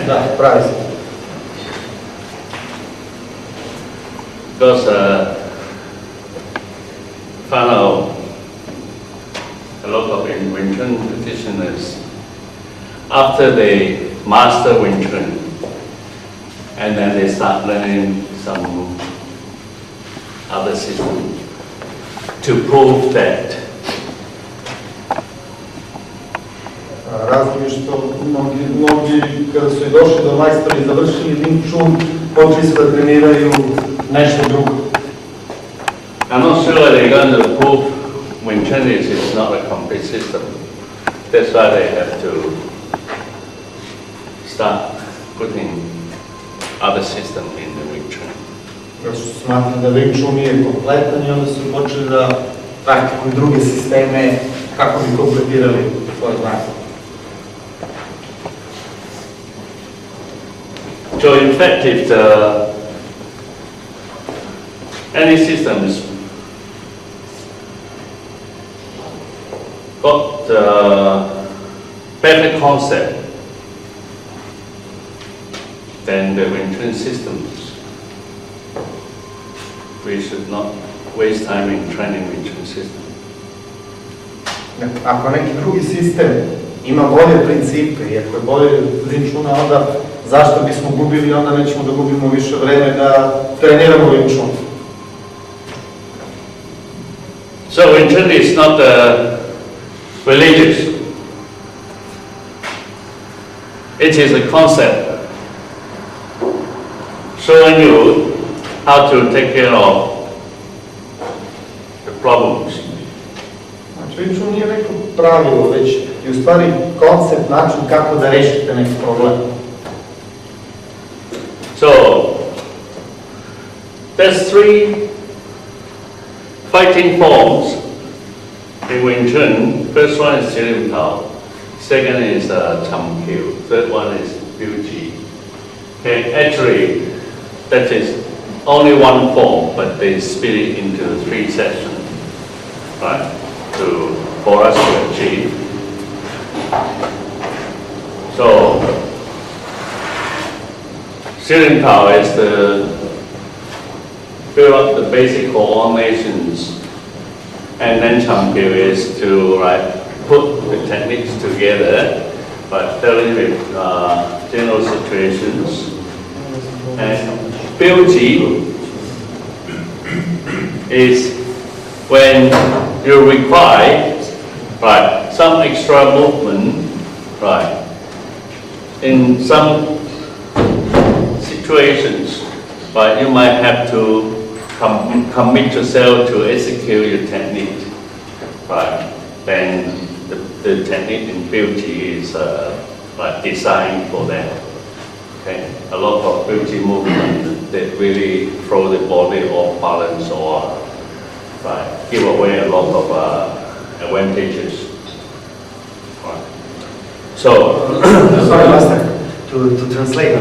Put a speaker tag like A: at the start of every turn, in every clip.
A: Da, pravi se.
B: Because found out a lot of Wing Chun practitioners, after they master Wing Chun, and then they start learning some other system to prove that
A: Razlog je što mnogi kada su i došli do majstora i završili Wing Chun, počeli su da treniraju nešto drugo.
B: I'm not sure they're going to prove Wing Chun is not a complete system. That's why they have to start putting other system in the Wing Chun.
A: Zato što smatram da Wing Chun nije kompletan i onda su počeli da praktikuju druge sisteme kako bi kompletirali svoj znanje.
B: So in fact, if any system is got better concept than the Wing Chun systems, we should not waste time in training Wing Chun system.
A: Ako neki drugi sistem ima bolje principe i ako je bolje Wing Chuna, onda zašto bismo gubili, onda nećemo da gubimo više vreme da treniramo Wing Chun.
B: So Wing Chun is not religious. It is a concept showing you how to take care of the problems.
A: Znači, Wing Chun nije neko pravilo, već je u stvari koncept, način kako da rešite neki problem.
B: So there's three fighting forms in Wing Chun. First one is cheung, second is cheung, third one is Ji. Okay, actually that is only one form, but they split it into three sections, right? For us to achieve. So cheung is to build up the basic coordinations, and then cheung is to put the techniques together, but dealing with general situations. And Ji is when you require some extra movement, in some situations, but you might have to commit yourself to execute your technique, then the technique in Ji is designed for that. Okay, a lot of Ji movement that really throw the body off balance or give away a lot of advantages. So,
A: Sorry, Master, to translate.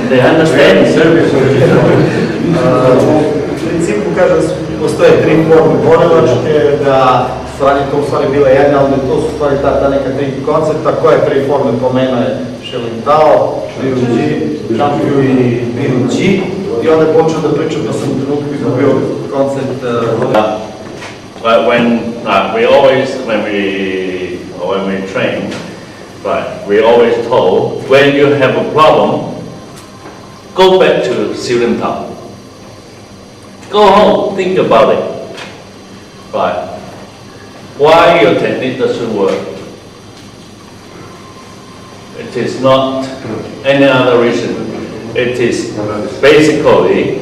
B: They understand Serbian.
A: U principu, kažem, postoje tri forme borilačke, da su ranije to u stvari bila jedna, ali to su u stvari ta neka tri koncepta. Koje tri forme pomena je Tao, Ji, Champion i Ji. I onda je počeo da pričam, pa sam u trenutku izgubio koncept.
B: When we train, we always told, when you have a problem, go back to Tao. Go home, think about it. Why your technique doesn't work? It is not any other reason. It is basically,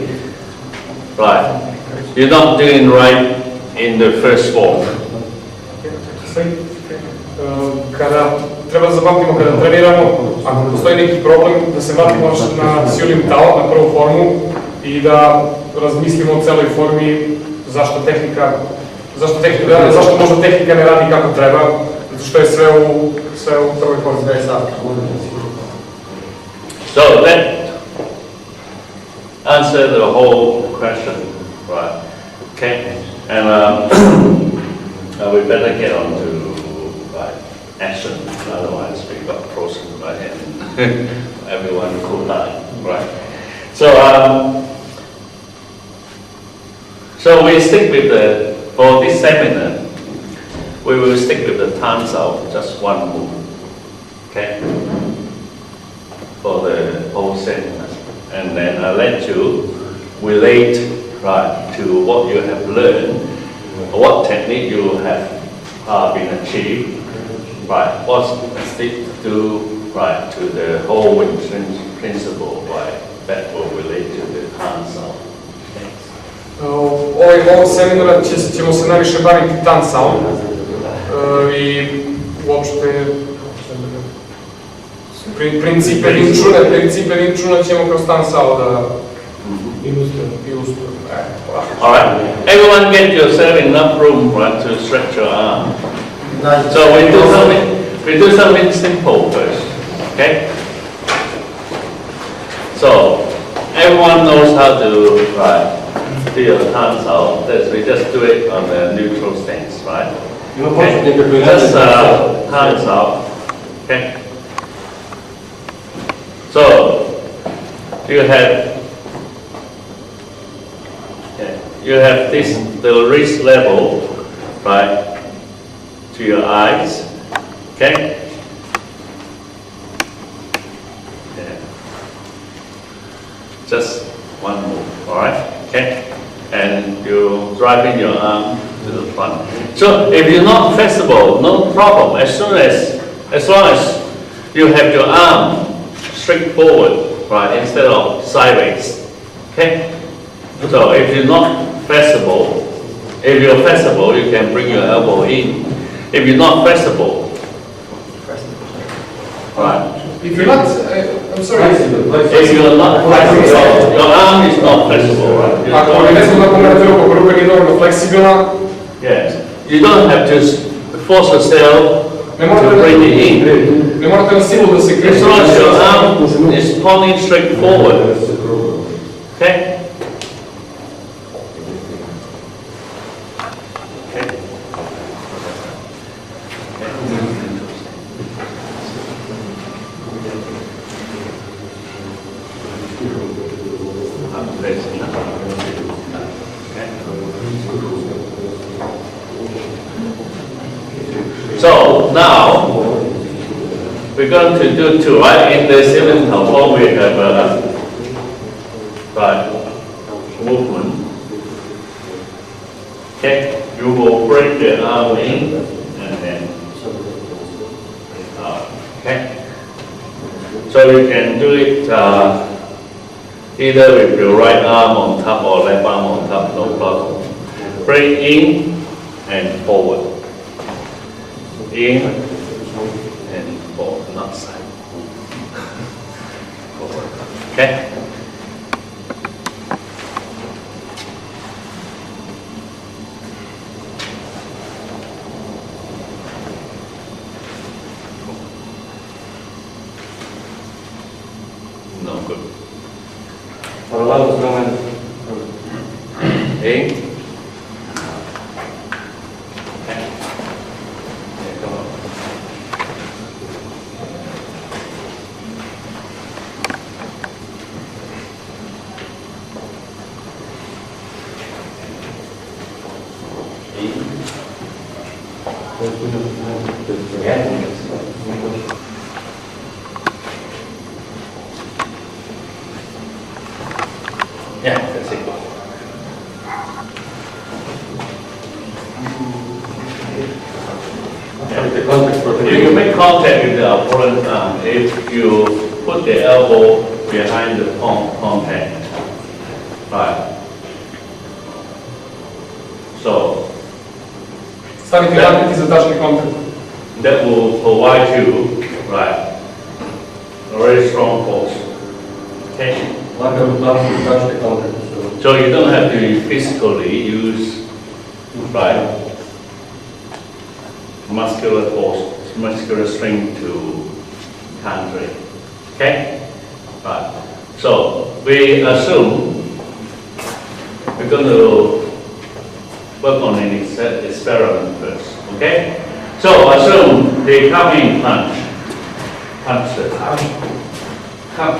B: you're not doing right in the first form.
C: Kada treba zapamtimo, kada treniramo, ako postoji neki problem, da se vratimo na Tao, na prvu formu i da razmislimo o celoj formi zašto možda tehnika ne radi kako treba, zato što je sve u prvoj formi.
B: So that answered the whole question, okay? And we better get on to action. Otherwise, we got frozen, right? And everyone cool down, right? So we stick with for this seminar, we will stick with the times out, just one move, okay? For the whole seminar. And then I'll let you relate, right, to what you have learned, what technique you have been achieved, right, what's the stick to do, right, to the whole Wing Chun principle, right, that will relate to the times out.
C: Ovog seminara ćemo se najviše baviti tansao i uopšte principe Wing Chuna ćemo kroz tansao da ilustrujemo.
B: Alright, everyone get yourself enough room, right, to stretch your arm. So we do something simple first, okay? So everyone knows how to, right, do your hands out. We just do it on the neutral stance, right? Okay. Just hands out, okay? So you have this, the wrist level, right, to your eyes, okay? Yeah. Just one move, all right? Okay? And you driving your arm to the front. So if you're not flexible, no problem. As long as you have your arm straight forward, right, instead of sideways. Okay? So if you're not flexible, if you're flexible, you can bring your elbow in. If you're not flexible, right?
C: If you're not, I'm sorry.
B: If you're not flexible, your arm is not flexible, right?
C: Ako ne znam da pogledate ruku, ruka nije dovoljno fleksibilna.
B: Yes. You don't have to force yourself to bring it in.
C: Ne morate na silu da se
B: As
C: krećete.
B: long as your arm is pointing straight forward. Okay? So now we're going to do two, right? In the cylinder form we have a right movement. Okay, you will bring the arm in and then out. Okay, so you can do it either with your right arm on top or left arm on top, no problem. Bring in and forward. In and forward, not side. Forward. Okay? No good.
D: Por lo tanto, no me...
B: In. Yeah, that's it. You can make contact with the opponent arm if you put the elbow behind the contact. Right. So
C: Stavite naprijed za tačni kontakt.
B: that will provide you, right, a very strong pulse. Okay?
D: Laka rukavu i tačni kontakt.
B: So you don't have to physically use, right, muscular force, muscular strength to counter it. Okay? Right. So we assume we're going to work on an experiment first. Okay? So assume they come in punch. Punch the time. Come.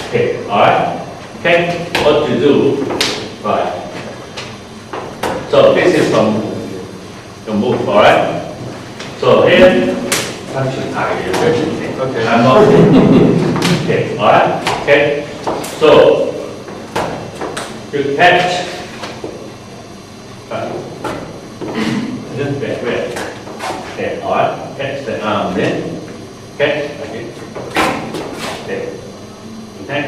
B: Okay, alright? Okay, what you do, right. So this is from the move, alright? So here, punch the target. Okay. I'm not. Okay, alright? Okay. So you catch. Just where? Okay, alright. Catch the arm then. Catch again. Okay. Okay.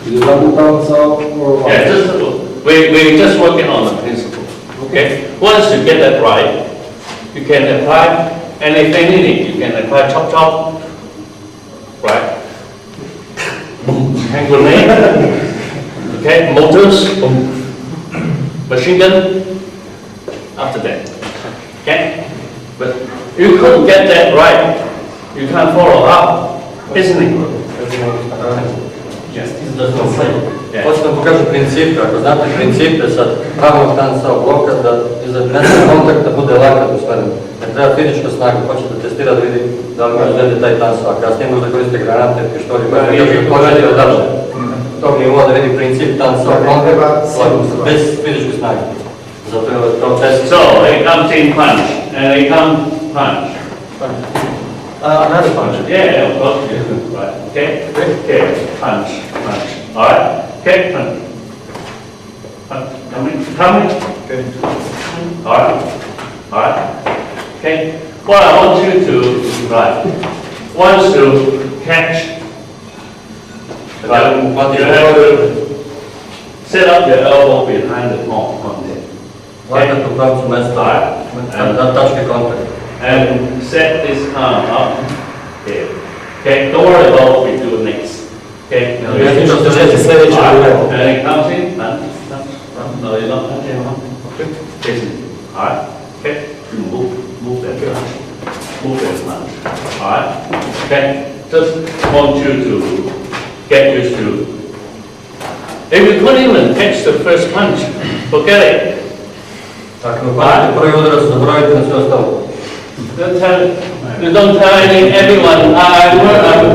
D: You want to bounce off or what?
B: Yeah, just we're just working on the principle. Okay. Once you get that right, you can apply anything in it. You can apply chop chop, right? Hand grenade. Okay. Motors. Machine gun. After that. Okay. But you couldn't get that right. You can't follow up, isn't it? Yes.
D: Yeah. Hoću da pokažem principe, ako znate principe sad pravog tanca bloka da iza nesam kontakt da bude lakat usmeren. Ne treba fizička snaga, hoće da testira da vidi da li može zvede taj tanc, a kasnije može da koriste granate, pištolji, poželje odavde. Tog nivoa da vidi princip tanca kontakt bez fizičke snage. Zato je to test.
B: So they come in punch and they come punch.
A: Another punch.
B: Yeah, of course. Yeah. Right. Okay. Okay. Punch. Punch. All right. Okay. Punch. Punch. Coming.
A: Okay.
B: All right. All right. Okay. What I want you to once you catch, you have to set up your elbow behind the palm on there.
D: Lakat u pravcu mesta, na tačke kontakt.
B: And set this arm up here. Okay, don't worry about what we do next. Okay,
D: And
B: it comes in, no, you're not touching one. Facing. Alright, okay, move that punch. Move that punch. Alright, okay, just want you to get used to. If you couldn't even catch the first punch, forget it.
D: Ako pamate prvi udarac, zaboravite na sve ostalo.
B: You don't tell everyone, I'm a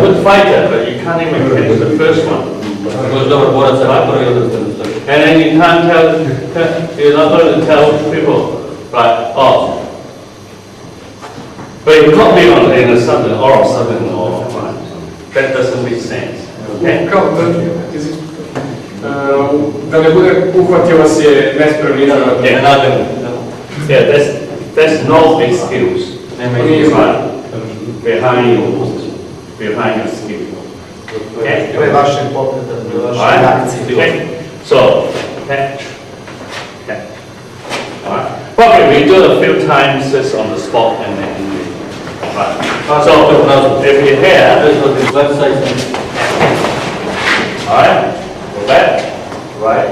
B: good fighter, but you can't even catch the first one.
D: Ako dobar borac, a prvi udarac ne stoji.
B: And then you can't tell, you're not going to tell people, right, oh. But you can't be on in a sudden or right? That doesn't make sense. Okay?
C: Kao da ne bude uhvatio vas je nespremni na
B: Yeah, that's no excuse. Right? Behind your skill. Okay?
A: To je vaše pokreta, vaše
B: Alright?
A: akcije.
B: Okay? So, catch. Catch. Alright? Probably we do it a few times just on the spot and then right. So, if you're here,
D: This was his website.
B: alright? Go back. Right.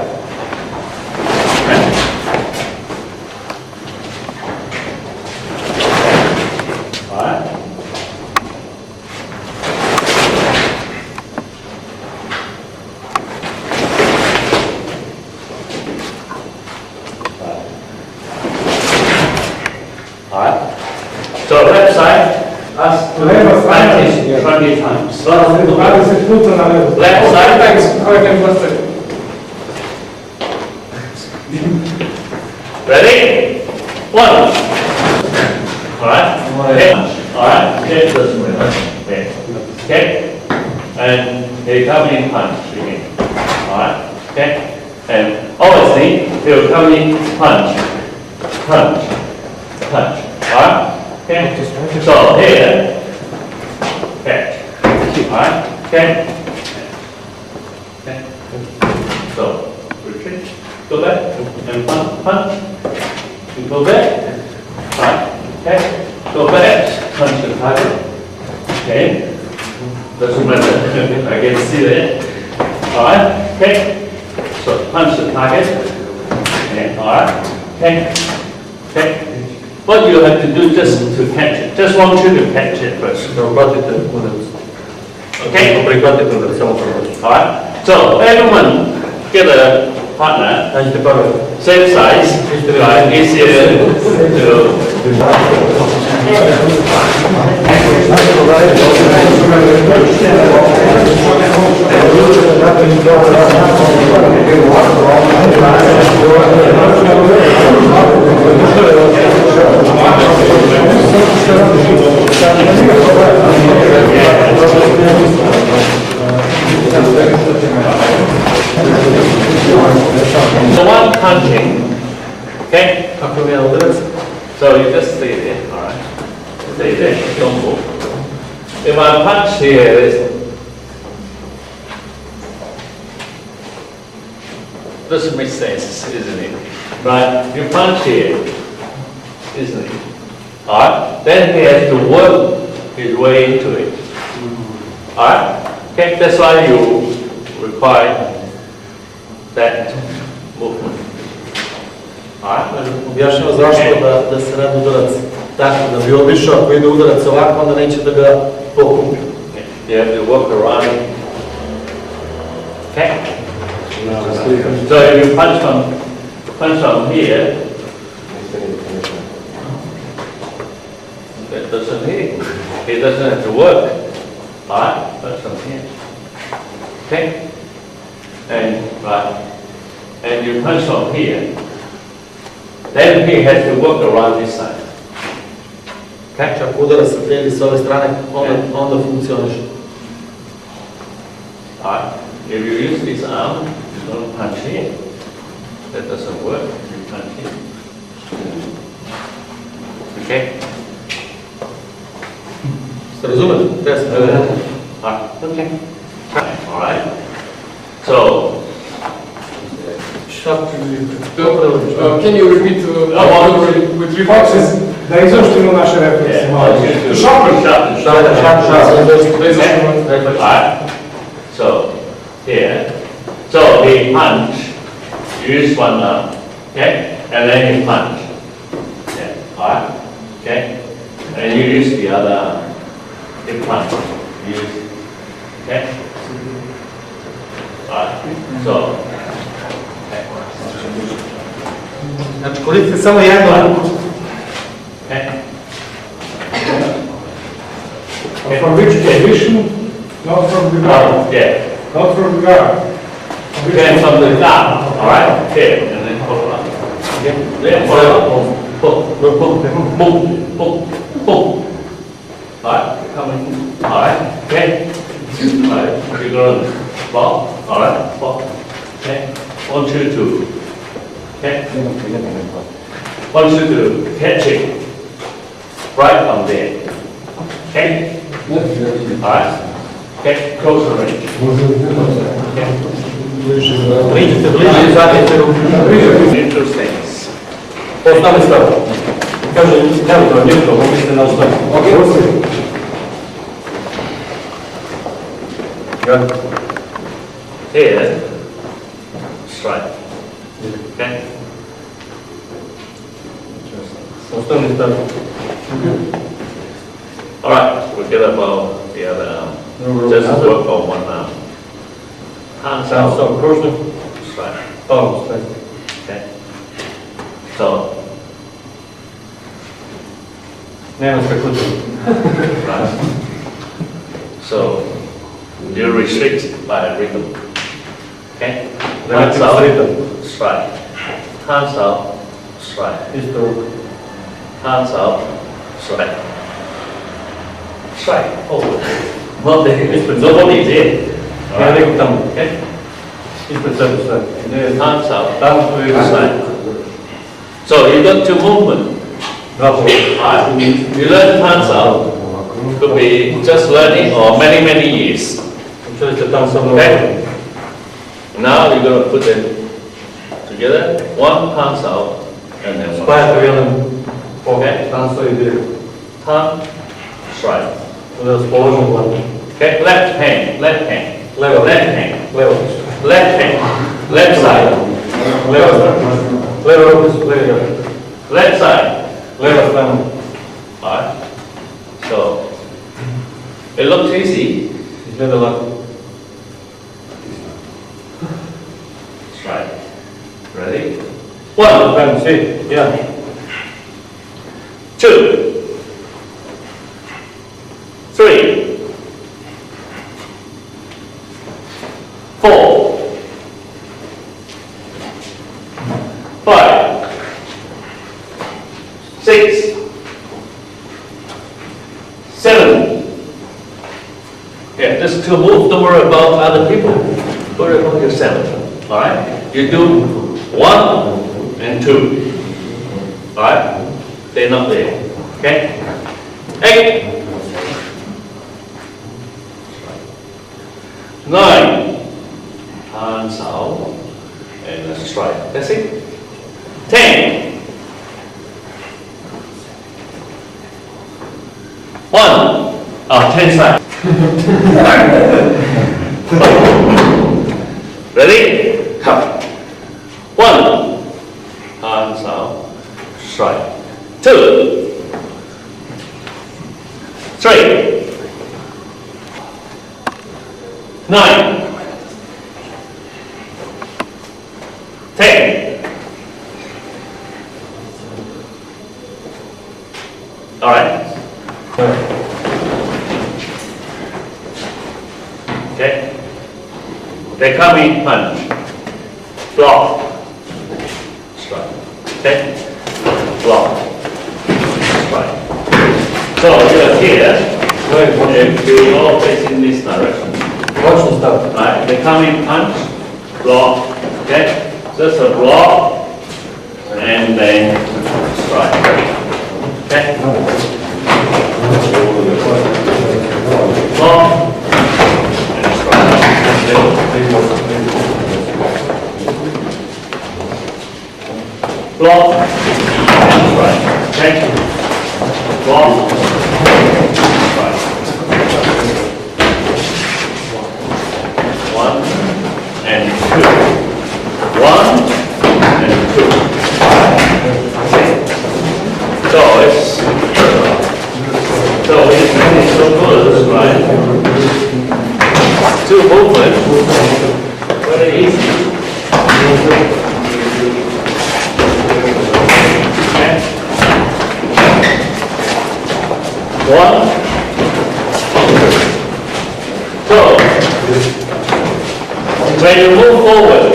B: Catch. Alright? Alright. So left side, us practice 20 times. Left side, ready? One. Alright? Okay. Alright? Okay, this way. Okay. Okay? And they come in punch again. Alright? Okay? And obviously, they'll come in punch. Punch. Punch. Alright? Okay? So here, catch. Alright? Okay? Okay? So, retreat. Go back and punch. You go back. Right? Okay? Go back. Punch the target. Okay? Doesn't matter. I can see that. Alright? Okay? So punch the target. Okay? Alright? Okay? Okay? What you have to do just to catch it. Just want you to catch it first.
D: Prihvatite udarac.
B: Okay?
D: Prihvatite udarac, samo prihvatite.
B: Alright? So everyone get a partner,
D: Nađite prvo.
B: same size, right? Easier to The one punching, okay? So you just stay there, all right? Stay there, don't move. If I punch here, this makes sense, isn't it? Right? You punch here, isn't it? All right? Then he has to work his way into it. All right? Okay, that's why you require that movement. All right?
A: Objašnjamo zašto da se radi udarac tako, da bi obišao, ako ide udarac ovako, onda neće da ga pokupi.
B: You have to work around. Okay? So if you punch from here, that doesn't hit. He doesn't have to work. Alright, punch from here. Okay? And right. And you punch from here. Then he has to work around this side. Okay?
A: Čak udara se teli s ove strane, onda funkcioniše.
B: Alright. If you use this arm, you're going to punch here. That doesn't work. You punch here. Okay?
A: Ste razumeli?
B: Okay. Alright. So,
C: Can you repeat with three boxes?
E: Da izoštimo naše reflekse.
B: Alright. So, here. So, he punch. Use one arm. Okay? And then he punch. Yeah. Alright. Okay? And you use the other arm. He punch. Use. Okay? Alright. So, okay.
A: Znači koristite samo jednu ruku.
B: Okay.
E: From which position? Not from the guard.
B: Yeah.
E: Not from the guard.
B: Okay, from the top, all right? Here, and then pull up. Okay, then pull up. Pull. All right, coming. All right, okay. All right, you're going to ball. All right, ball. Okay, 1, 2, 2. Okay. 1, 2, 2. Catch it. Right from there. Okay. All right. Okay, close the range. Okay.
A: Bližite, zadnjete ruku.
B: Interesting.
D: Osnovni stav. Kaže, neutro, mogli ste na osnovi.
B: Here, strike. Okay?
D: Osnovni stav.
B: All right, forget about the other arm. Just work on one arm. Hands
D: Sam
B: out,
D: sam kružno,
B: strike.
D: palmu stav.
B: Okay? So,
D: Nema skakuća.
B: right. So, you restrict by rhythm. Okay? Hands out, strike. Hands out, strike.
D: Isto ruku.
B: Hands out, strike. Strike. Oh, well, nobody did. All
D: Ja
B: right.
D: nekog tamo.
B: Okay?
D: Ispred sebe stav.
B: Hands out,
D: Tamo su i
B: strike. So you got two movements.
D: dva pola.
B: Right. You learn hands out. Could be just learning or many, many years.
D: Učili ste tamo sa mnom.
B: Okay. Now you're going to put them together. One hands out and then one.
D: Spajate u jedan pogled.
B: Okay.
D: Tamo stoji direkt.
B: Turn, strike.
D: Onda s položnom glavom.
B: Okay. Left hand, left hand.
D: Levo.
B: Left hand.
D: Levo.
B: Left hand. Left side.
D: Levo strana. Levo ruku su levi grad.
B: Left side.
D: Leva strana.
B: Alright. So it looks easy.
D: Izgleda lako.
B: Strike. Ready? One,
D: Pravim svi. Ja.
B: two, Yeah, just to move. Don't worry about other people. Worry about yourself. All right? You do 1 and 2. All right? They're not there. Okay? 8. 9. Hands out and a strike. That's it. 10. 1. 10 strike. Ready? 1. Hands out. Strike. 2. 3. 9. 10. All right. Okay. They come in punch, block, strike. Okay. Block, strike. So you're here. If you all face in this direction.
D: Watch the stuff.
B: Right. They come in punch, block. Okay. Just a block, and then strike. Okay. Block and strike. Block and strike. Okay. Block. Strike. 1 and 2. 1 and 2. Okay. So it's so good, right? 2 movements, very easy. Okay. 1. So when you move forward,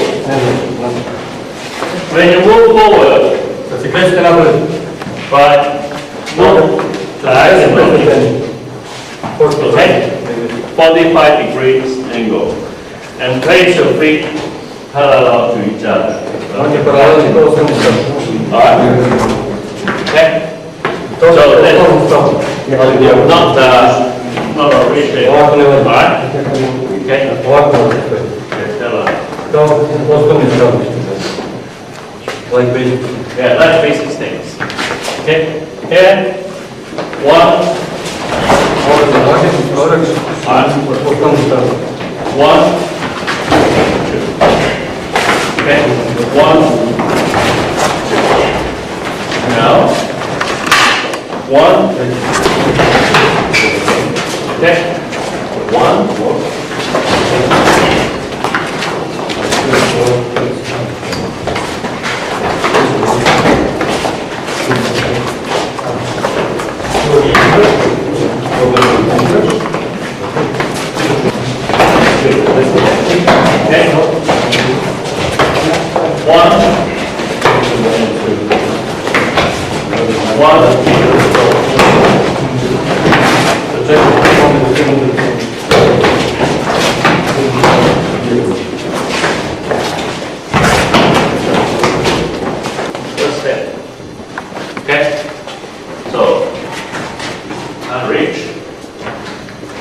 D: Să crește înapoi.
B: right, move diagonally, okay, 45 degrees angle, and place your feet parallel to each other.
D: Noge paralele și două stângi stăm.
B: Alright? Okay? So then, not a appreciate. Alright? Okay?
D: Două stângi stăm. Like basic.
B: Yeah, that's basic things. Okay? Here, 1,
D: Ori de noge, ori o stângi stăm.
B: 1, 2. Okay? 1, 2. Now, 1, okay? 1, First step. Okay? So, reach.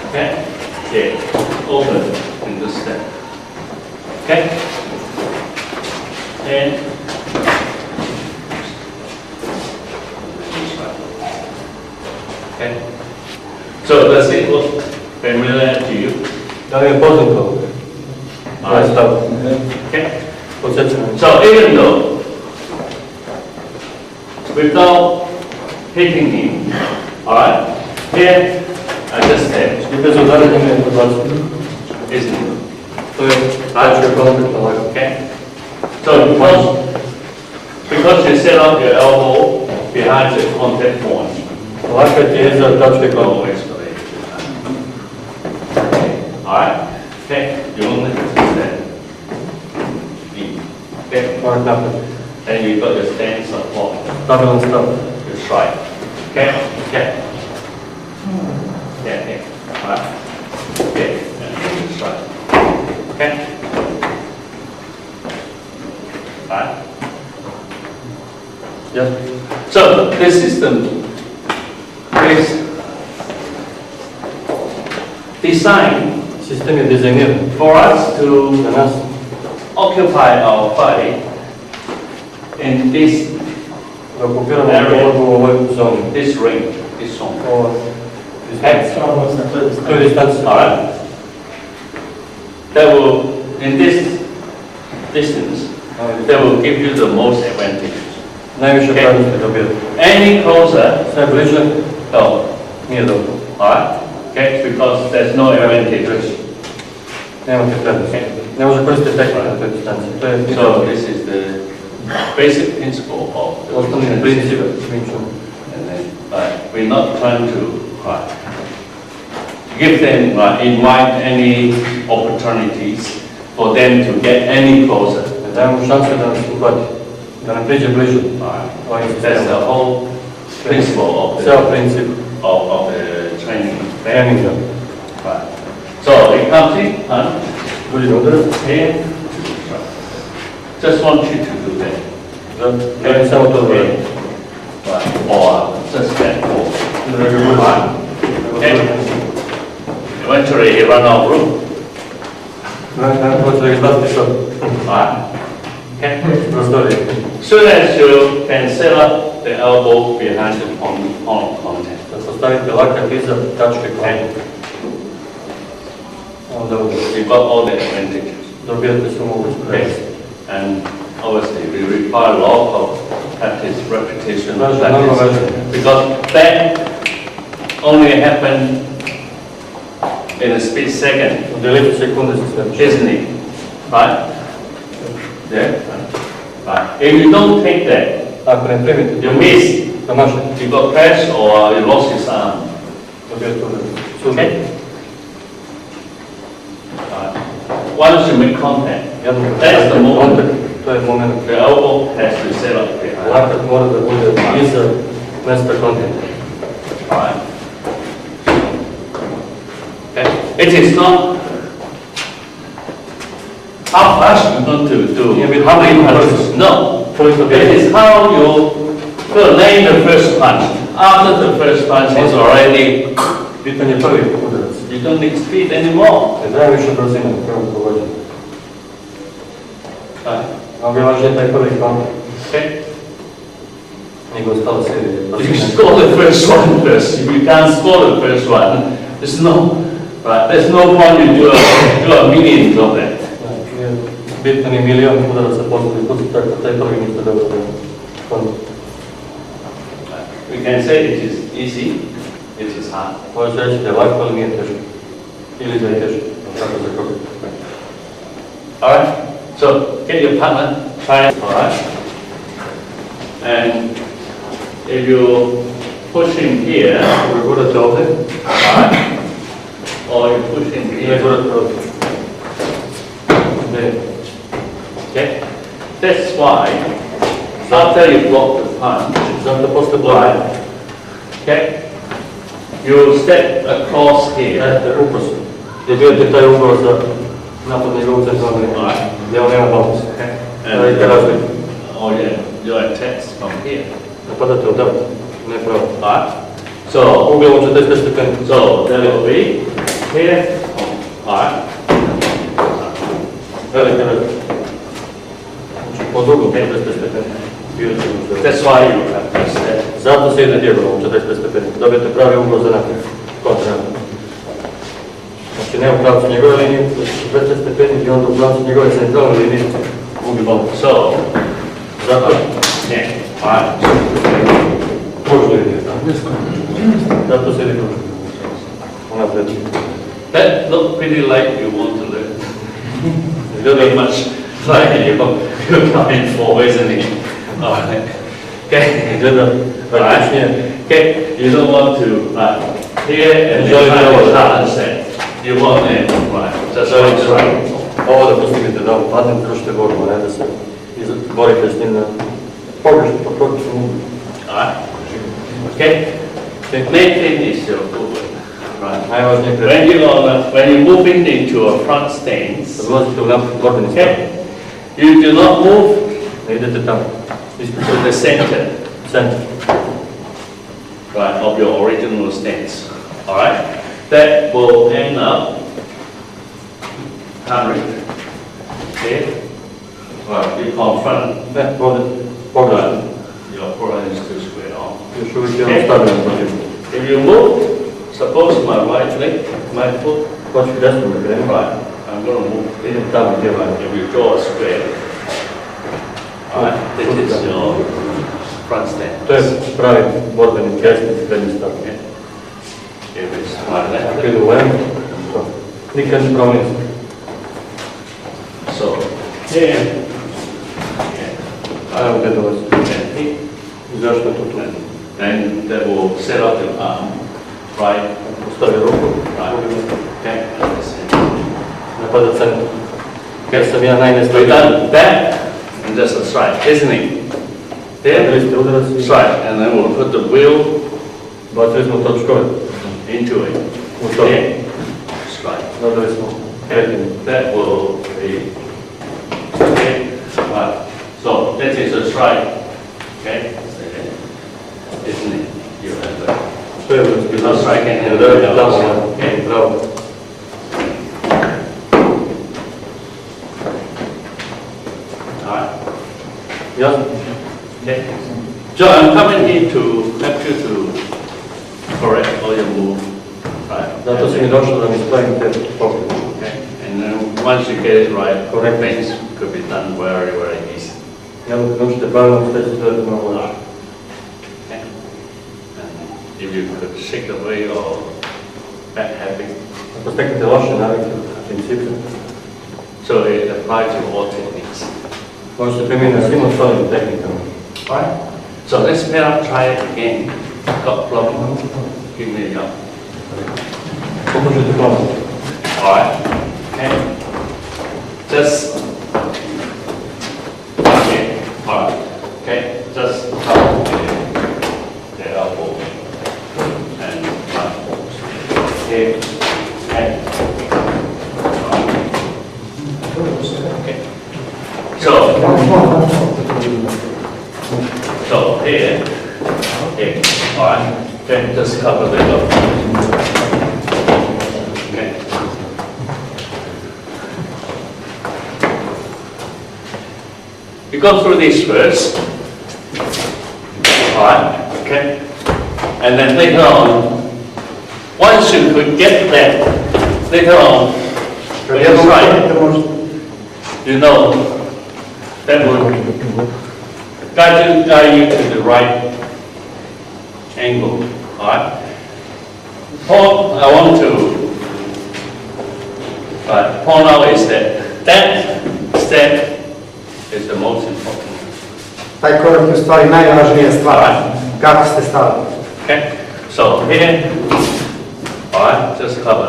B: Okay? Okay. Open in this step. Okay? And okay? So does it look familiar to you?
D: Da mi je poznato. Ovaj stav.
B: Okay?
D: Podsjeća me.
B: So even though without hitting him, alright, here I just step,
D: I bez udaranja me podbacio.
B: isn't it?
D: To je tačka kontaktna laka.
B: Okay? So because you set up your elbow behind the contact point,
D: Laka ti je za tačke kontakta.
B: always correct. Alright? Okay? You only have to stand. Okay?
D: Morak napad.
B: And you got your stance support.
D: Stabilan stav.
B: Your strike. Okay? Okay. Yeah, okay. Alright? Okay. Okay? Right?
D: Yes.
B: So the system is designed
D: Sistem je dizajniran
B: for us to
D: za nas
B: occupy our body in this
D: da okupiramo ulogu u ovoj zoni.
B: this range, this zone.
D: Ovo
B: Okay?
D: to je distancija.
B: All right. That will, in this distance, that will give you the most advantage.
D: Najviše prednosti dobijate.
B: Any closer,
D: Sve bliže
B: no.
D: nije dobro.
B: All right? Okay? Because there's no advantage.
D: Nemate prednosti. Ne može koristiti tehnika na toj distanciji. To je
B: So this is the basic principle of the
D: osnovni
B: Wing Chun
D: princip
B: system.
D: Wing Chun.
B: And then, we're not trying to give them, invite any opportunities for them to get any closer.
D: Ne dajemo šanse da nas uhvati, da nam priđe bliže.
B: That's the whole principle of
D: Ceo
B: the,
D: princip
B: of the training.
D: treninga.
B: Right. So it comes in,
D: Dođe do udara.
B: here. Just want you to do that.
D: Želim samo to da
B: Okay.
D: radim.
B: Right. Or just that.
D: Da ga bude.
B: Okay. Eventually you run out of room.
D: Hoće da ga izbaciti sad.
B: Right. Okay.
D: Prostorije.
B: Soon as you can set up the elbow behind the palm contact.
D: Da postavite lakat iza tačke kontakta. Onda
B: You got all the advantages.
D: dobijate svu moguću
B: Okay.
D: prednost.
B: And obviously we require a lot of practice, repetition,
D: Važno, mnogo
B: practice.
D: važno.
B: Because that only happened in a split second,
D: U delitu sekunde se sve dešava.
B: isn't it? Right? Yeah? Right. If you don't take that,
D: Ako ne primite,
B: you miss.
D: promašite.
B: You got crash or you lost his arm.
D: Dobijate udar.
B: Okay? Right. Once you make contact,
D: Jednom
B: That's the
D: postavite
B: moment.
D: kontakt, to je moment.
B: the elbow has to set up behind.
D: Lakat mora da bude iza mesta kontakta.
B: Right. Okay. It is not how fast you're going to do,
D: Yeah, but
B: how many
D: how
B: punches.
D: fast?
B: No.
D: Koliko
B: It
D: bih
B: is how you will land the first punch. After the first punch is already,
D: pitanje prvi udarac.
B: you don't need speed anymore.
D: Ne daje više brzine u prvom pogođenju.
B: Right.
D: Mnogo je važnije taj prvi kontakt.
B: Okay.
D: Nego ostalo serije.
B: You score the first one first. If you can't score the first one, there's no point you do a million of that.
D: Nije bitno ni milion udaraca posljednji put, tako taj prvi niste dobro da kontakt.
B: We can say it is easy, it is hard.
D: Možeš reći da je lako, ali nije teško. Ili da je teško. Tako za koga.
B: Alright? So get your partner, try it, alright? And if you push him here,
D: Ako ga gurate ovdje,
B: alright? Or you push him
D: ili
B: here,
D: gurate ovdje. Ne.
B: okay? That's why after you block the punch,
D: Zato posle blagaj.
B: okay? You step across here,
D: Dajte ukus. Gdje vidite taj ugao za napadne igovce zone, gdje on nema balans.
B: okay?
D: Radite razliku.
B: Oh yeah, your attacks from here.
D: Napadate odavde, ne pravo.
B: Alright? So,
D: Uglom 45 stepeni.
B: so that will be here. Alright?
D: Velike razlike. Znači pod uglom 45 stepeni.
B: That's why you have to step.
D: Zato se ide dijagonalom 45 stepeni. Dobijete pravi ugao za naprijed. Kontra. Znači ne u pravcu njegove linije, 45 stepeni i onda u pravcu njegove centralne linije gubi balans.
B: So,
D: Zato
B: yeah. Alright?
D: kružno ide. Zato se ide kružno. Unaprijed.
B: That look pretty like you want to learn.
D: Izgleda
B: Very much like you're coming for, isn't it? Alright. Okay.
D: Izgleda praktičnije.
B: Okay. You don't want to here and then try to balance that. You want it, right? Just like this, right?
D: Ovo da postignete da upadne, držite borbu, ne da se borite s njim na pogrešno, pa pogrešno.
B: Alright. Okay. The main thing is your footwork. Right.
D: Najvažnije je
B: When you move into a front stance,
D: kad ulazite u borbeni stav,
B: okay, you do not move
D: ne idete tamo,
B: to the center,
D: centar.
B: right, of your original stance. All right, that will end up 100. Okay, right, you confront.
D: Ne, ovdje, pogledaj.
B: Your forearm is too square on.
D: Još uvijek je ono stabilno protiv.
B: If you move, suppose my right leg, my foot,
D: Hoću desno da krenem,
B: right, I'm going to move.
D: idem tamo gdje vam.
B: If you draw a square, all right, this is your front stance.
D: To je pravi borbeni desni prednji stav.
B: Okay. If it's my left
D: Ako
B: leg,
D: ide u levo, to. Nikad ne promijenim se.
B: so here,
D: Evo gdje dolazi.
B: okay,
D: I zašto je to tu?
B: and that will set up your arm, right,
D: Postavi ruku,
B: right, okay,
D: napada centar. Jer sam ja
B: we
D: najnestabilniji.
B: done that, and just a strike, isn't it?
D: Radili
B: There,
D: ste udarac i
B: strike, and then we'll put the wheel
D: bacili smo točkove
B: into it.
D: u to.
B: Okay, strike.
D: Zadali smo kretanje.
B: That will be, okay, right. So that is a strike, okay? Isn't it? You have that.
D: To je udarski
B: No strike and
D: ne udarite
B: then
D: tamo,
B: okay.
D: bravo.
B: All right.
D: Jasno?
B: Okay. So I'm coming here to help you to correct all your move, right?
D: Zato si mi došlo da mi spravim te poglede.
B: Okay. And then once you get it right, correct things could be done very, very easy.
D: Ja mu naučite pravilno, sve će sve mnogo lakše.
B: Okay. And if you could shake away your bad habits,
D: Ako steknete loše navike, principe,
B: so it applies to all techniques.
D: možete primijeniti na svim ostalim tehnikama.
B: Right? So let's pair up, try it again. Got problem? Give me a yell.
D: Pokušajte ponovno.
B: All right. Okay. Just. Okay. All right. Okay. Just up the elbow and right. Okay. Okay. Okay. So here. Okay. All right. Okay. Just cover the elbow. Okay. You go through this first. All right. Okay. And then later on, once you could get that, later on, when you try, you know that will guide you to the right angle. All right. Point I want to point out is that step is the most important.
A: Taj korak je u stvari najvažnija stvar. Kako ste stavili?
B: Okay. So here, all right, just cover.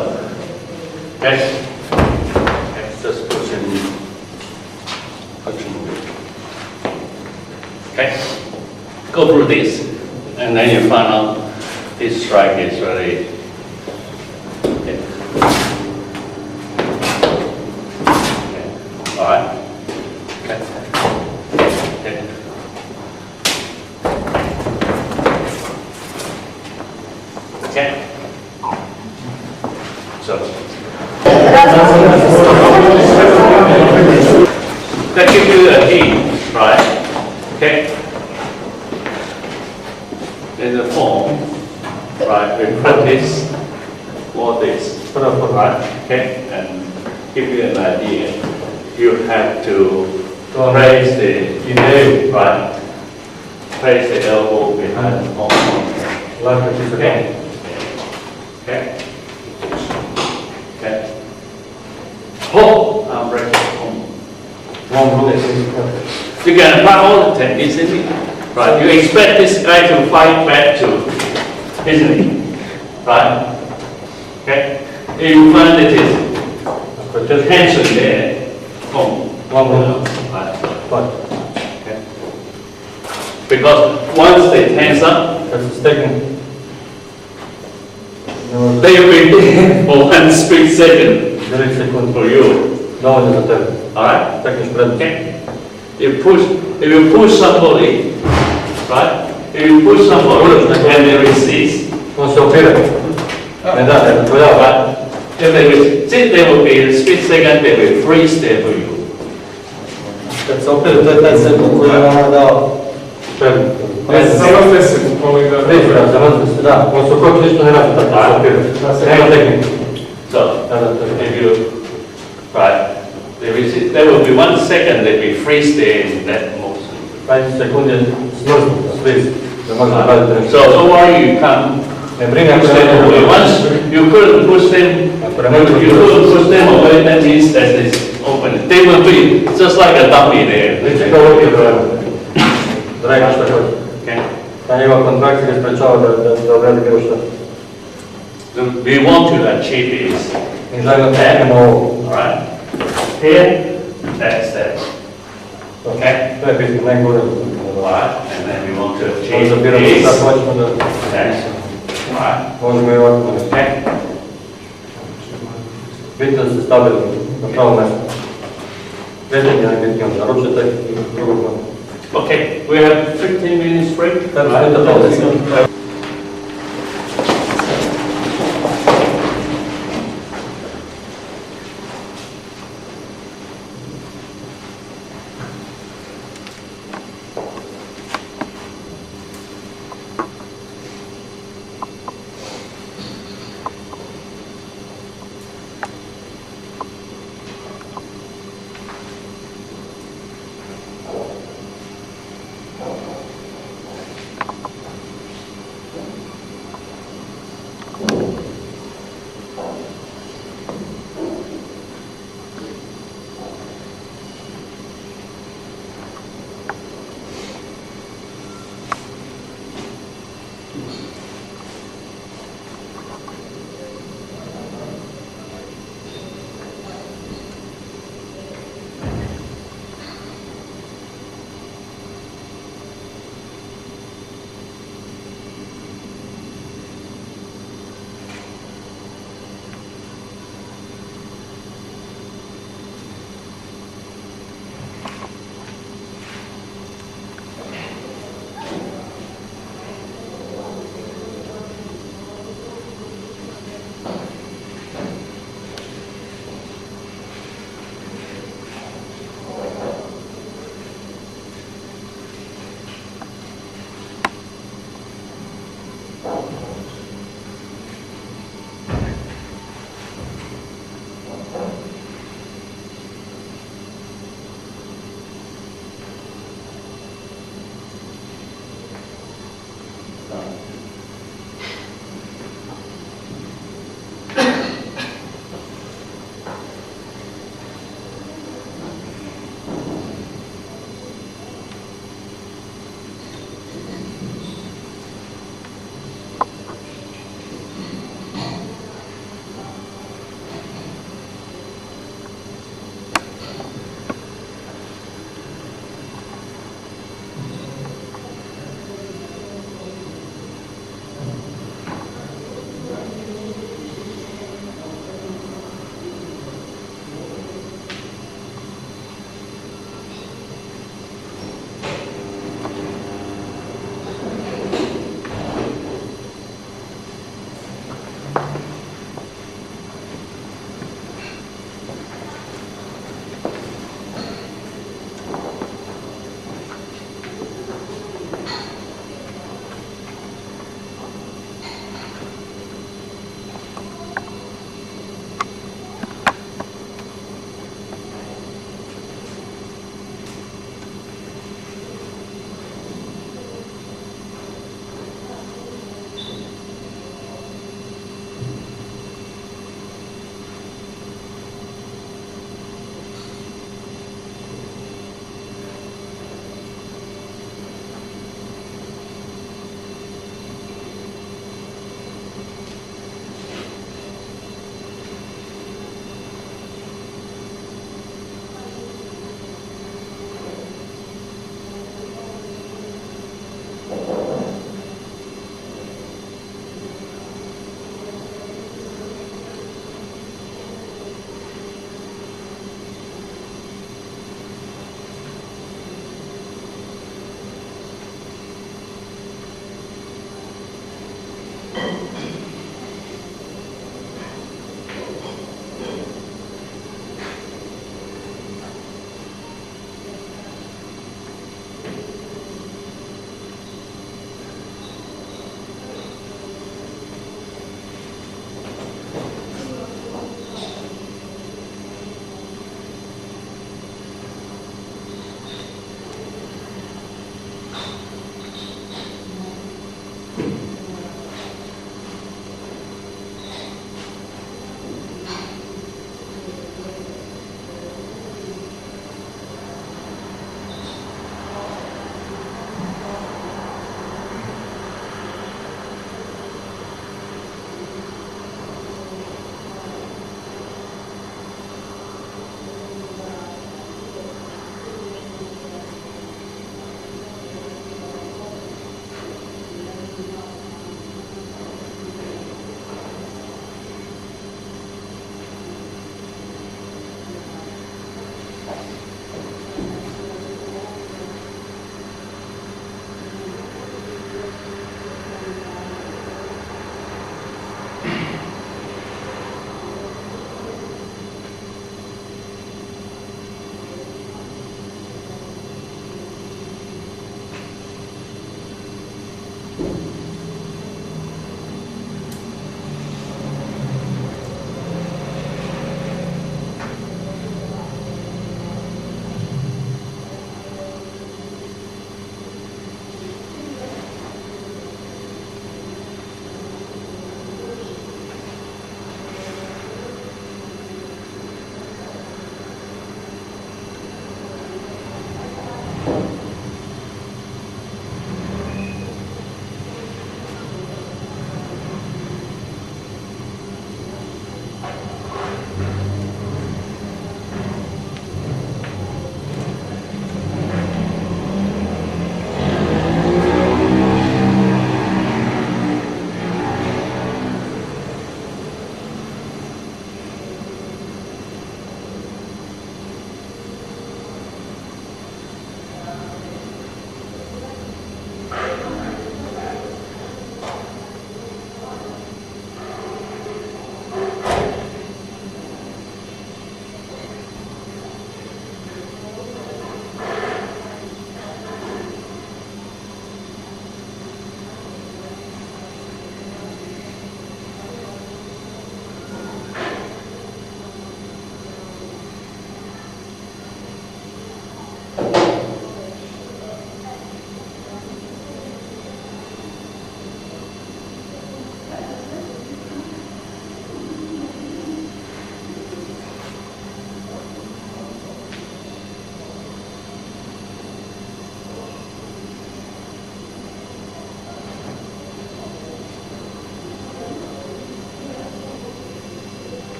B: Okay. Okay. Just push in. Okay. Go through this, and then you find out this strike is really. Okay. Okay. All right. Okay. Okay. Okay. So. That gives you a hint, right? Okay. In the form, right? We practice all this, right? Okay, and give you an idea. You have to raise the elbow, right? Place the elbow behind the arm. Okay. Okay. Okay. Hold, I'm breaking home. You can apply all the techniques, isn't it? Right. You expect this guy to fight back too, isn't it? Right? Okay. If you find it is tension there, home. Right. Okay. Because once they tense up,
D: Kad se stegnu,
B: Stay with for 1 split second
D: 9 sekundi.
B: for you.
D: Dovoljno za tebe.
B: Alright?
D: Tekneš prednost.
B: Okay. If you push somebody, right? If you push somebody and they resist,
D: On se opire. Ne da, ne dozvoljava.
B: right? If they resist, there will be a split second, they will freeze there for you.
A: Kad se opere, to je taj sekund koji je ona dao.
D: Prednost.
C: Zamrzne se, molim da...
D: Zamrzne se, da. On se u koči ništa ne radi, tako se opire. Nema tehnike.
B: So,
D: Da, da, da.
B: if you, right, they resist, there will be 1 second they will freeze there in that motion.
D: 15 sekundi je smrznuta, sviz. Da možemo raditi nešto.
B: So, don't worry, you can't
D: Ne brine ako
B: push
D: ne
B: them away. Once you couldn't push them, you couldn't push them away, that means that it's open. They will be just like a dummy there.
D: Liče kao lopke brojeva. Dragi šta hoće.
B: Okay?
D: Ta njegova kontrakcija ga sprečava da obradi bilo šta.
B: We want to achieve is
D: Mi želimo da imamo ovo.
B: alright. Here, that's that. Okay?
D: To je bitno, najgore.
B: Alright, and then we want to
D: Ovo
B: achieve
D: zapiramo
B: is
D: šta hoćemo da
B: that's alright.
D: možemo i ovako.
B: Okay?
D: Bitno da se stavili na pravo mjesto. Kretanje je najbitnije, naručuje tek drugog plana.
B: Okay, we have 15 minutes break.
D: Kada se to pauza.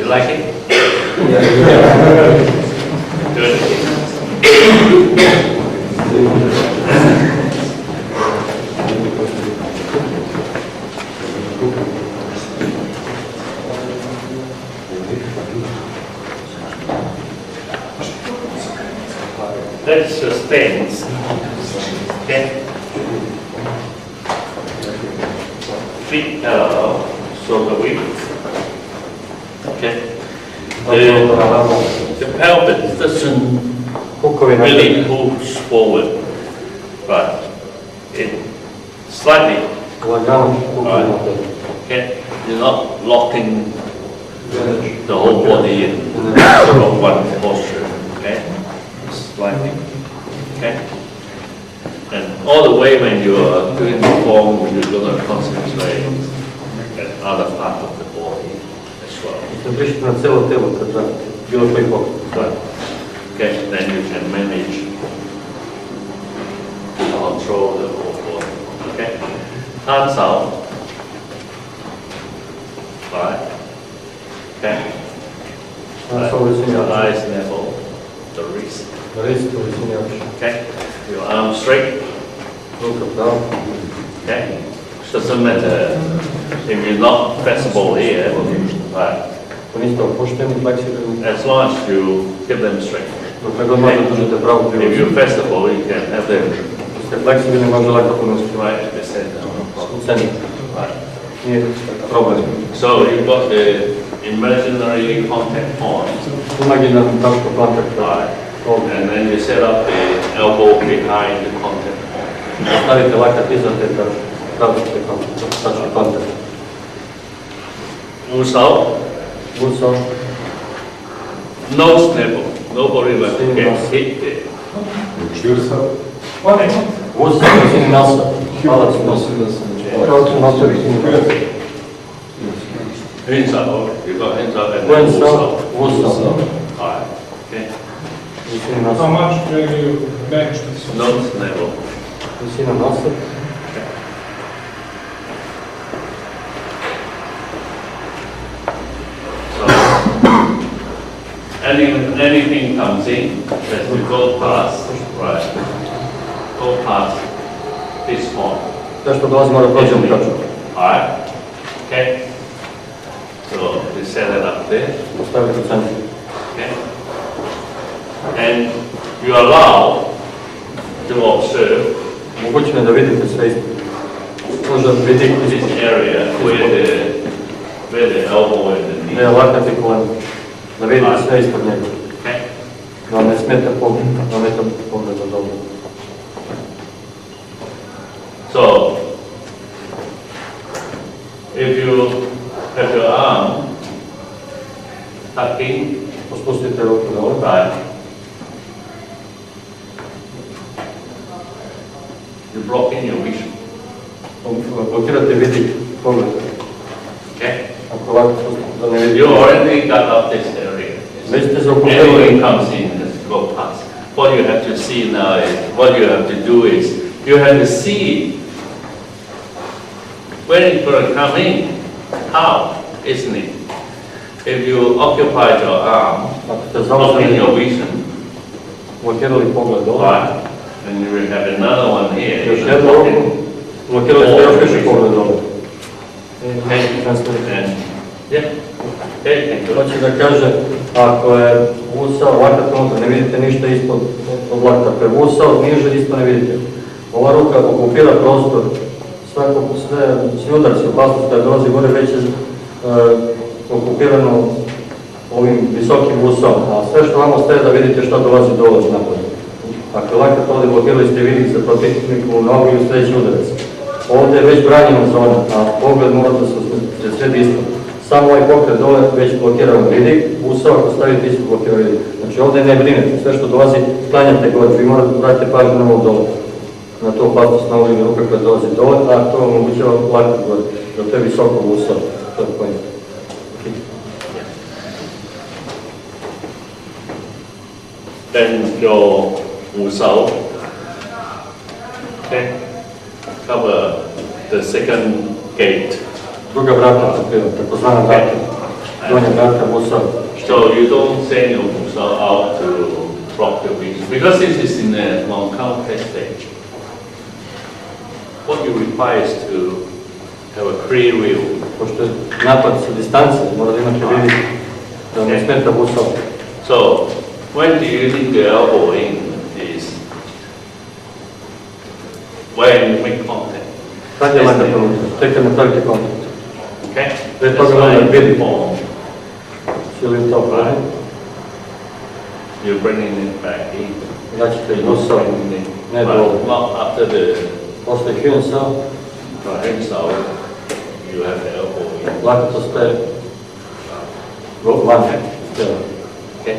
B: You like it? Good. Let's sustain. Okay. Feet parallel, shoulder width. Okay. The pelvis doesn't really push forward, but it slightly. Okay. You're not locking the whole body in one posture. Okay. Slightly. Okay. And all the way when you are doing the form, you're going to concentrate on other part of the body as well. Right. Okay, then you can manage to control the whole body. Okay. Hands out. Right. Okay. Right. Eyes level. The wrist. Okay. Your arm straight. Okay. Doesn't matter if you're not flexible here. Right. As long as you keep them straight. If you're flexible, you can have them right at the center. Right. So you've got the imaginary contact point. Right. And then you set up the elbow behind the contact point. Moves out. No snapple. Nobody gets hit there. Hands up. You got hands up and then moves out. Alright. Okay.
E: How much do you bench this?
B: No snapple. Anything comes in that will go past, right? Go past this point. Alright? Okay? So we set it up there. Okay? And you allow to observe this area where the elbow and the knee. Okay? So, if you have your arm tucking, right, you're blocking your vision. Okay? You already got up this area. Everything comes in and go past. What you have to see now is, what you have to do is, you have to see when it's going to come in. How, isn't it? If you occupy your arm, blocking your vision, right, and you will have another one here. And, yeah. Okay, thank you.
D: Hoće da kaže, ako je usao lakat unutra, ne vidite ništa ispod od lakta. Ako je usao niže, isto ne vidite. Ova ruka okupira prostor, svi udarci, opasnost kada dolazi gore već je okupirano ovim visokim usom, a sve što vam ostaje da vidite što dolazi dole napad. Ako je lakat ovdje blokirali ste vidjeti za protivniku nogu i u sljedeći udarac. Ovdje je već branjena zona, a pogled mora da se sredi isto. Samo ovaj pokret dole već blokirao vidik, usao ako stavite isto blokirao vidik. Znači ovdje ne brinete, sve što dolazi klanjate gore, vi morate vratiti pažnju na ovo dole. Na to opasnost na ovim ruka koja dolazi dole, a to omogućava lakat gore. Jer to je visoko usao, to je pojent.
B: Then your usao, okay, cover the second gate.
D: Druga vrata, takozvana vrata. donja vrata Musao.
B: So you don't send your muscle out to block the wings because this is in a non-contact stage. What you require is to have a clear view.
D: Pošto je napad sa distance, mora da imate vidi da ne smeta Musao.
B: So when do you need the elbow in is when you make contact.
D: Kad je laka ponutra? Tek kad napravite kontakt.
B: Okay?
D: Pre
B: That's
D: toga
B: why
D: mora
B: you
D: vidi
B: form.
D: Silim to
B: Right? You're bringing it back in.
D: Vraćate Musao. Ne
B: Right.
D: dovoljno.
B: Well, after the
D: Posle Hyunsao,
B: hands out, you have the elbow in.
D: laka to staje van tijela.
B: Okay?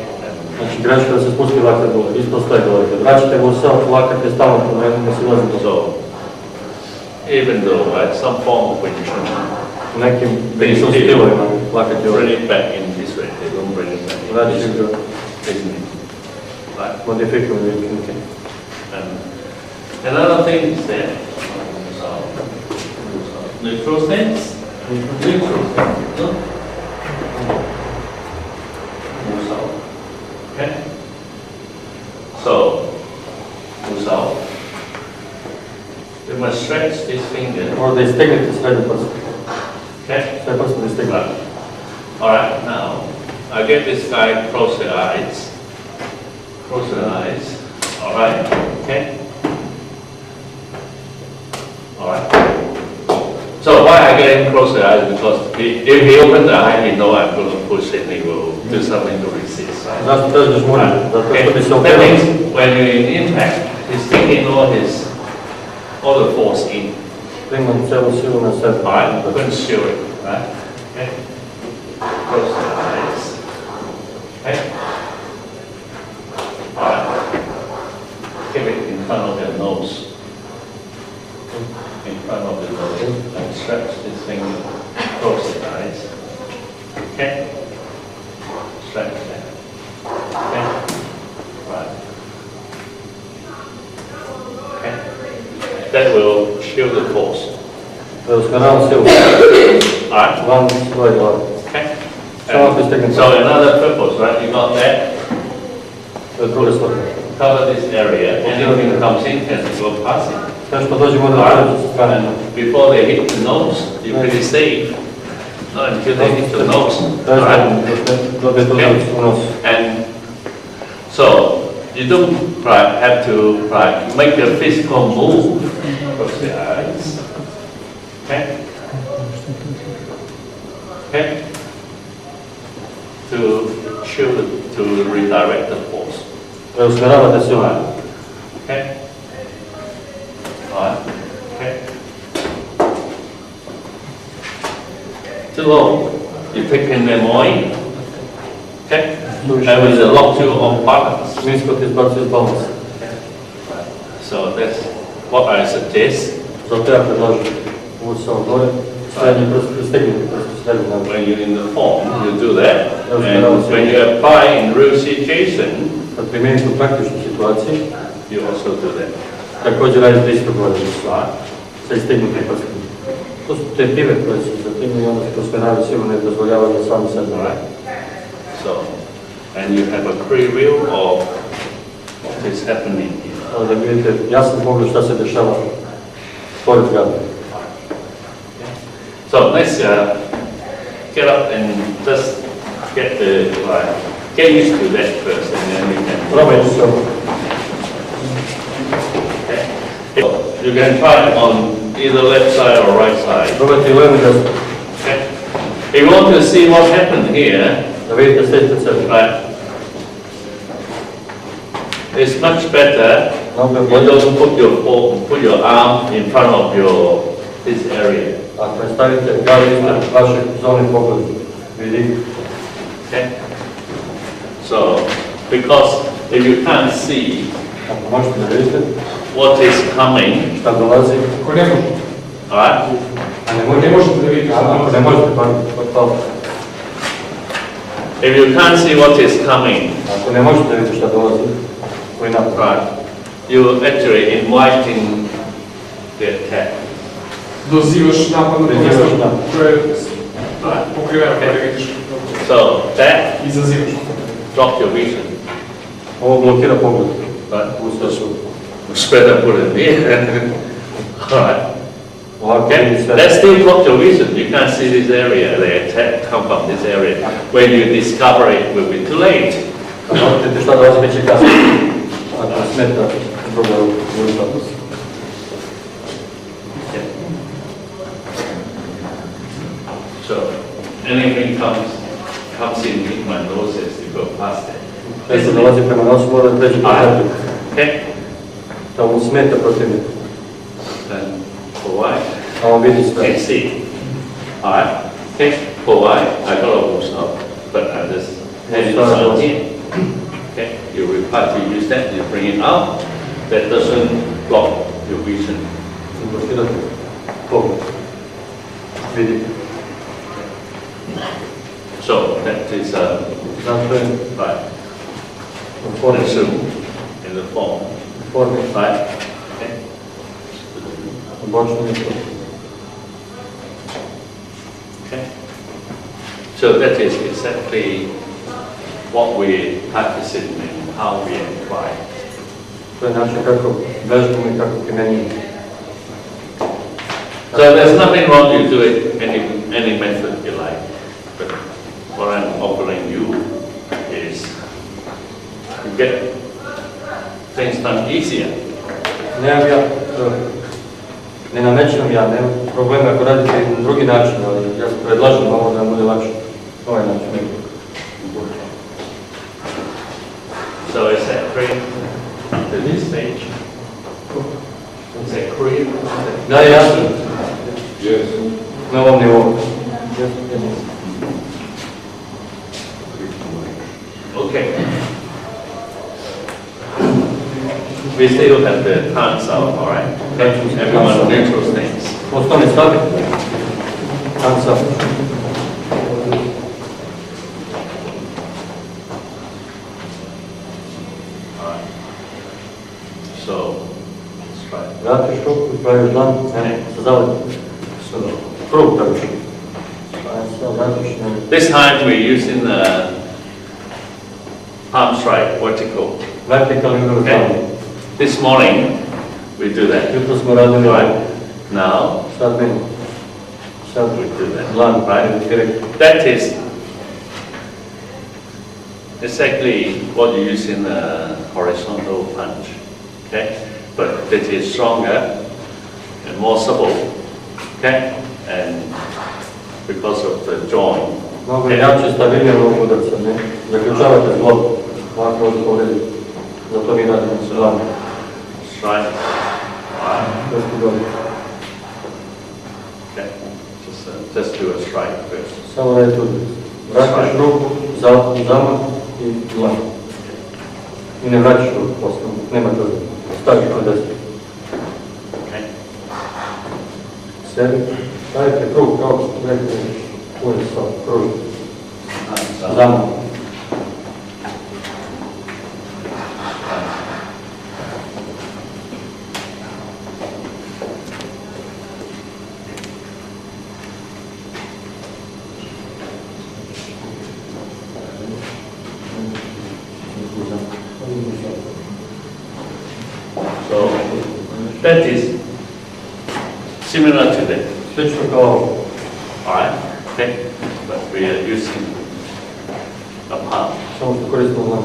D: Znači greška da se spusti lakat dole, isto staje dole. Kad vraćate Musao, lakat je stalno pomenuo, ne silazi dole.
B: So, even though some form of Wing Chun,
D: U nekim su stilovima lakat je
B: bring
D: ovdje.
B: it back in this way. They don't bring it back in
D: Vraćaju
B: this
D: ga,
B: way. Right?
D: modifikuju Wing Chun.
B: And another thing is that neutral stance. Neutral stance. No? Musao. Okay? So, Musao. You must stretch this finger.
D: Mora da istegnete srednju prstu.
B: Okay?
D: Sve prste da istegnete.
B: Right. Alright, now, I get this guy, close your eyes. Close your eyes. Alright, okay? Alright. So why I get him close the eyes? Because if he opens the eye, he know I'm going to push it and he will do something to resist. Right?
D: Zašto tražiš žmuriti? Zato
B: Okay.
D: što bi se
B: That
D: okrenuo.
B: means when you're in impact, he's taking all the force in.
D: Primam celu silu na sebe.
B: Alright, couldn't show it, right? Okay. Close the eyes. Okay. Alright. Keep it in front of your nose. In front of the nose. And stretch this thing. Close the eyes. Okay. Stretch that. Okay. Right. Okay. That will shield the force.
D: Da usmjeravam silu
B: Alright.
D: van svoje glave.
B: Okay.
D: Samo ako istegnete.
B: So another purpose, right? You got that.
D: To je druga stvar.
B: Cover this area. Anything comes in has to go past it.
D: Sve što dođe mora da prođe sa strane.
B: And before they hit the nose, you're pretty safe. Not until they hit the nose. Alright?
D: Dobije u nos.
B: And so you don't have to make a physical move. Close the eyes. Okay? Okay? To shield, to redirect the force.
D: Da usmjeravate silu.
B: Okay? Alright. Okay? Too low. You pick in the morning. Okay? And with the lock you on balance.
D: Nisko ti izbacuje iz balansa.
B: So that's what I suggest.
D: Zato ja predlažem uvući samo gore, srednji prst, istegniti prst, srednji navod.
B: When you're in the form, you do that. And when you apply in real situation,
D: Kad primijenite u praktičnoj situaciji,
B: you also do that.
D: također radite isto gore, sa istegnutim prstima. To su te pive koje se zatimaju i onda se usmjeravaju sigurno ne dozvoljavaju da sami sebe.
B: Alright? So, and you have a clear view of what is happening here.
D: Da vidite jasan pogled šta se dešava pored zgrade.
B: So let's get up and just get get used to that first, and then we can.
D: Probajte se ovo.
B: Okay. You can try it on either left side or right side.
D: Probajte i levo i desno.
B: Okay. If you want to see what happened here,
D: Da vidite sve pred sebe.
B: right? It's much better.
D: Mnogo je
B: You
D: bolje.
B: don't put your arm in front of this area.
D: Ako ne stavite glavu iznad vaše zone pogleda, vidi.
B: Okay. So, because if you can't see
D: Ako možete da vidite
B: what is coming,
D: šta dolazi,
C: Ako ne može.
B: alright?
D: a
C: Ne možete da vidite šta
D: ako
C: dolazi.
D: ne možete, pa
B: If you can't see what is coming,
D: ako ne možete da vidite šta dolazi, koji napad.
B: right, you actually inviting the attack.
C: Dozivaš napad na to
D: Dozivaš
C: mjesto
D: napad.
C: koje je
B: Right?
C: pokriveno, koje vidiš.
B: So that
C: izazivaš.
B: dropped your vision.
D: Ovo blokira pogled.
B: Right?
D: Ustašu.
B: It's better put it there. All right.
D: Ovako
B: Okay,
D: vidi sve.
B: that still blocked your vision. You can't see this area. They attack, come from this area. When you discover it, it will be too late.
D: Kad otkrite šta dolazi, bit će kasno. Ako smeta, problem u ustatus.
B: Okay. So anything comes in my noses, you go past it.
D: Sve se dolazi prema nosu, mora da pređe
B: Alright.
D: protiv.
B: Okay.
D: Da mu smeta protiv njega.
B: And for why?
D: A on vidi sve.
B: Can't see. All right. Okay. For why? I got a push up, but I just hand it on in. Okay. You reply to use that. You bring it out. That doesn't block your vision.
D: Blokira pogled. Vidi.
B: So that is
D: Zato je
B: right.
D: u formi.
B: The zoom in the form.
D: Formi.
B: Right. Okay.
D: Bočno je to.
B: Okay. So that is exactly what we practice and how we apply.
D: To je način kako vežbamo i kako primjenjujemo.
B: So there's nothing wrong you do it any method you like. But what I'm offering you is to get things done easier.
D: Nemam ja, ne namećam ja, nemam problema ako radite na drugi način, ali ja predlažem ovo da vam bude lakše. Ovaj način.
B: So is that clear to this stage? Is that clear?
D: Da, jasno.
E: Yes.
D: Na ovom nivou.
B: Okay. We still have the hands out, all right? Everyone neutral stance.
D: Osnovni stavi. Hands up.
B: All right. So let's try.
D: Vratiš ruku i praviš dlan, ne, sa zaletom. Krug praviš. Vratiš, ne.
B: This time we're using the palm strike vertical.
D: Vertikalni udar dlan.
B: Okay. This morning we do that.
D: Jutro smo radili
B: Right.
D: ovo.
B: Now
D: Sad meni. Sad
B: we do that.
D: dlan,
B: Right.
D: direkt.
B: That is exactly what you use in a horizontal punch. Okay, but it is stronger and more supple. Okay, and because of the joint.
D: Mnogo je jače, stabilnije od ovog udarca, ne? Zaključavate zglob. Ovako ovdje povredi. Zato mi radimo s dlanom.
B: Strike. Right.
D: Dosti dobro.
B: Okay, just do a strike first.
D: Samo radite udar. Vratiš ruku, zamah i dlan. I ne vraćaš ruku posle, nema druge. Staviš kod desno.
B: Okay.
D: Sebi, stavite krug kao što rekli, uvijek stav, krug,
B: And,
D: zamah.
B: So that is similar to that.
D: Slično kao ovo.
B: All right. Okay, but we are using a palm.
D: Samo što koristimo dlan.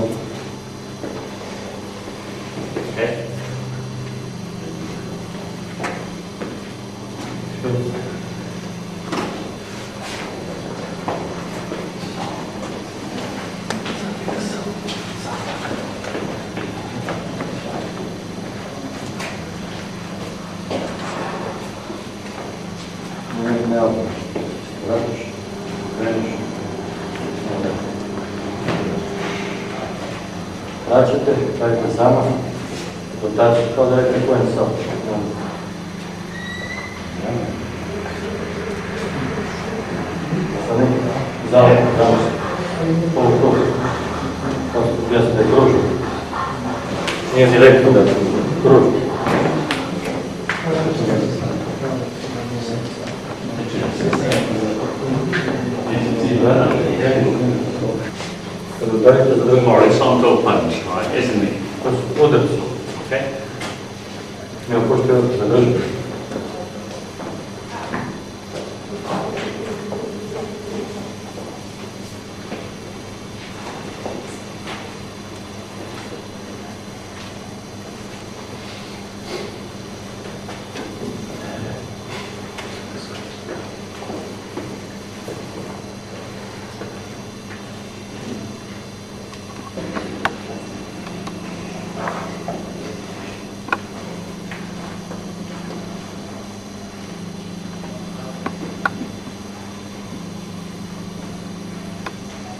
B: Okay.
D: Ne, vratiš, kreniš. Vraćate, stavite zamah, rotacija, kao da rekli kojem sam. Sa nekim zaletom, tamo se, polukrug. Kao što pjesate je kružno. Nije direktno da je kružno.
B: horizontal punch, right? Isn't it?
D: To su udarci.
B: Okay.
D: Nema poštivati za državu.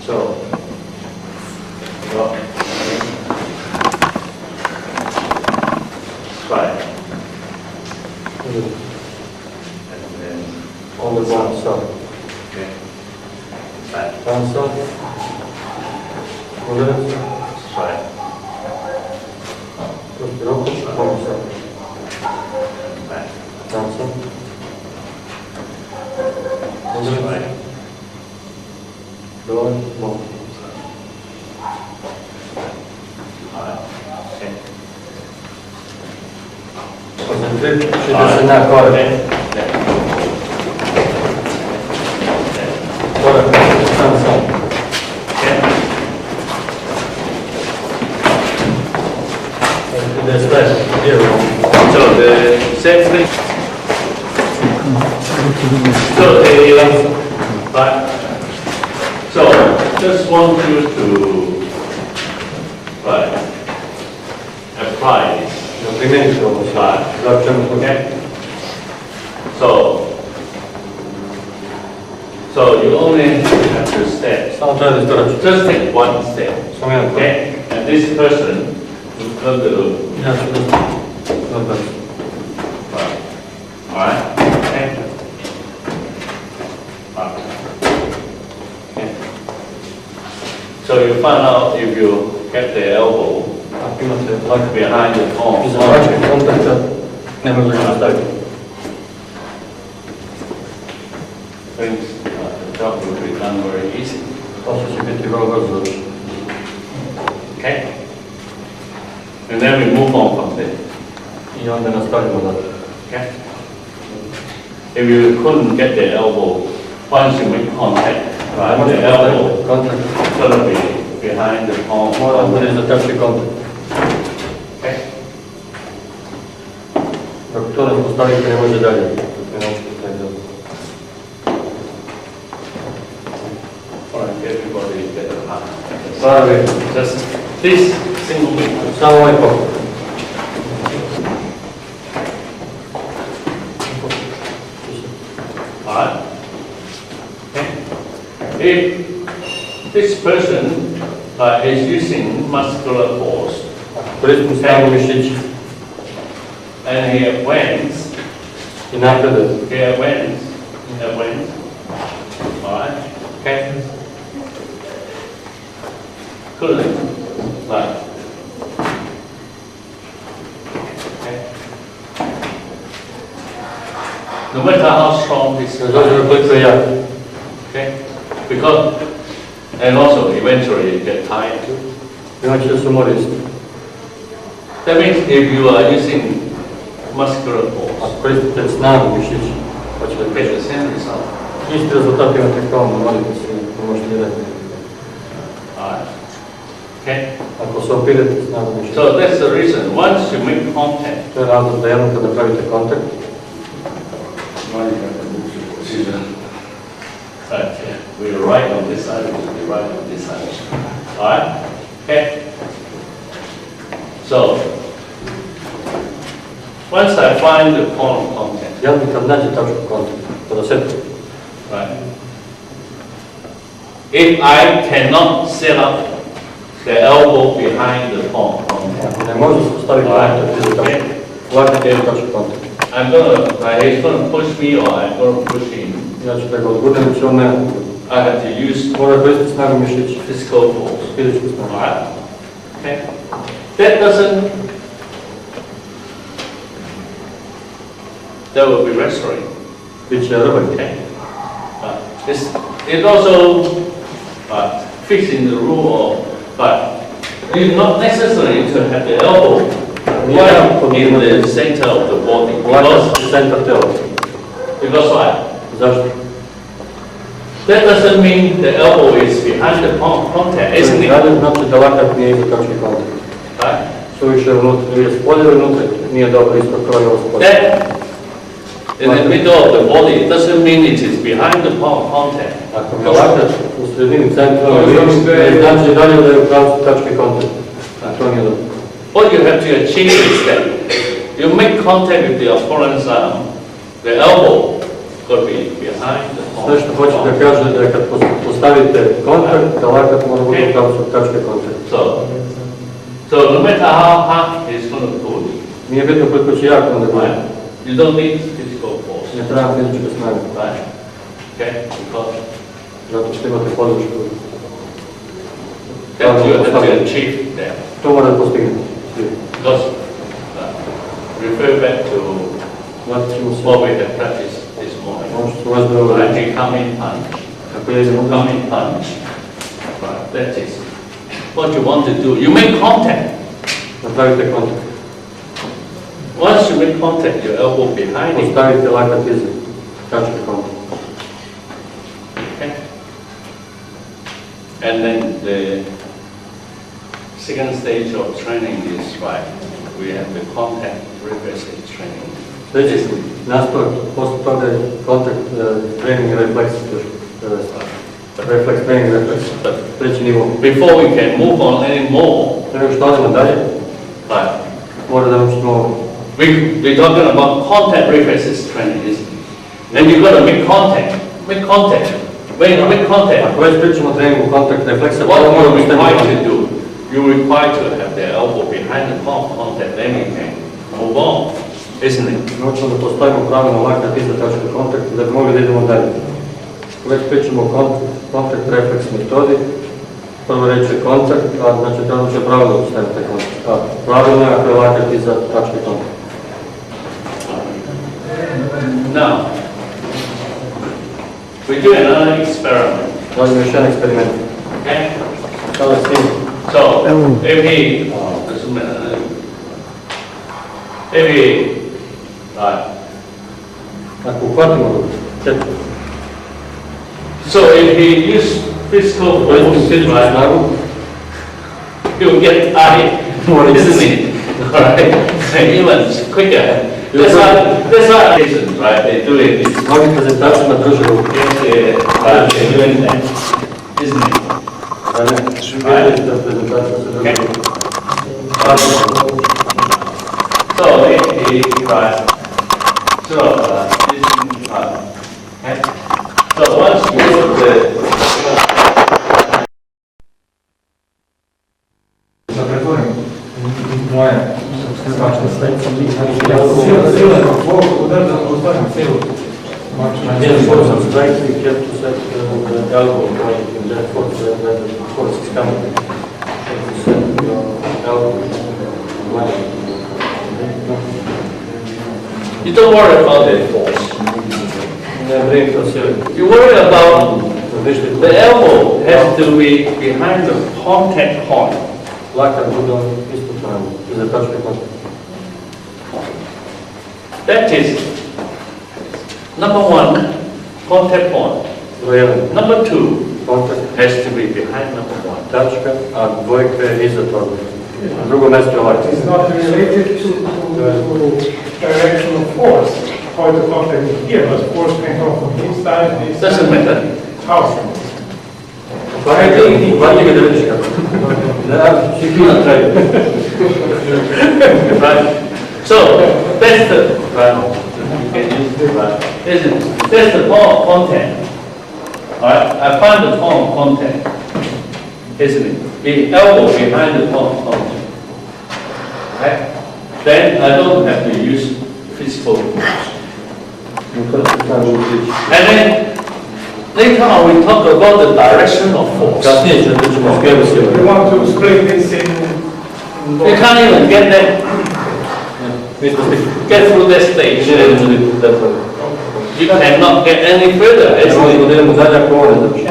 B: So, well, strike, and then
D: Onda bounce up.
B: okay, back,
D: Bounce up. Udarac.
B: strike,
D: Pusti ruku. Bounce up.
B: back,
D: Bounce up. Udarac.
B: strike,
D: Dole. Bounce.
B: alright, okay.
D: Koncentriši da se na korak.
B: Left, left,
D: Korak. Sam sam.
B: okay.
D: Ide sve. Lijevo.
B: So the same thing. So right. So just want you to apply this.
D: Da primjenite ovo sve. Da čemu to
B: Okay. So you only have to step.
D: Samo treba da istorači.
B: Just take one step.
D: Samo jedan korak.
B: Okay. And this person is going to
D: Ja ću da odbacim.
B: all right. Okay. Okay. So you find out if you get the elbow
D: Ako imate lak
B: behind the palm.
D: iza vašeg kontakta, ne može ga nastaviti.
B: Things, the job will be done very easy.
D: Posao će biti vrlo brzo završen.
B: Okay. And then we move on from there.
D: I onda nastavimo dalje.
B: Okay. If you couldn't get the elbow, once you make contact, right, the elbow
D: Kontakt
B: is going to be behind the palm.
D: mora da bude zatački kontakt.
B: Okay.
D: Dok to ne postavite, ne može dalje. Ne može taj dalje.
B: All right, everybody get a hand.
D: Pravi,
B: Just this single movement.
D: samo ovaj pokup.
B: All right. Okay. If this person is using muscular force
D: Koristim snagu mišića
B: and he went,
D: i napreduje.
B: All right. Okay. Couldn't, like. Okay. No matter how strong this
D: Ne dođe koliko je jak.
B: okay, because, and also eventually you get tired too.
D: Imaće da se umori isto.
B: That means if you are using muscular force,
D: Ako koristite snagu mišića, hoće da
B: you get the same result.
D: isti rezultat imate kao molite se, ne možete dirati.
B: Alright. Okay.
D: Ako se opirate snagu mišića.
B: So that's the reason. Once you make contact,
D: To je razlog da jednom kada pravite kontakt,
B: right, yeah, we're right on this side, we're right on this side. Alright? Okay. So once I find the point of contact,
D: jednom kad nađe tačku kontakta, kada se
B: right? If I cannot set up the elbow behind the palm,
D: ako ne može se postaviti kontakt iza tačku, lako je tačku kontakta.
B: I'm gonna, he's gonna push me or I'm gonna push him.
D: Ja ću da ga odgurnem i će on mene.
B: I have to use
D: Mora koristiti snagu mišića,
B: physical force.
D: fizičku snagu.
B: Alright? Okay. That doesn't, that will be wrestling.
D: Biće rvanje.
B: Okay. It also fits in the rule of But it's not necessary to have the elbow right in the center of the body.
D: Lakat u centar tela.
B: Because why?
D: Zašto?
B: That doesn't mean the elbow is behind the palm contact, isn't it?
D: Dalje znači da lakat nije iza tačke kontakt.
B: Right?
D: Suviše unutra, ili je spolje ili unutra, nije dobro isto kao i ovo spolje.
B: That in the middle of the body doesn't mean it is behind the palm contact.
D: Ako je lakat u sredini centra, ne znači dalje da je u pravcu tačke kontakt. To nije dobro.
B: What you have to achieve is that you make contact with the opponent's arm, the elbow could be behind the palm.
D: Sve što hoće da kaže da je kad postavite kontakt, da lakat mora biti u pravcu tačke kontakt.
B: So no matter how hard it's going to push,
D: Nije bitno koliko će jako onda gledati.
B: you don't need physical force.
D: Ne treba fizička snaga,
B: Right? Okay? Because
D: zato što imate podršku.
B: that you have to achieve that.
D: To mora da postignete.
B: Because refer back to
D: Zato ćemo se
B: what we have practiced this morning.
D: ono što vas bilo
B: Right? You come in punch.
D: Ako je idemo
B: Come in punch. Right? That is what you want to do. You make contact.
D: napravite kontakt.
B: Once you make contact, your elbow behind it.
D: Postavite lakat iza tačke kontakt.
B: Okay? And then the second stage of training is right. We have the contact reflexes training.
D: Sljedeći nastavak, posle toga je kontakt, trening i refleks. Refleks, trening i refleks.
B: But
D: Treći nivo.
B: before we can move on anymore,
D: Nego što odemo dalje,
B: right?
D: mora da naučimo
B: We're talking about contact reflexes training, isn't it? And you got to make contact. Make contact. When you make contact,
D: Ako već pričamo o treningu kontakt refleksa,
B: what
D: prvo
B: you
D: moramo
B: require
D: staviti
B: to do, you require to have the elbow behind the palm contact, then you can move on, isn't it?
D: Naučimo da postavimo pravilno lakat iza tačke kontakt da bi mogli da idemo dalje. Ako već pričamo o kontakt refleks metodi, prvo reći je kontakt, a znači treba će pravilno postaviti taj kontakt. A pravilno je ako je lakat iza tačke kontakt.
B: Now, we do another experiment.
D: Radimo još jedan eksperiment.
B: Okay?
D: Sada s tim,
B: So, if he, right.
D: ako uhvatimo četiri,
B: So if he use physical
D: koristim
B: force,
D: fizičku
B: right,
D: snagu,
B: he'll get tired, isn't it? Right? And even quicker. That's why right? They do it.
D: mnogim prezentacijama drže ruku.
B: Yes, they're doing that, isn't it?
D: Da ne, vidjeti da prezentacija se drže ruku.
B: So he right. So this right. Okay. So once you put the
E: Da pretvorim moje svačne slice. Sile kako udar da postavim silu.
D: Again, force of strength, you have to set the elbow point in that force, that the force is coming. You have to set your elbow line.
B: you don't worry about the force.
D: Ne brinite o sili.
B: You worry about
D: Vište,
B: the elbow has to be behind the contact point.
D: lakat bude isto stranu, iza tačke kontakta.
B: That is number one, contact point.
D: Broj 1,
B: Number two
D: kontakt,
B: has to be behind number one.
D: tačka, a dvojka je iza toga. Na drugo mjesto je lakat.
E: It's not related to direction of force. How the contact is here, but force can come from this side, this side.
B: Doesn't matter.
E: How?
D: Hvati ga da vidiš kako. Da, čekaj na kraju.
B: Right? So that's the right. You can use the right. That's the palm contact. Alright, I find the palm contact, isn't it? The elbow behind the palm contact. Okay? Then I don't have to use physical force. And then later on we talk about the direction of force.
D: Kasnije ćemo skrenuti sile.
E: You want to split this in
B: You can't even get that,
D: Mi smo stigli.
B: get through that stage.
D: Ne, ne, ne, ne,
B: You cannot get any further,
D: Ne
B: isn't
D: možemo
B: it?
D: da idemo dalje ako ovo ne završi.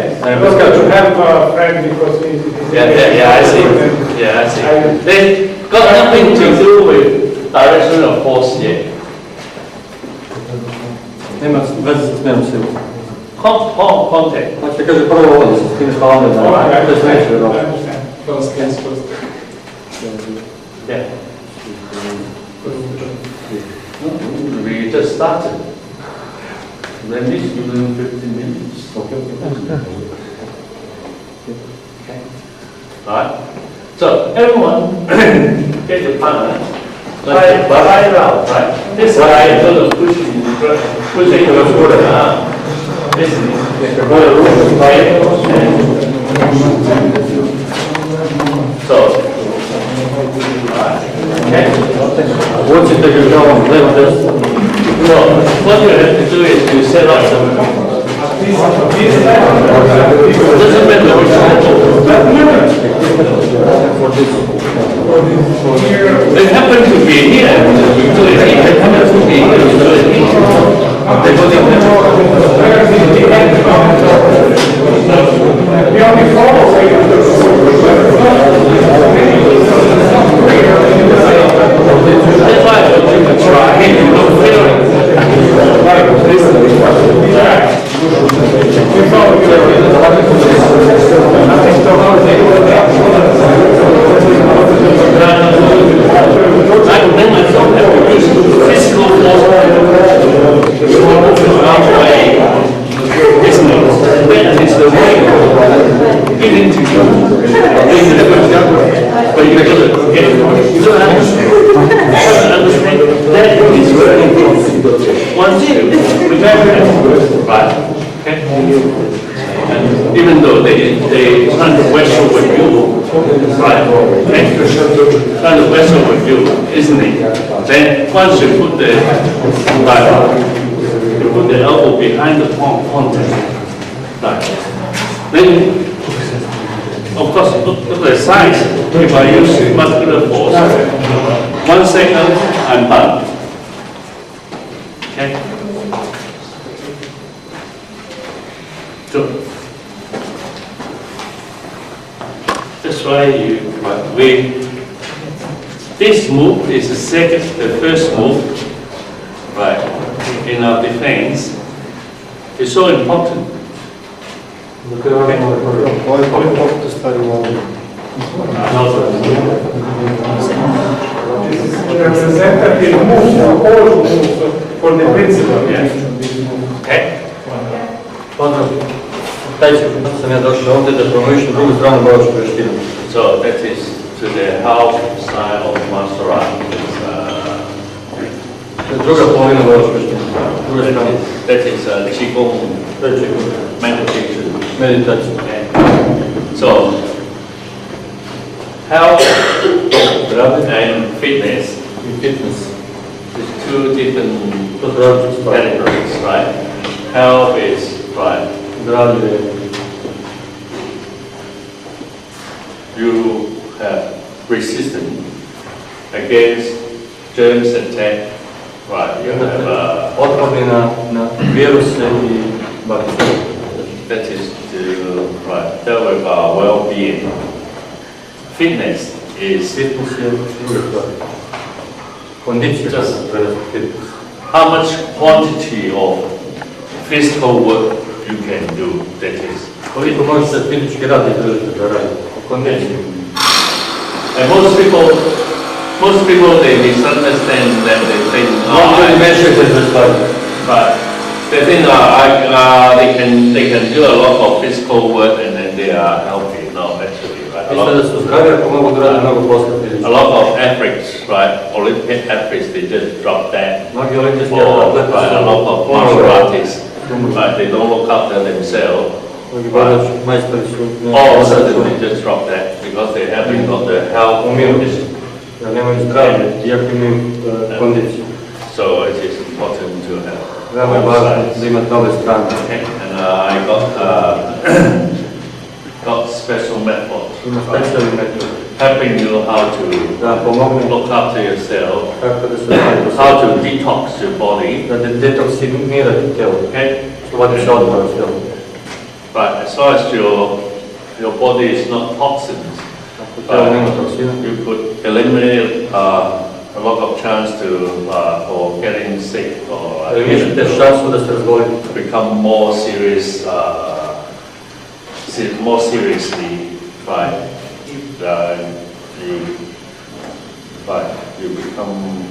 C: To have a friend because he's
B: Yeah, I see. Yeah, I see. They got nothing to do with direction of force yet.
D: Nema veze sa smjerom sile.
B: Contact.
D: Znači kaže prvo ovdje se s tim spavanje, to je sljedeće dobro.
C: first case first.
B: Yeah. We just started. Let me within 15 minutes. Okay. Right. So everyone get your partner. Try it out, right? This guy sort of pushing the border. Listen. So, okay.
D: Hoćete ga kao levo desno.
B: So what you have to do is to set up some. Doesn't matter which they happen to be here. We do it here. They happen to be here. We do it here. They go that's why I want you to try it. You don't feel it. I then myself have to use physical force way. That is the way get into you. But you gotta get it. You don't understand. That is very important. Once you right, okay? And even though they try to wrestle with you, right? Okay? Try to wrestle with you, isn't it? Then once you put the right, you put the elbow behind the contact, right? Then, of course, look at the size. If I use muscular force, 1 second, I'm done. Okay? So, that's why this move is the first move, right, in our defense. It's so important.
C: Representative move, all move for the principle.
B: Okay?
D: Pozdrav. Taj sam ja došao ovdje da promovišem drugu stranu boračku vještinu.
B: So that is to the house style of martial arts.
D: Druga polovina boračke vještine. Druga strana.
B: That is Qigong meditation.
D: Meditacija.
B: Okay. So, health and fitness
D: I fitness.
B: is two different
D: To su različite stvari.
B: categories, right? Health is right.
D: Zdravlje je
B: You have resistance against germs attack. Right. You have
D: otporni na viruse i bakterije.
B: that is to right. That with our well-being. Fitness is
D: Fitness je druga stvar. Kondicija je fitness.
B: how much quantity of physical work you can do. That is.
D: Koliko možete fizički rad izdržati da radite? Kondicija.
B: And most people they misunderstand that they think,
D: Oni mešaju te dve stvari.
B: but they think they can do a lot of physical work and then they are healthy. No, actually, right?
D: Misle da su zdravi ako mogu da rade mnogo posla
B: A
D: fizički.
B: lot of athletes, right? Olympic athletes, they just drop that.
D: Mnogi olimpijski
B: Or
D: atleti
B: right, a lot of martial artists, right? They don't look after themselves.
D: Mnogi borači, majstori su...
B: All of a sudden they just drop that because they haven't got the health condition.
D: Da nemaju zdravlje, iako imaju kondiciju.
B: So it is important to have
D: Veoma je
B: both
D: važno
B: sides.
D: da imate obe strane.
B: Okay, and I got special method,
D: Ima specijalni metod.
B: helping you how to
D: Da pomogne
B: look after yourself,
D: kako da se radi po
B: how
D: sebi.
B: to detox your body.
D: Da detoksinirati telo.
B: Okay?
D: Slobodi se odmora s telo.
B: But as far as your body is not toxins,
D: Ako telo nema toksina,
B: you could eliminate a lot of chance to for getting sick or
D: eliminirate šansu da se razbolite.
B: become more serious, more seriously, right? You become,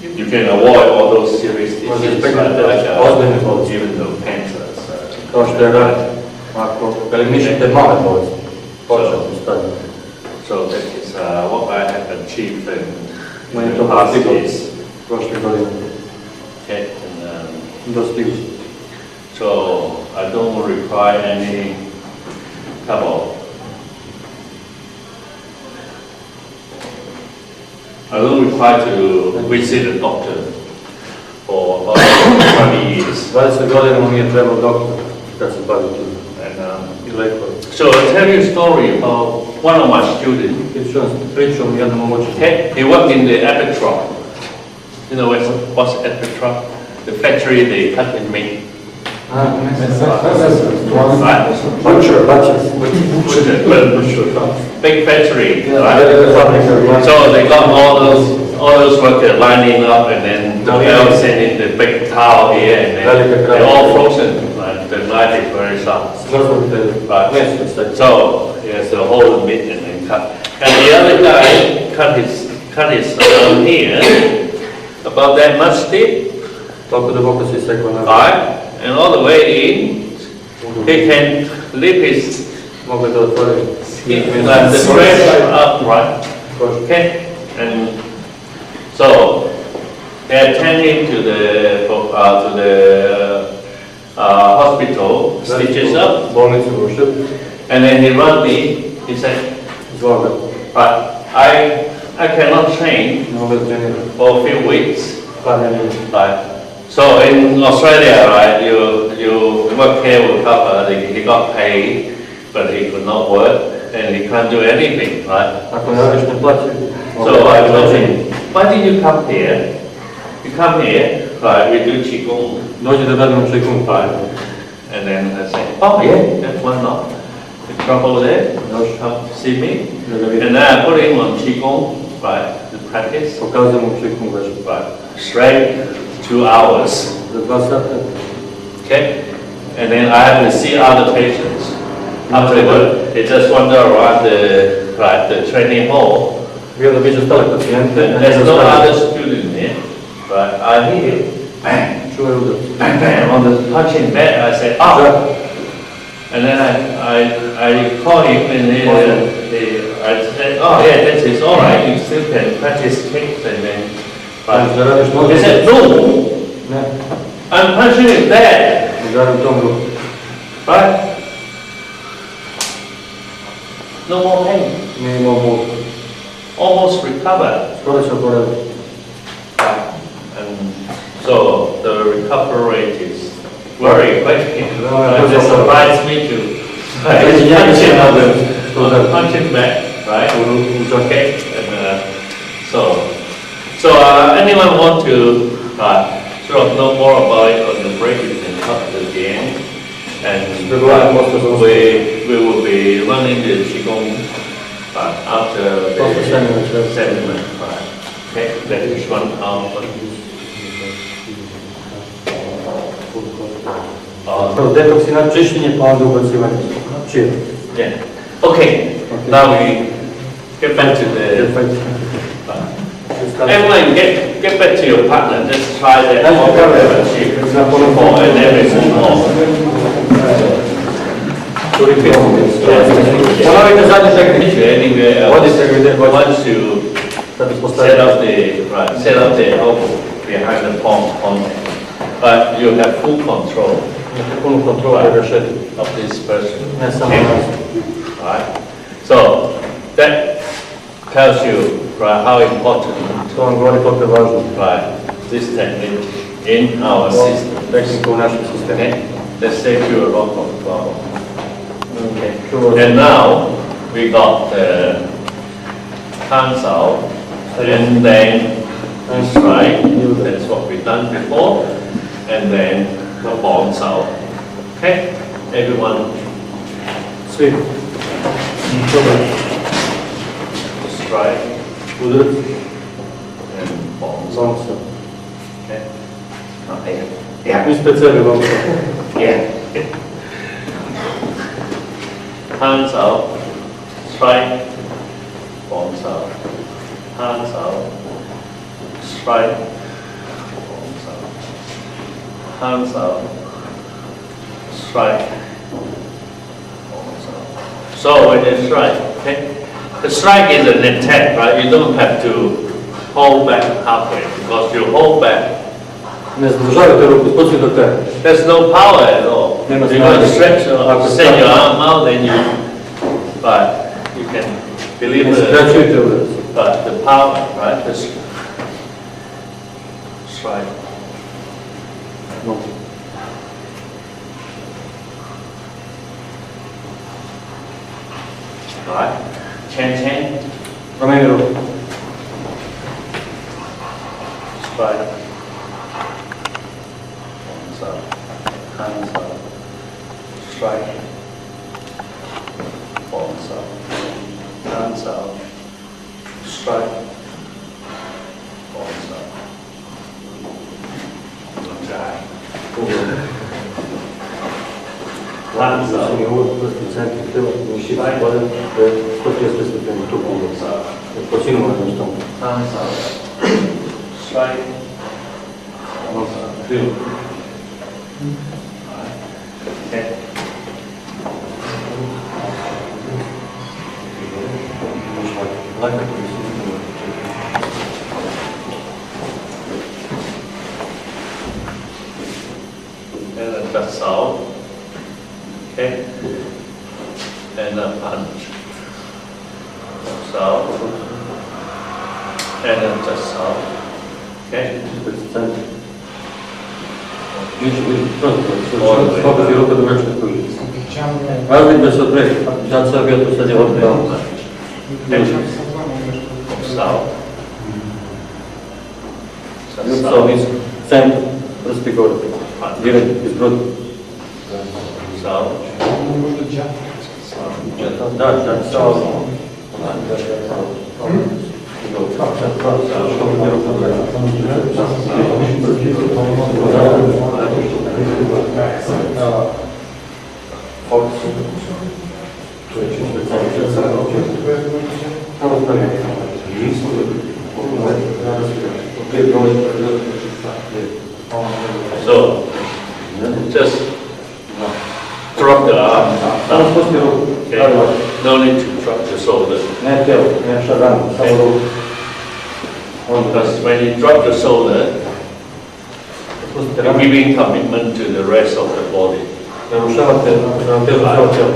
B: you can avoid all those serious diseases, like even the cancers.
D: Kao što je rak, ako eliminišete male bolesti, početno stanje.
B: So that is what I have achieved in
D: On je
B: the
D: to
B: past
D: postigao
B: years.
D: prošle godine.
B: Okay, and,
D: Dostigli.
B: so I don't require any type of I don't require to visit a doctor for about 20 years.
D: 20 godina mu nije trebao doktor kad se bavi tim.
B: And,
D: I lektor.
B: so I'll tell you a story about one of my students.
D: Pričao mi jednom učitelju.
B: Okay, he worked in the abattoir. You know what's abattoir? The factory they cut and make. Right?
D: Butcher.
B: Big factory, right? So they got all those workers lining up, and then the bell sending the big towel here, and then they're all frozen. Right? The knife is very sharp. Right? So he has to hold the meat and then cut. And the other guy cut his arm here, about that much deep.
D: Toliko duboko si sekao na
B: Right? And all the way in, he can lift his
D: mogu da otvori
B: skin, like the breast up, right? Okay? And so they attend him to the hospital, stitches up,
D: bolnicu ušao,
B: and then he run me. He said,
D: zvao ga,
B: "But I cannot train
D: ne mogu da treniram,
B: for a few weeks."
D: par nedelja.
B: Right. So in Australia, right, you work here will cover. He got paid, but he could not work, and he can't do anything, right?
D: Ako ne radiš ne plaćaju.
B: So I told him, why did you come here? You come here, right? We do qigong,
D: Dođi da radimo čekum,
B: right? And then I said, oh yeah, that's why not? The trouble there, come see me,
D: da ga vidim.
B: and then I put him on qigong, right, to practice,
D: Pokazujem mu čekum već.
B: right, straight 2 hours.
D: Za 2 sata.
B: Okay, and then I have to see other patients. Afterward, they just wander around the training hall.
D: Bio da biće ostale pacijente.
B: There's no other student here, but I hear bang,
D: Čuje udar.
B: bang, bang on the punching bag. I said, oh, and then I call him, and I said, oh yeah, that is all right. You still can practice kicks, and then.
D: Da radiš noge.
B: He said, no,
D: Ne,
B: I'm punching it bad,
D: da radim tom ruku.
B: right? No more pain.
D: Nije imao bol.
B: Almost recovered.
D: Skoro se oporavio.
B: And so the recovery rate is very quick. It surprised me to punch it back, right? Okay. And, so anyone want to sort of know more about it on the break, you can talk to the end. And we will be running the qigong after the seminar. Okay, that is 1 hour.
D: Prvo detoksinat, čišćenje, pa onda ubacivanje. Čije.
B: Yeah. Okay. Now we get back to the. Everyone, get back to your partner. Just try that. And then we move on.
D: Ponavite zadnji tehnik.
B: Anywhere else.
D: Odite gdje hoćete.
B: Once you
D: Da bi
B: set
D: postavili.
B: up the elbow behind the palm contact, but you have full control
D: Imate punu kontrolu da ga šeti.
B: of this person.
D: Ne samo
B: Okay.
D: nas.
B: Right. So that tells you how important
D: To vam govori koliko je važno.
B: this technique in our system.
D: Tehnika u našem sistemu.
B: Okay? That saves you a lot of trouble. And now we got the cancel and then strike. That's what we've done before. And then the bounce out. Okay, everyone.
D: Svi.
B: Strike
D: Udarac.
B: and bounce.
D: Zonca.
B: Okay.
A: Okay. Yeah.
D: Ispred sebe zonca.
A: Yeah.
B: Hands out, strike, bounce out. Hands out, strike, bounce out. Hands out, strike, bounce out. So when you strike, okay, the strike is an attack, right? You don't have to hold back halfway because you hold back.
D: Ne zadržavate ruku, počne do tebe.
B: There's no power at all.
D: Nema
B: You're going to
D: snage.
B: stretch or
D: Ako
B: send your
D: stane.
B: arm out, then you, but you can believe
D: Ne
B: the,
D: skraćujte udarac.
B: but the power, right? The strike.
D: No.
B: Right? Chen,
D: Promeni ruku.
B: strike. Hands up, strike. Bounce up, hands up, strike. Bounce up. Hands up.
D: Prsti u centru tela, mišići gore, 130 stepeni, tu pomoć. Počinimo na što.
B: Hands up, strike. Bounce up.
D: Feel.
B: Okay.
D: Lako.
B: And then that's out. Okay. And then punch. That's out. And then just out. Okay.
D: Ispred centra. Ići, fokus je ruka do vršne pružice. Razlika se od prije. Sad sam bio tu, sad je ovdje.
B: Pops out. Just
D: Ljubav
B: out.
D: nisko. Centar. Prsti gore. Direkt iz bruda.
B: Out.
D: Da, sao.
B: So, just drop the arm.
D: Samo spusti ruku.
B: Okay. No need to drop the shoulder.
D: Ne tijelo, ne šaranu, samo ruku.
B: Because when you drop the shoulder,
D: Spustite
B: you're
D: rame.
B: giving commitment to the rest of the body.
D: Narušavate ravnotežu svog tijela.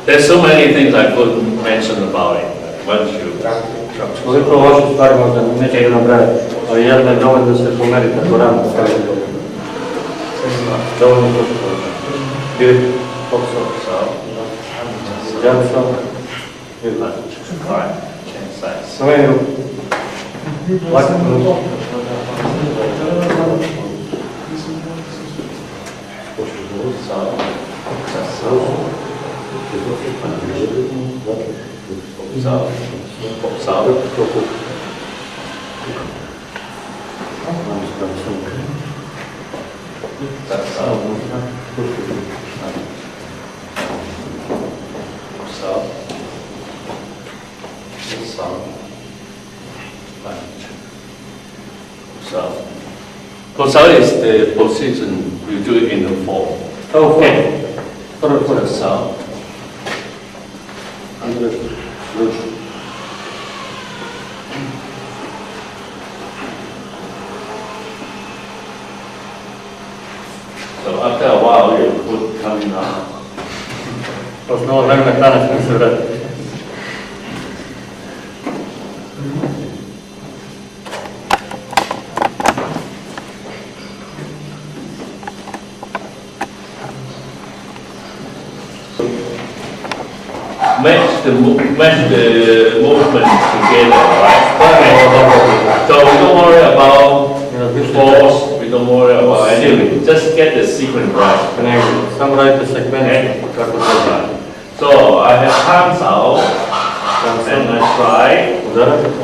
B: There's so many things I couldn't mention about it. Once you drop the
D: Koliko
B: shoulder.
D: loše stvari možda neće ga nabrajati, ali jedna je dovoljno da se pomeri tako rano. Dovoljno to što može. Direkt, fokus. Jab sam.
B: Alright, change sides.
D: Promeni ruku. Lako ruku.
B: Pops out. That's out. Pops out. Pops out. Punch. Pops out. Pops out is the position you do it in the fall.
D: Evo
B: Okay.
D: Prvi korak.
B: Pops out.
D: Andrej, ruču.
B: So after a while, you put coming out.
D: Posle ovo vremena hrana će mi se vratiti.
B: match the movement together, right? So we don't worry about force, we don't worry about anything. Just get the sequence right.
D: Sam radite sekvencu kako treba.
B: So I have hands out, and I strike,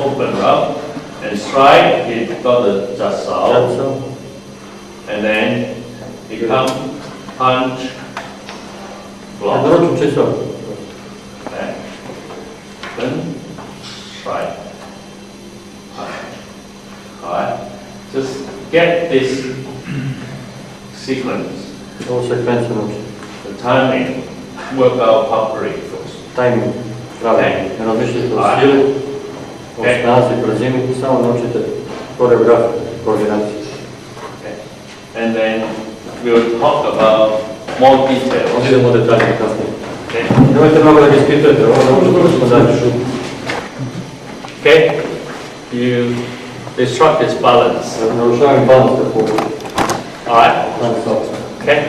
B: open up, and strike, it got the just out, and then it come, punch, block.
D: Odroču čisto.
B: Okay. Then strike. Alright. Just get this sequence,
D: Ovu sekvenciju nauči.
B: the timing, work out properly first.
D: Timing. Pravilno. Ne razmišljajte o sili, o snazi, brzini, samo naučite koreografiju, koordinaciju.
B: Okay. And then we'll talk about more details.
D: Onda idemo detaljno kasnije.
B: Okay.
D: Nemojte mnogo da ga ispitujete, ovo naučite dalje.
B: Okay. You destruct its balance.
D: Narušavam balans kako
B: Alright. Okay.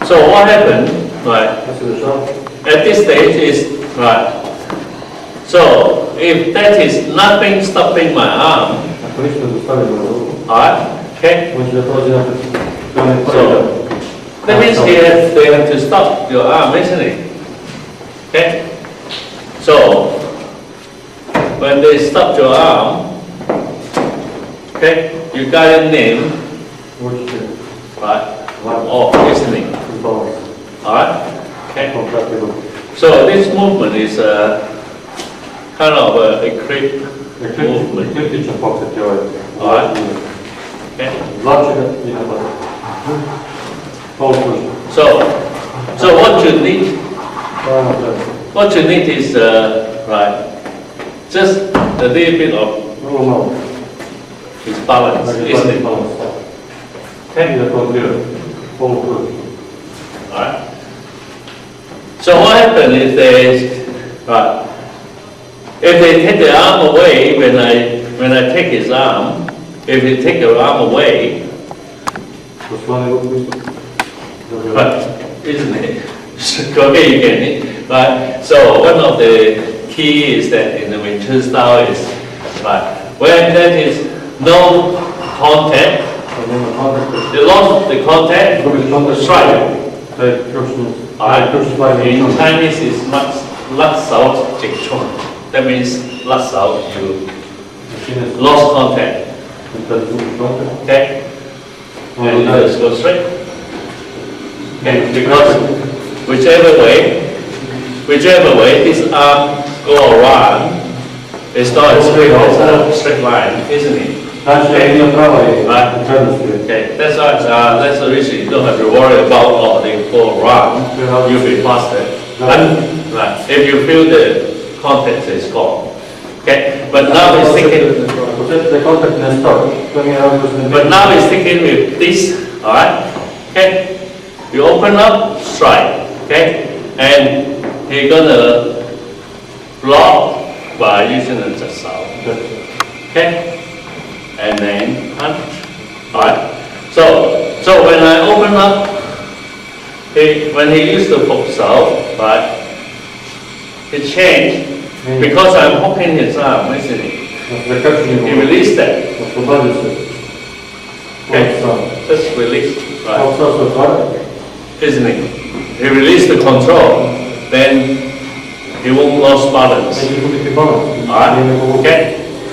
B: So what happened, right?
D: Šta se dešava?
B: At this stage is, right. So if that is nothing stopping my arm,
D: Ako ništa ne dostavimo na ruku,
B: alright, okay?
D: moći da prođe napred.
B: So that means they have to stop your arm, isn't it? Okay? So when they stop your arm, okay, you got a name,
D: Učite
B: right? Of listening.
D: balans.
B: Alright? Okay.
D: Kako prati ruku.
B: So this movement is kind of a creep movement.
D: Ekliptičan pokret je ovaj.
B: Alright. Okay.
D: Vlače ga i napada. Polukužno.
B: So what you need,
D: To je napravljeno.
B: what you need is right, just a little bit of
D: Vrlo malo.
B: his balance,
D: Dakle,
B: isn't
D: pati
B: it?
D: balans.
B: Okay.
D: I da kontrolira. Polukužno.
B: Alright. So what happened is right, if they take the arm away when I take his arm, if you take your arm away,
D: Poslani ruku isto.
B: right, isn't it? Go ahead again. Right. So one of the key is that in the Wing Chun style is right when there is no contact,
D: Nema kontakta.
B: you lost the contact,
D: Gubiš kontakt.
B: strike.
D: To je ključni.
B: Alright.
D: Ključni stvar.
B: In Chinese is lat sao cheung. That means lat sao, you lost contact.
D: Kad gubiš kontakt.
B: Okay. And you just go straight. Okay. Because whichever way this arm go around, it's not as straight line, isn't it?
D: Znači, jedina prava je
B: Right.
D: prednost je.
B: Okay, that's the reason you don't have to worry about they go around, you'll be faster. Right, if you feel the contact is gone. Okay, but now he's thinking,
D: Ako osjetite kontakt ne stoji. To nije različno.
B: but now he's thinking with this, alright? Okay, you open up, strike, okay? And he's gonna block by using the just sound. Okay? And then punch. Alright? So when I open up, when he used the hook sound, right? It changed because I'm hooking his arm, isn't it?
D: Zakačenje
B: He released that.
D: oslobađa se.
B: Okay? Just release. Right?
D: Ovo sad se otvara.
B: Isn't it? He released the control, then he won't lose balance.
D: Neće gubiti balans.
B: Alright? Okay?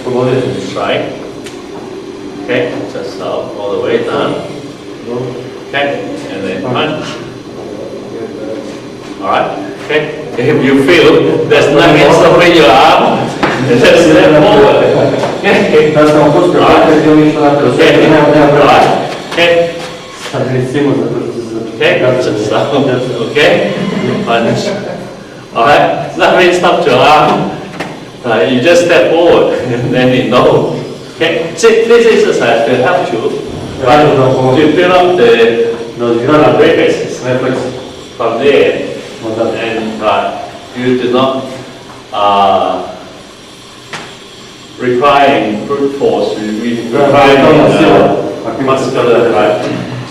D: Oslobađa se.
B: Strike. Okay, just out all the way down. Okay, and then punch. Alright, okay. If you feel there's nothing stopping your arm, just step forward. Okay.
D: Da sam opustio,
B: Alright.
D: kada je ništa napravio. Sve
B: Okay,
D: nema prava.
B: alright. Okay,
D: Sad recimo zato što se
B: okay, just out. Okay, punch. Alright, nothing stops your arm. You just step forward, and then you know. Okay, see, this exercise will help you, right, to build up the reflexes
D: refleks.
B: from there,
D: Onda.
B: and you do not requiring brute force, you requiring muscular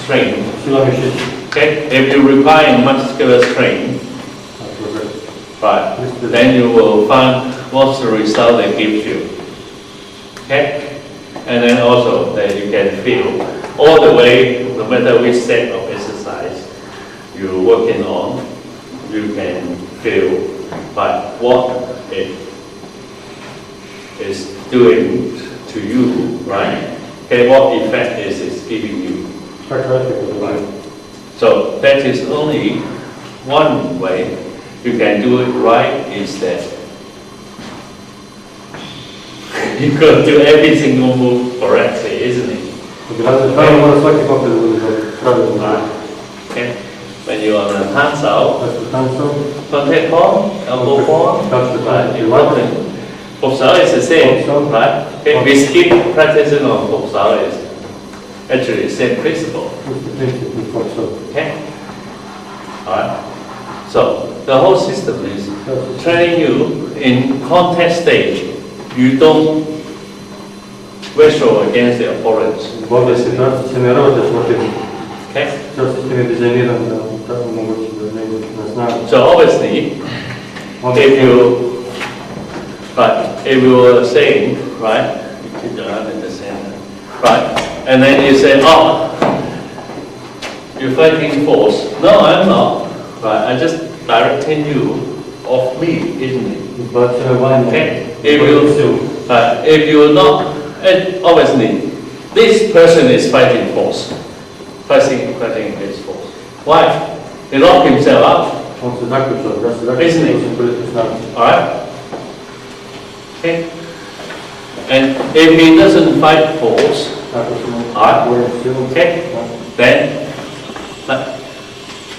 B: strength.
D: Sila mišića.
B: Okay, if you require muscular strain, right, then you will find what's the result it gives you. Okay, and then also that you can feel all the way, no matter which set of exercise you're working on, you can feel like what it is doing to you, right? Okay, what effect is it giving you? Right. So that is only one way you can do it right, is that you could do every single move correctly, isn't it? Okay. When you're on a hands out, contact form, elbow form, right? You want to. Popsao is the same, right? Okay. We skip practicing on Popsao is actually the same principle. Okay. Alright. So the whole system is training you in contest stage. You don't wrestle against the opponents. Okay. So obviously, if you were saying, right, you keep your arm in the center, right, and then you say, oh, you're fighting force. No, I'm not. Right, I just directing you off me, isn't it? Okay. If you're not, obviously, this person is fighting force, fighting against force. Why? He locked himself up, isn't it? All right. Okay. And if he doesn't fight force, okay, then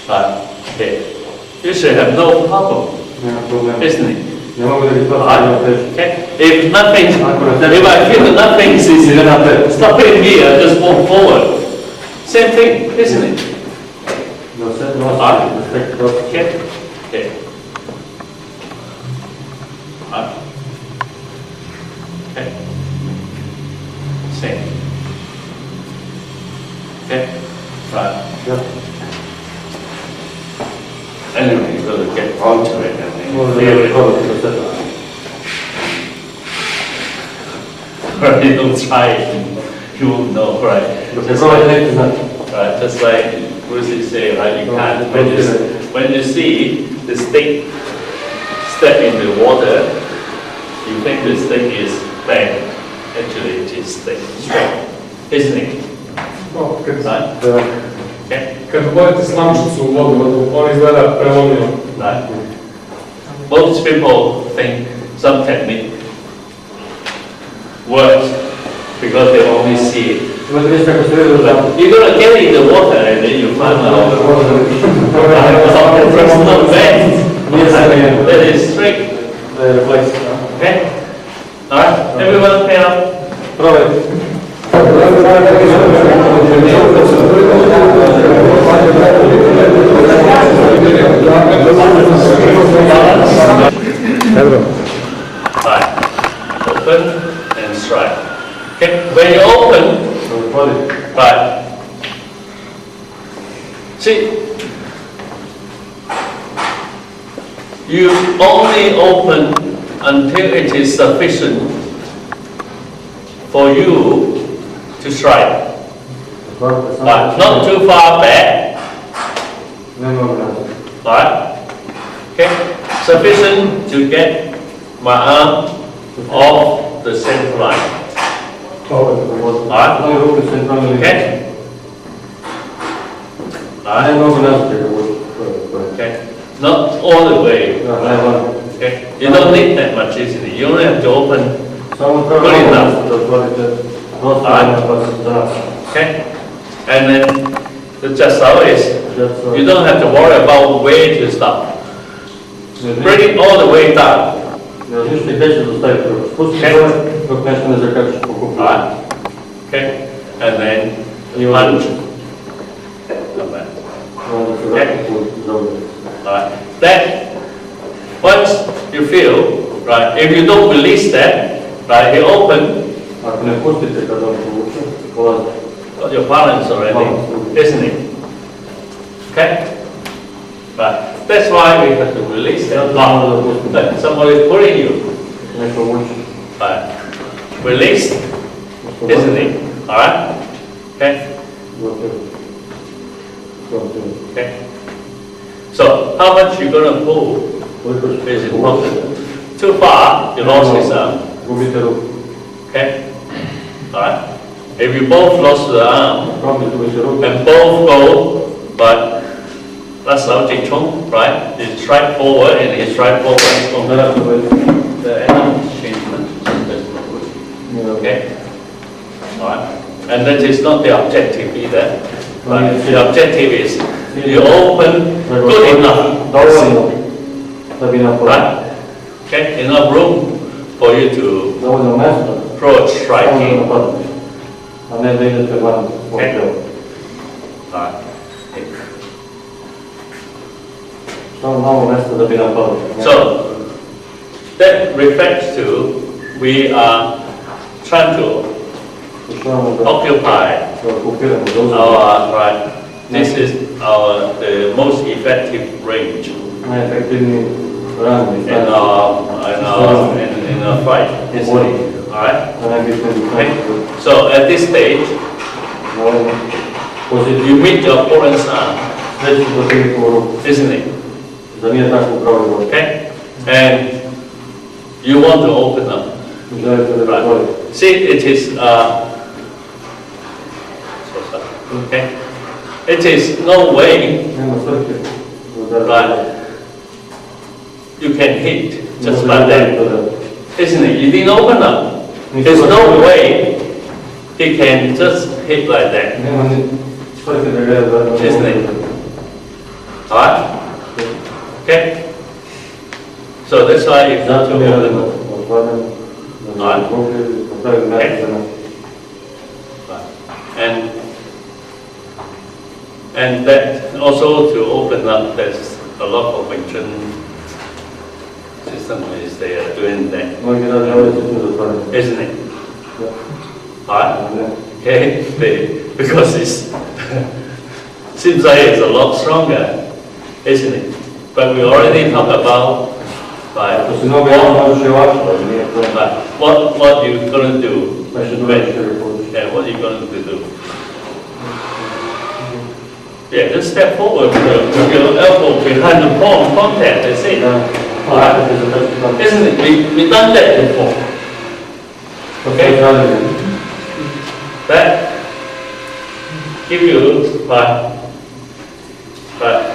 B: okay, you should have no problem, isn't it? Okay. If I feel nothing is stopping me, I just walk forward. Same thing, isn't it? Okay. Okay. Okay. Same. Okay. Right. Anyway, you've got to get onto it and then feel it. Right, you don't try it, you won't know, right? Just like Bruce say, right? You can't. When you see the stick step in the water, you think the stick is bad. Actually, it is stick strong, isn't it? Right? Okay.
C: Kad ubodite slamčicu u vodu, on izgleda prelomljeno.
B: Right. Most people think some technique works because they only see it. But you're going to get in the water and then you find out it's not bad. That is straight. Okay? Alright, everyone pay up. Right. Open and strike. Okay. When you open, right. See, you only open until it is sufficient for you to strike. Right. Not too far back. Right. Okay. Sufficient to get my arm off the center line. Right. Okay. Right. Okay. Not all the way. Okay. You don't need that much easily. You only have to open good enough. Okay. And then the just is you don't have to worry about where to stop. Bring it all the way down. Right. Okay. And then punch. Come back. Okay. Right. Then once you feel, right, if you don't release that, right, you open, got your balance already, isn't it? Okay? Right. That's why we have to release that lock. But somebody is pulling you.
D: Neko vuče.
B: Right. Release, isn't it? Alright? Okay? Okay? So, how much you gonna pull? Is it possible? Too far, you lost his arm.
D: Gubite ruku.
B: Okay? Alright? If you both lost the arm,
D: Probably gubite ruku.
B: and both go, but that's how cheung, right? You strike forward and he strike forward. The enemy change. Okay? Alright? And that is not the objective either. But the objective is you open good enough.
D: Dovoljno da bi napravio.
B: Right? Okay? Enough room for you to
D: Dovoljno mesta.
B: approach striking.
D: A ne da idete van.
B: Okay. Alright.
D: Samo malo mesta da bi napravio.
B: So, that reflects to we are trying to occupy our, right, this is the most effective range
D: Najefektivniji rang
B: in our fight, isn't it? Alright? Okay. So at this stage, you meet your opponent's arm, isn't it?
D: Da nije tako upravljeno.
B: Okay? And you want to open up.
D: Želite da
B: Right.
D: otvorite.
B: See, it is, okay? It is no way,
D: Nema svrhe.
B: right? You can hit just like that, isn't it? You didn't open up. There's no way he can just hit like that,
D: Nema ni svrhe da gleda.
B: isn't it? Alright? Okay? So that's why you have
D: Zato
B: to
D: mi
B: open
D: radimo
B: up.
D: otvaranje.
B: And that also to open up, there's a lot of Wing Chun system is they are doing that,
D: Mnogi rade ovaj sistem za otvaranje.
B: isn't it? Alright? Okay, because it's seems like it's a lot stronger, isn't it? But we already talked about
D: Ako si mnogo jedan možeš i ovako, ali nije to.
B: what you gonna do?
D: Znači dođeš tebi pođeš.
B: Yeah, what are you going to do? Yeah, just step forward with your elbow behind the palm contact, that's it. Isn't it? We've done that before. Okay? That give you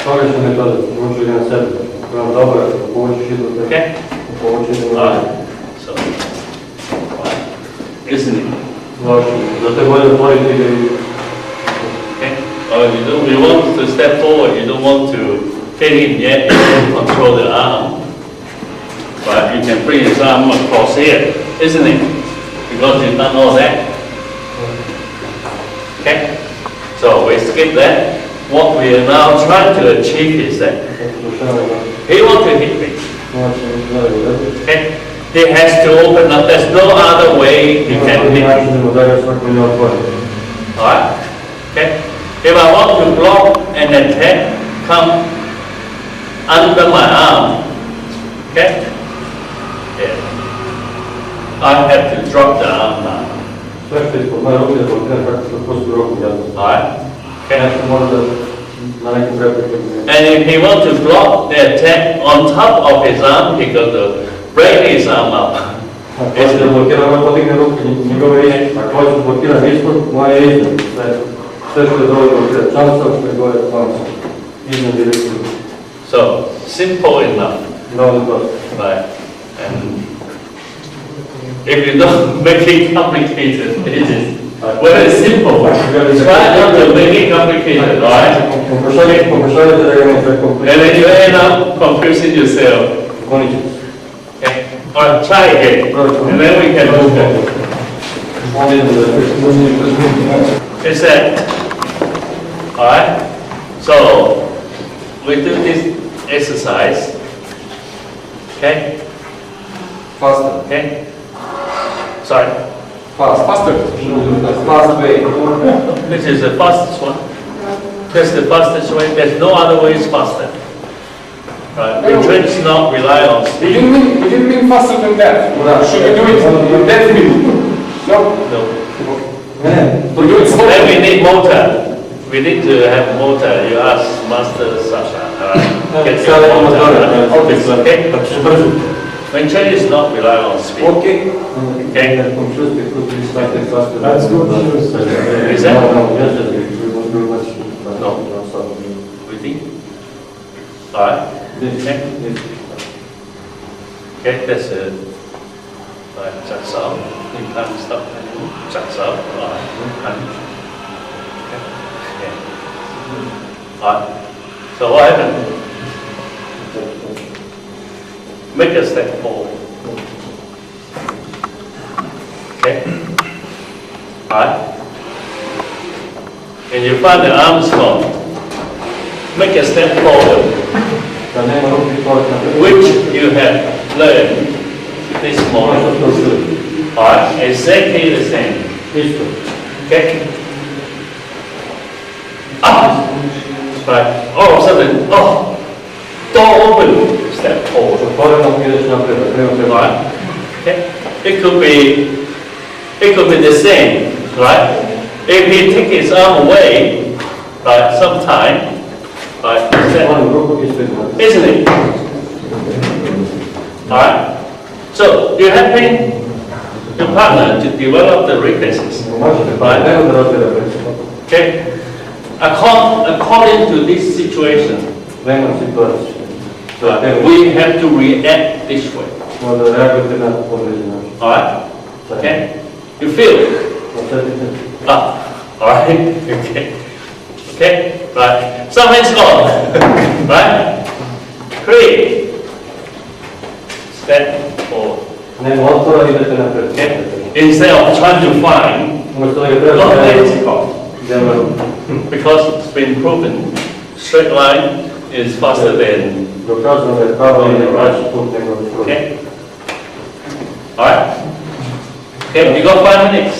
D: Pogrešna metoda, uči ga na sebe. Prvo dobro, ako povučiš idu te.
B: okay?
D: Povučiš idu na
B: Alright. So, isn't it?
D: Zato je bolje otvoriti ga i...
B: Okay? You want to step forward, you don't want to hit him yet, you don't control the arm. But you can bring his arm across here, isn't it? Because you've done all that. Okay? So we skip that. What we are now trying to achieve is that he wants to hit me. Okay? He has to open up. There's no other way he can hit me. Alright? Okay? If I want to block an attack, come under my arm. Okay? Yeah. I have to drop the arm now.
D: Sve što je ispod moje ruke da blokira kako što postoji ruku jasno.
B: Alright? Okay?
D: Nešto možda na nekim replikom.
B: And if he wants to block the attack on top of his arm, he got to break his arm up.
D: Ako hoće da blokira, može podigne ruke, njegove ispod. Ako hoće da blokira ispod, moje ispod. Sve što je dole blokira čanca, što je gore čanca. Iznad direktno.
B: So, simple enough.
D: Dovoljno prosto.
B: Right? And if you don't make it complicated, it is very simple. Try not to make it complicated, right?
D: Pokušajte da ga ne prekomplikujete.
B: And then you end up confusing yourself. Okay? Alright, try again. And then we can move on. Is that? Alright? So, we do this exercise. Okay?
E: Faster.
B: Okay? Sorry.
E: Faster. Fast way.
B: This is the fastest one. That's the fastest way. There's no other way is faster. Right? Wing Chun does not rely on
C: We
B: speed.
C: didn't mean faster than that. Should we do it in that speed? No.
B: No.
C: To do it slowly.
B: Then we need motor. We need to have motor. You ask Master Sasha. Get your motor. Okay. Wing Chun is not rely on speed.
C: Okay.
B: Okay.
E: That's good news.
B: Is that?
D: No.
B: We think. Alright. Okay. Okay, that's it. Alright, that's all. You can't stop. That's all. Alright. Okay. Alright. So what happened? Make a step forward. Okay. Alright. And you find the arms gone. Make a step forward, which you have learned this morning. Alright, exactly the same. Okay? Up! Right, all of a sudden, door open, step forward. Right? Okay? It could be the same, right? If he take his arm away, right, sometime, right, isn't it? Alright? So, you're helping your partner to develop the reflexes. Right? Okay? According to this situation, we have to react this way. Alright? Okay? You feel it? Alright? Okay. Okay? Right. Something's gone. Right? 3. Step forward. Okay? Instead of trying to find, don't let it go. Because it's been proven, straight line is faster than okay? Alright? Okay, you got 5 minutes.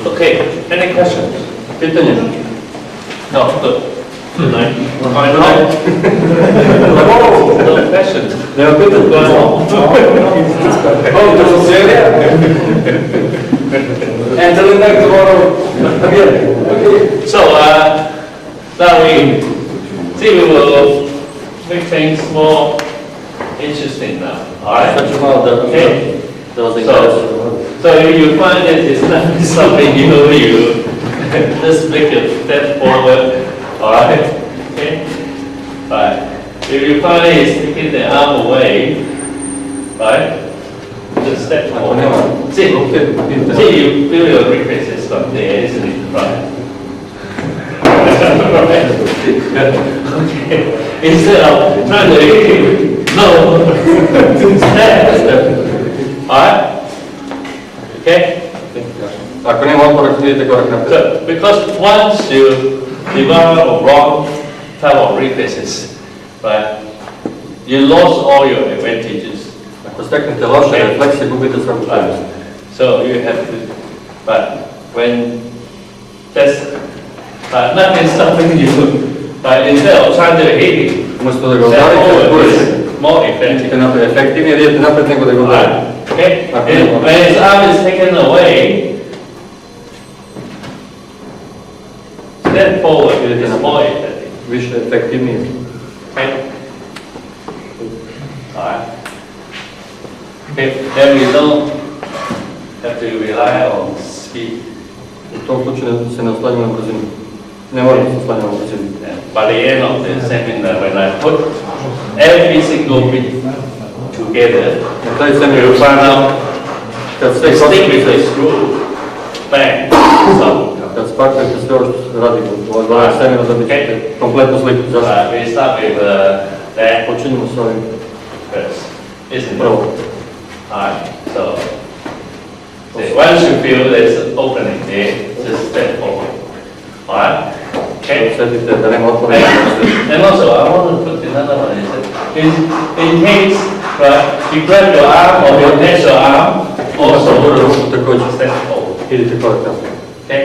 B: Okay, any questions? No, good. No questions. So, now we will make things more interesting now. Alright? Okay. So if you find that it's not something you just make a step forward. Alright? Okay? Alright. If you find it's taking the arm away, right? Just step forward. See, you feel your reflexes from there, isn't it? Right. Okay. Instead of trying to no. Step. Alright? Okay? So, because once you develop a wrong type of reflexes, right, you lost all your advantages. So you have to, but when that's, but nothing stopping you, but instead of trying to hit it, step forward is more effective. Right. Okay? And when his arm is taken away, step forward is more effective. Okay? Alright. Okay, then we don't have to rely on speed. By the end of the seminar, when I put every single bit together, we'll find out the stick with the screw, bang, stop. Okay. We start with that first, isn't it? Alright, so once you feel there's an opening there, just step forward. Alright? Okay? And also, I want to put another one. In case, right, you grab your arm or you attach your arm, also step forward. Okay?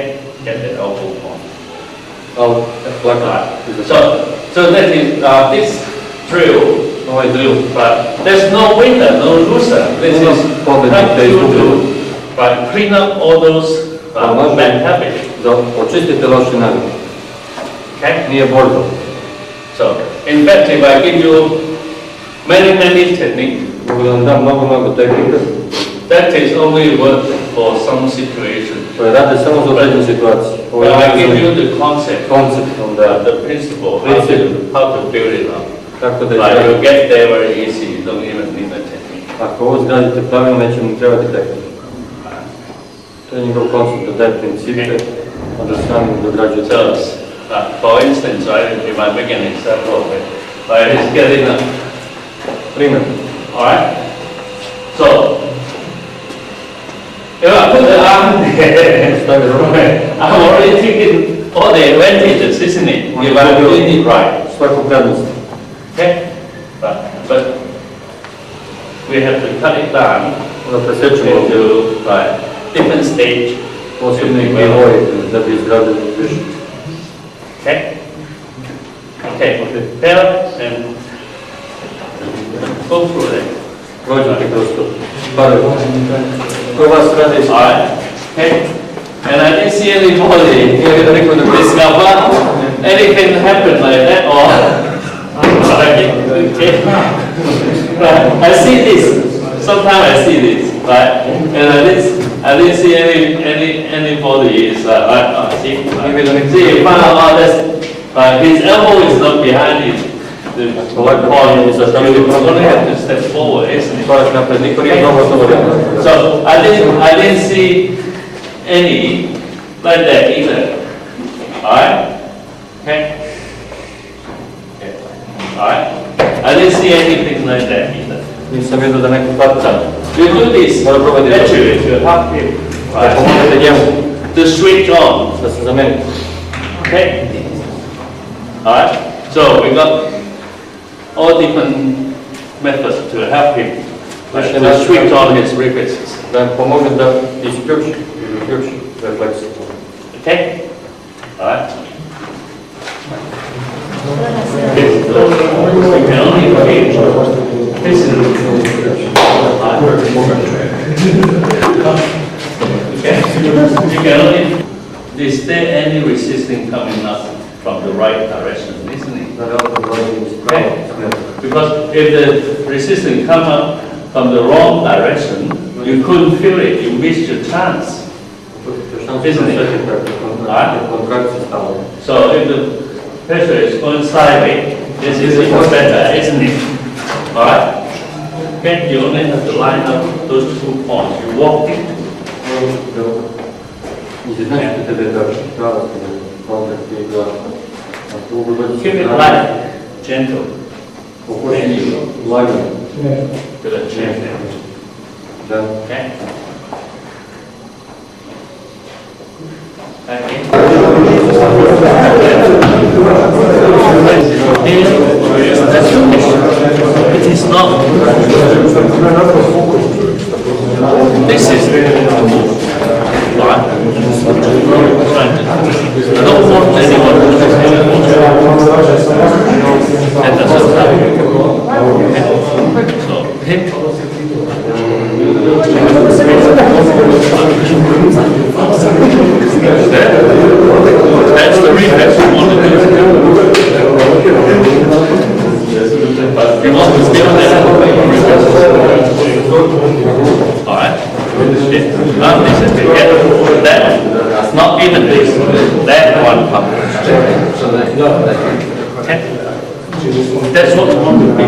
D: ali laka.
B: So that is this drill,
D: Ovaj drill,
B: but there's no winner, no loser. This is help you to clean up all those bad habits.
D: da očistite loše navike.
B: Okay?
D: Nije borba.
B: So, in fact, if I give you many techniques,
D: Mogu da vam dam mnogo tehnika,
B: that is only work for some situation.
D: koje rade samo za određenu situaciju. Ovo
B: But I
D: je
B: give you the concept,
D: koncept, onda
B: the principle,
D: Principle.
B: how to build it up.
D: tako da
B: But
D: je.
B: you get there very easy, you don't even need a technique.
D: Ako ovo zgradite pravilno, neće mu trebati tehnika. To je njegov koncept da daje principe, a da sami dograđuje
B: So,
D: tehnika.
B: for instance, right, if I make an example of it, it's getting up,
D: Primjer,
B: alright? So, if I put the arm there,
D: stavi ruku,
B: I'm already taking all the advantages, isn't it? If I'm doing it right.
D: svaku prednost.
B: Okay? But we have to cut it down
D: Onda presjećemo ovdje
B: into different stage.
D: posebni nivoj da bi izgradili više.
B: Okay? Okay, pair and go through that.
D: Prođete kroz to. Prva strana je
B: Alright? Okay? And I didn't see anybody discover anything happen like that or okay. I see this. Sometimes I see this, right? And I didn't see anybody is see, he found out that his elbow is not behind it. The point is that you only have to step forward, isn't it?
D: korak napred, niko nije mnogo to
B: So I didn't see any like that either. Alright? Okay? Alright? I didn't see anything like that either.
D: Nisam vidio da neko pata.
B: You do this
D: Mora probati da
B: actually to help him.
D: Da pomognete njemu,
B: To switch on.
D: da se zameni.
B: Okay? Alright? So we got all different methods to help him. Right? To switch on his reflexes.
D: Da im pomogne da isključi ili uključi refleksiju.
B: Okay? Alright? You can only change. This is okay? You can only. Is there any resistance coming up from the right direction, isn't it?
D: Da li ovdje dolazim iz pravo?
B: Because if the resistance come up from the wrong direction, you couldn't feel it. You missed your chance.
D: Isn't it? Kontrakcija stala.
B: So if the pressure is going sideways, this is even better, isn't it? All right. Okay, you only have to line up those 2 points. You walk it.
D: Izjednačite tebe da pravo kontakt i da
B: Keep it light, gentle,
D: pokušati lagano.
B: to the chin.
D: Da
B: Okay. Okay. It is not. This is alright. I don't want anyone to that doesn't happen. So hip. That's the reflex we want to do. But you want to still have alright. Not this is together. That not even this. That one comes. Okay. That's what we want to be.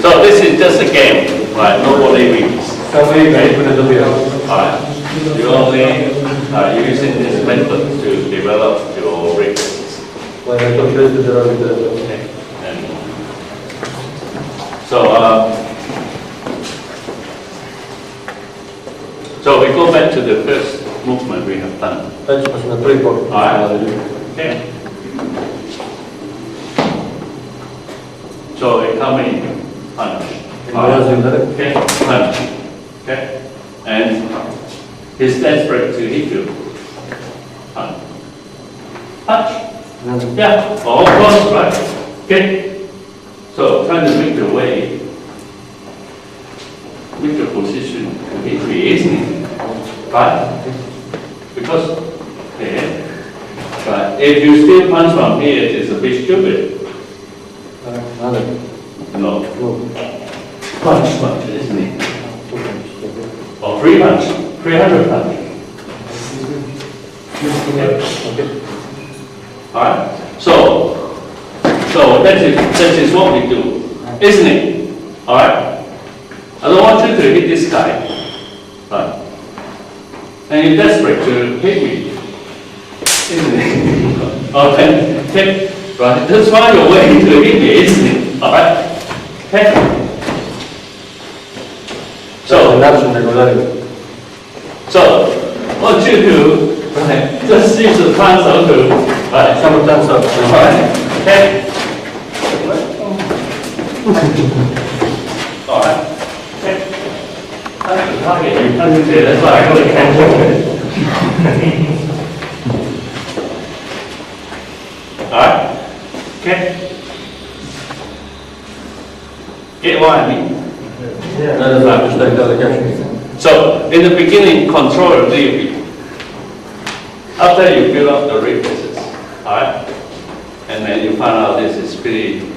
B: So this is just a game, right? Nobody wins.
D: Samo igra, niko ne dobija.
B: Alright. You only are using this method to develop your reflexes.
D: Moje to često da radite.
B: Okay. And so we go back to the first movement we have done.
D: Sad ćemo se na prvi pogled.
B: Alright. Okay. So a coming punch. Okay, punch. Okay. And he's desperate to hit you. Punch. Punch. Yeah, of course, right? Okay. So trying to make your way, make your position to hit me, isn't it? Right? Because, okay. Right. If you still punch from here, it is a bit stupid. No. Punch, isn't it? Or free punch, 300 punch. Okay. Alright. So that is what we do, isn't it? Alright. I don't want you to hit this guy. Right. And you're desperate to hit me. Isn't it? Okay. Right. Just find a way to hit me, isn't it? Alright. Okay. So what you do, right, just use the transfer to, right, some transfer, right, okay? Alright, okay. That's the target, you can't say, that's why I got to cancel it. Alright, okay. Get what I mean? So, in the beginning, control your theory. After you build up the reflexes, alright? And then you find out this is pretty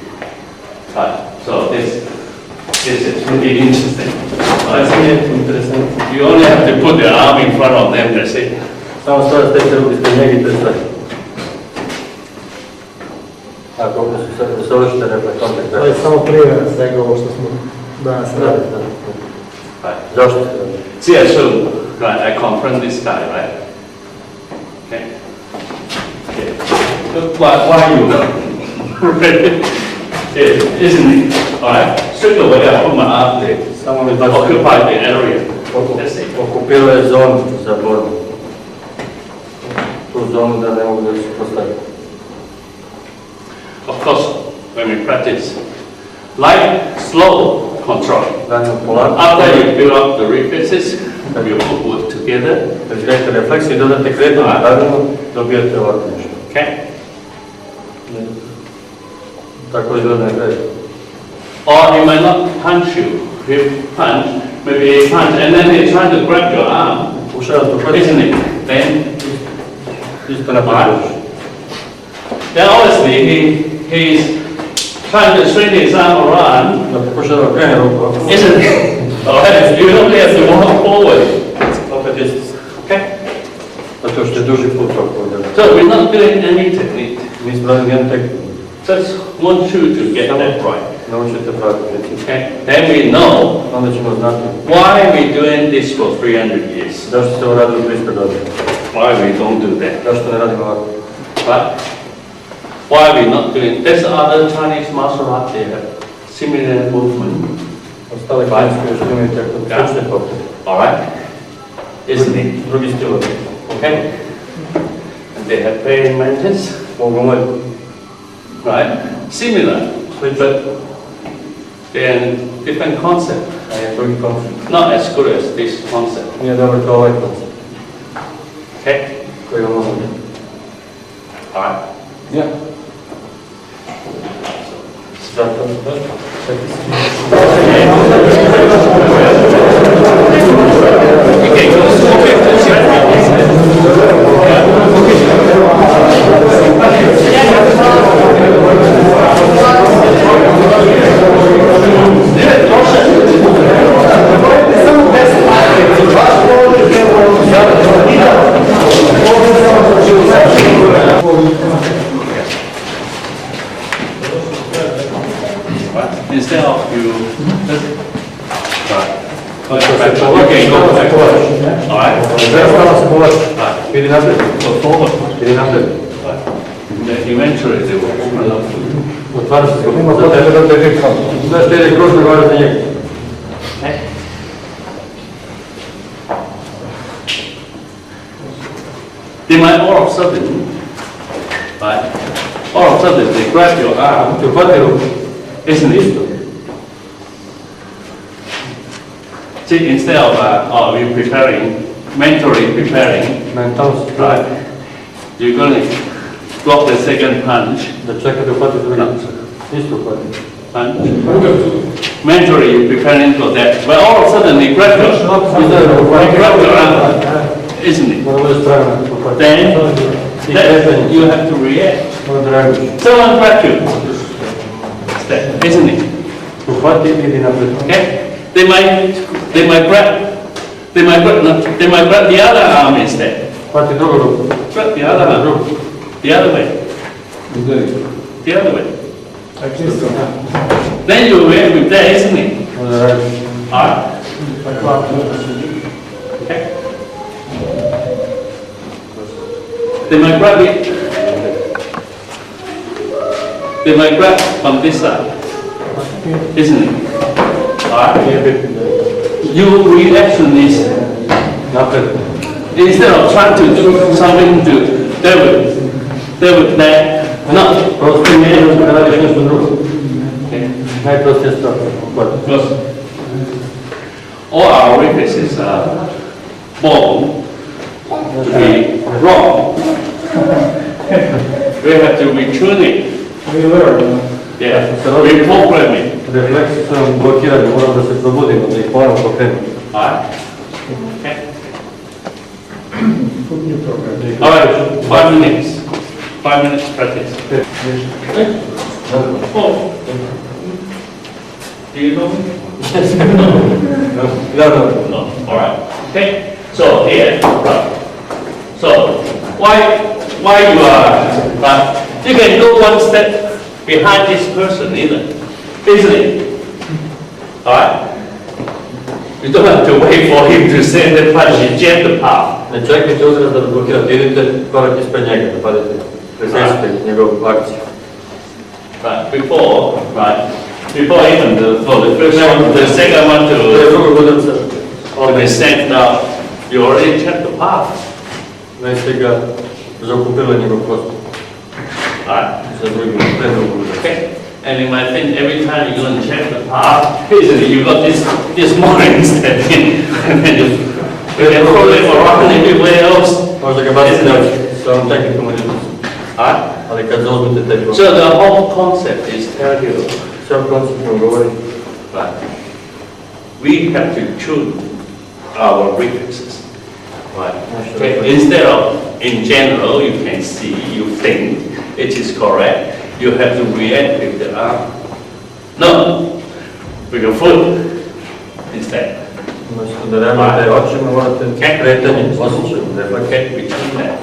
B: tight. So this is really interesting. Right? You only have to put the arm in front of them, that's it.
D: Samo stoja stekte ruke ispred njega i to je sve. Ako ovdje su savršite reflektorne.
E: To je samo primjer svega ovo što smo danas radili.
B: Right.
D: Zašto?
B: See, I show, right, I confront this guy, right? Okay. Okay. Why you? Isn't it? Alright. Straight away, I put my arm there.
D: Samo mi
B: Occupy the area. That's it.
D: okupiruje zonu za borbu. Tu zonu da ne mogu da se postaviti.
B: Of course, when we practice, like slow control. After you build up the reflexes, you put together.
D: Kad izgledate refleksi i dodate kretanje, pravilno dobijate ovako nešto.
B: Okay.
D: Tako izgleda na kraju.
B: Or he might not punch you. He punch, maybe he punch, and then he try to grab your arm. Isn't it? Then
D: isto napraviš.
B: Then obviously he's trying to swing his arm around. Isn't it? Alright, you only have to walk forward. Okay? So we're not doing any technique. Just want you to get that right. Okay? Then we know why we're doing this for 300 years. Why we don't do that. Right? Why we're not doing, there's other Chinese martial arts, they have similar movement. Alright? Isn't it? Okay? And they have praying mantis. Right? Similar, but they're different concept. Not as good as this concept. Okay? Alright?
E: Yeah.
A: Samo 10
D: Treba stalno se povlači. Vidi naprijed.
B: Forward.
D: Vidi naprijed.
B: Then eventually they will open up.
D: Otvara se zbog za tebe da te živim. Znaš te je kroz pregovarati za njega.
B: Okay. They might all of a sudden, right? All of a sudden they grab your arm,
D: Ti uhvati ruku.
B: isn't it? See, instead of you preparing, mentally preparing,
D: Mentalno se
B: right? You're going to block the second punch,
D: da čeka da uhvati drugi. Isto uhvati.
B: punch. Mentally you're preparing for that, but all of a sudden they grab your, they grab your arm, isn't it?
D: Mora bude spravno da uhvati.
B: Then you have to react.
D: Mora da reaguješ.
B: Someone grab you, isn't it?
D: Uhvati i idi naprijed.
B: Okay? They might grab the other arm instead.
D: Uhvati drugu ruku.
B: Grab the other arm, the other way, the other way. Then you react with that, isn't it?
D: Mora da reaguješ.
B: Alright. Okay. They might grab it. They might grab from this side, isn't it? Alright. Your reaction is
D: Naprijed.
B: instead of trying to do something to they would not.
D: Prosto je da radiš nešto drugo.
B: Okay.
D: Najprostija stvar. Uhvati.
B: Because all our weaknesses are born to be wrong. We have to retune it. Yeah, reprogram it.
D: Refleksi su nam blokirani, moramo da se probudimo, da ih moramo pokrenuti.
B: Alright? Okay. Alright, 5 minutes. 5 minutes practice. Oh. Do you know me? No. Alright. Okay. So here, right. So why you are right? You can go one step behind this person, isn't it? Alright? You don't have to wait for him to send the punch, you jam the path.
D: Ne čekajte uzrast da blokirate, idite korak ispred njega, da padete. Presječite njegovu akciju.
B: Right, before even for the first one, the second one
D: To je
B: to
D: drugog udarca.
B: be sent down, you already checked the path.
D: Već ste ga zaokupili njegov prostor.
B: Right?
D: Za drugim, pre drugog udarca.
B: Okay. And you might think every time you go and check the path, you got this morning step in, and then you can throw them around everywhere else.
D: Možda ga bacite sa ovom tehnikom udarca.
B: Alright?
D: Ali kad zauzmete taj prostor,
B: So the whole concept is tell you,
D: sve koncept vam govori,
B: right? We have to tune our weaknesses. Right. Okay. Instead of in general, you can see, you think it is correct. You have to react with the arm. No, with your foot instead.
D: umjesto da reagujete očima, morate kretanje, osjećajem, refleks.
B: Okay, we tune that.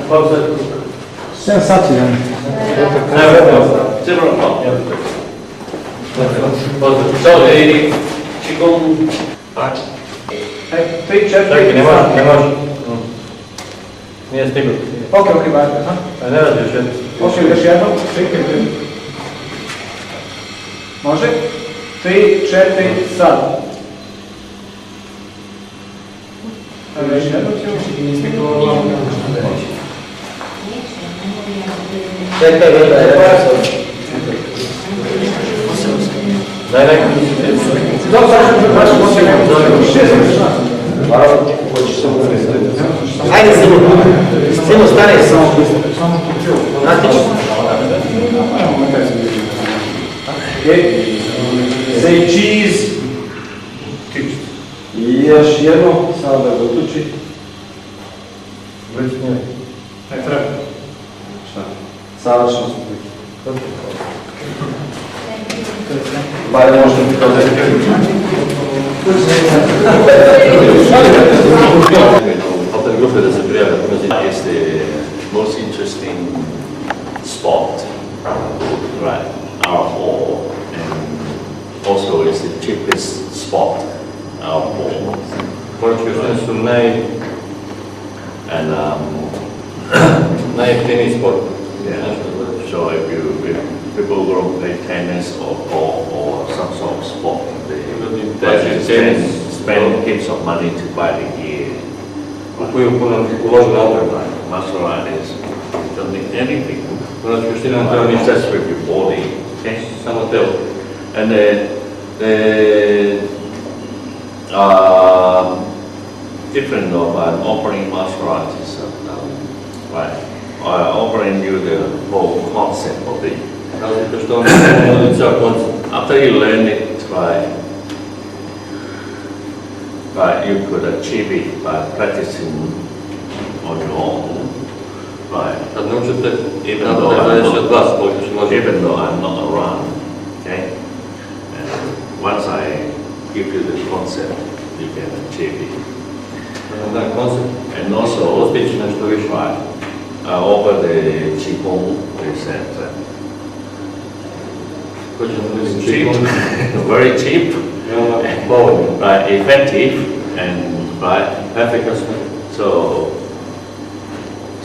D: Pauza.
E: 7 sati, ja.
B: 7 o'clock. So the qigong.
D: Čekaj, ne može. Nije stiglo.
E: Ok, bajte.
D: A ne radi još jedno.
E: Ok, još jedno. Čekaj. Može? 3, 4, sad. Još jedno ćemo.
D: Čekaj, daj nekako.
E: Dobro, sad ćemo
F: Ajde, Simo, stane samo.
E: Say cheese. I još jedno, samo da ga utuči. Ne treba. Šta? Savršeno smo prvi. Bar ne možemo biti kao
B: Of the group that is a player, because it is the most interesting sport, right? Our whole, and also is the cheapest sport
D: Moračke vještine su
B: And
D: najjeftiniji sport.
B: yeah, so if people go play tennis or golf or some sort of sport, they spend heaps of money to buy the gear.
D: Kupuju puno uložene opreme.
B: Martial art is you don't need anything.
D: Moračke vještine ne treba
B: It's
D: ništa,
B: just with your body. Okay.
D: samo telo.
B: And the different of an offering martial arts is right. Offering you the whole concept of it.
D: Razlika što on nudi cijel koncept.
B: After you learn it, right, you could achieve it by practicing on your own, right?
D: Kad naučite,
B: Even
D: tako
B: though
D: da zavisi od vas koliko se može.
B: even though I'm not around, okay? And once I give you the concept, you can achieve it.
D: Da, koncept.
B: And also,
D: Postići nešto više.
B: right, over the cheung, they said,
D: Hoće da vidim
B: cheap,
D: čipom.
B: very cheap,
D: Veoma povoljno.
B: right, effective, and right.
D: Efikasno.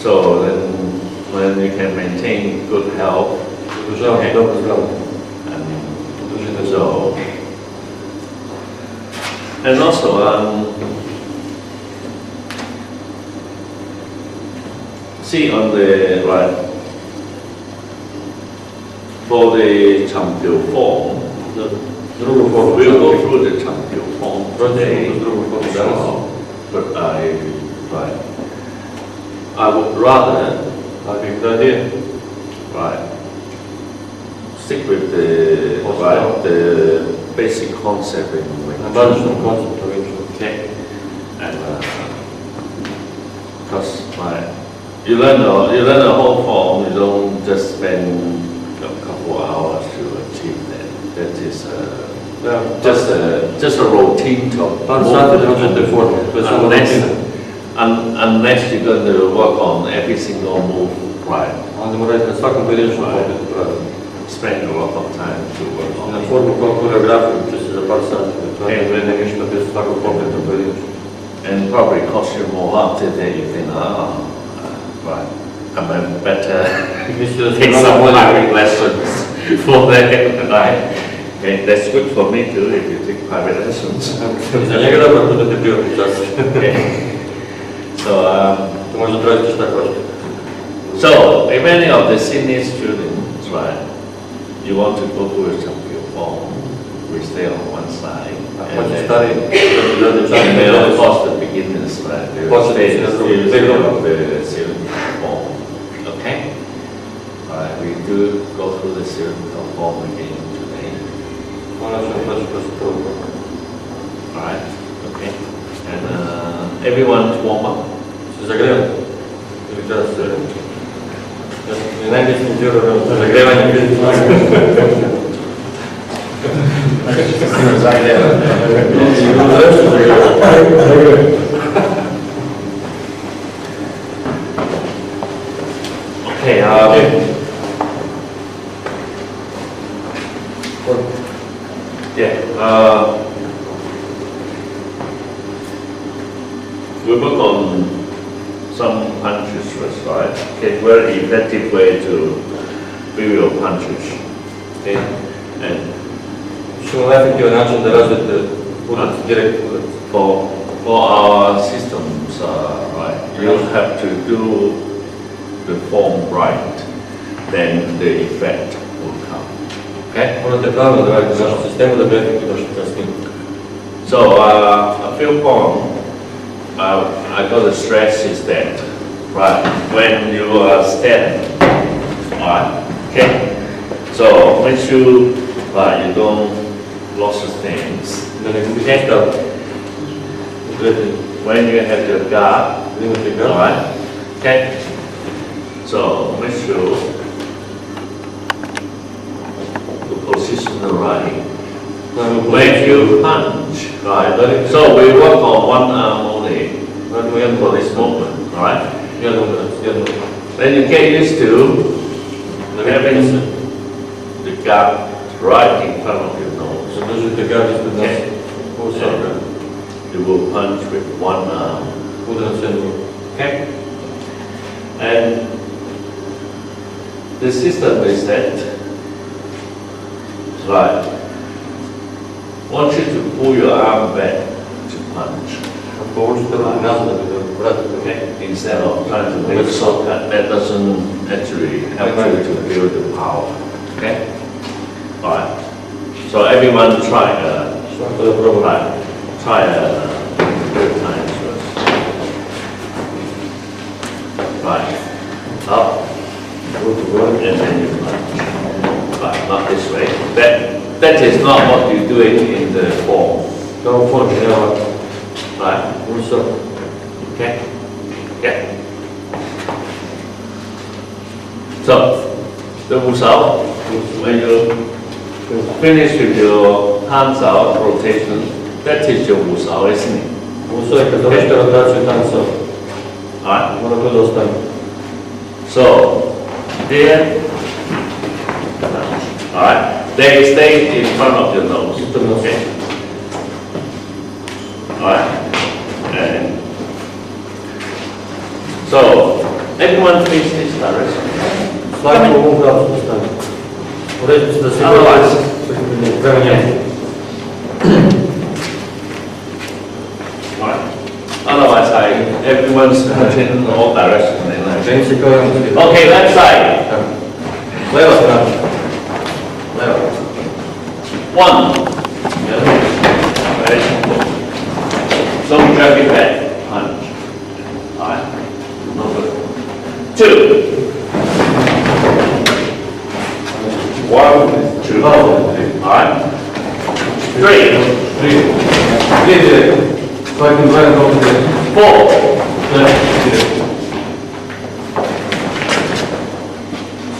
B: So then when you can maintain good health,
D: Održavati dobro zdravlje.
B: and so, and also see on the right for the champion form,
D: Drugu formu.
B: we'll go through the champion form today.
D: Kroz drugu formu danas.
B: So, but I would rather
D: Ali bih radije
B: right stick with the basic concept in Wing
D: na
B: Chun.
D: bazičnom konceptu Wing Chun.
B: Okay, and because you learn the whole form, you don't just spend a couple hours to achieve that. That is
D: Da,
B: just a routine to
D: par sati da nađete formu. To je samo rutina.
B: unless you're going to work on every single move, right?
D: Onda morate na svakom pojedinačnom pokretu pravilno.
B: Spend a lot of time to work
D: Na
B: on it.
D: formu kao koreografiju će se za par sati. To ne vrede ništa bez svakog pokreta pojedinačno.
B: And probably cost you more after that. You think, right, I'm a better
D: Mislio da
B: take
D: ste
B: some
D: mnogo bolje.
B: private lessons for that, right? Okay, that's good for me too if you take private lessons.
D: I za njega dobro da budete privatni čas.
B: Okay. So,
D: To možda tražite šta hoćete.
B: so if any of the senior students, right, you want to go to a champion form, we stay on one side.
D: Ako
B: And
D: hoće
B: then-
D: stari, da
B: And they of course the beginners, right? They will
D: Course
B: stay
D: the
B: still
D: beginner.
B: of the ceiling form. Okay? Alright, we do go through the ceiling form again today.
D: Ona ćemo proći kroz prvu.
B: Alright? Okay. And everyone warm up.
D: Se zagrevati. Ili treba se... Je najbitniji dio zagrevanje fizično.
B: Okay, yeah, we work on some punches first, right? Okay, very effective way to build your punches. Okay, and
D: Ćemo na efektivan način da razvijete udarac, direkt udarac.
B: for our systems, right, you have to do the form right, then the effect will come. Okay?
D: Morate pravilno da radite u našem sistemu da bi efekt došli kasnije.
B: So, a few form, I got to stress is that, right, when you are standing, right, okay, so make sure, right, you don't lose things.
D: Da ne gubite stav.
B: When you have your guard,
D: Da imate ga.
B: alright, okay, so make sure to position the right. When you punch, right, so we work on one arm only
D: Radimo jednu
B: for this movement, alright?
D: Jednu udarac, jednu.
B: Then you get used to having the guard right in front of your nose.
D: Zadržite gard ispred nas.
B: Okay.
D: Ovo sad ga.
B: you will punch with one arm.
D: Udaram s jednom.
B: Okay? And the system is that, right, want you to pull your arm back to punch.
D: Povučite ruku nazad da bi da vratite.
B: Okay, instead of trying to make a shortcut, that doesn't actually help you to build the power. Okay? Alright. So everyone try
D: Svako da proba.
B: try good times first. Right. Up.
D: Ruku gore.
B: And then you punch. Right, not this way. That is not what you're doing in the form.
D: Kao u formi, ne ovako.
B: Right?
D: Uso.
B: Okay? Yeah. So, the Wusao, when you finish with your hands out rotation, that is your Wusao, isn't it?
D: Uso je kad završite rotaciju tanca.
B: Alright?
D: Mora to da ostane.
B: So, there, alright? They stay in front of your nose. Okay? Alright? And so, everyone face this direction.
D: Svaki u ovom pravcu da stane. Uređu se da se
B: Otherwise,
D: prema njemu.
B: alright. Otherwise, everyone's in all directions.
D: Ženi se kao jedan.
B: Okay, left side.
D: Leva strana. Leva.
B: One. Ready? So drag it back. Punch. Alright. Number 2. 1, 2. Alright. 3.
D: Prije direkt. Svakim brojem dobro direkt.
B: 4.
D: Direkt.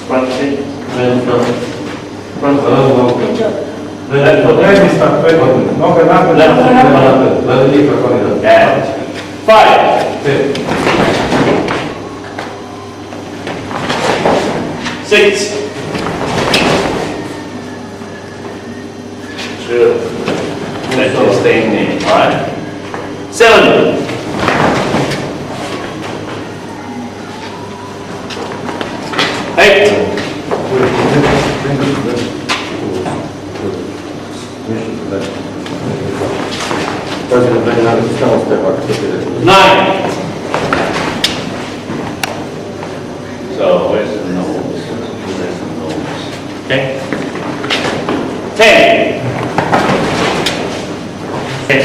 B: Front kick.
D: Front.
B: Left foot.
E: Prednji stav, prednji. Noga napred.
B: Left foot.
D: Leva njih kako oni da.
B: And 5.
D: 5.
B: 6. 2. Let you stay in there, alright? 7. 8.
D: Pazi da prednji naravno samo ste ovako što ti reći.
B: 9. So where's the nose? Where's the nose? Okay. 10. Okay.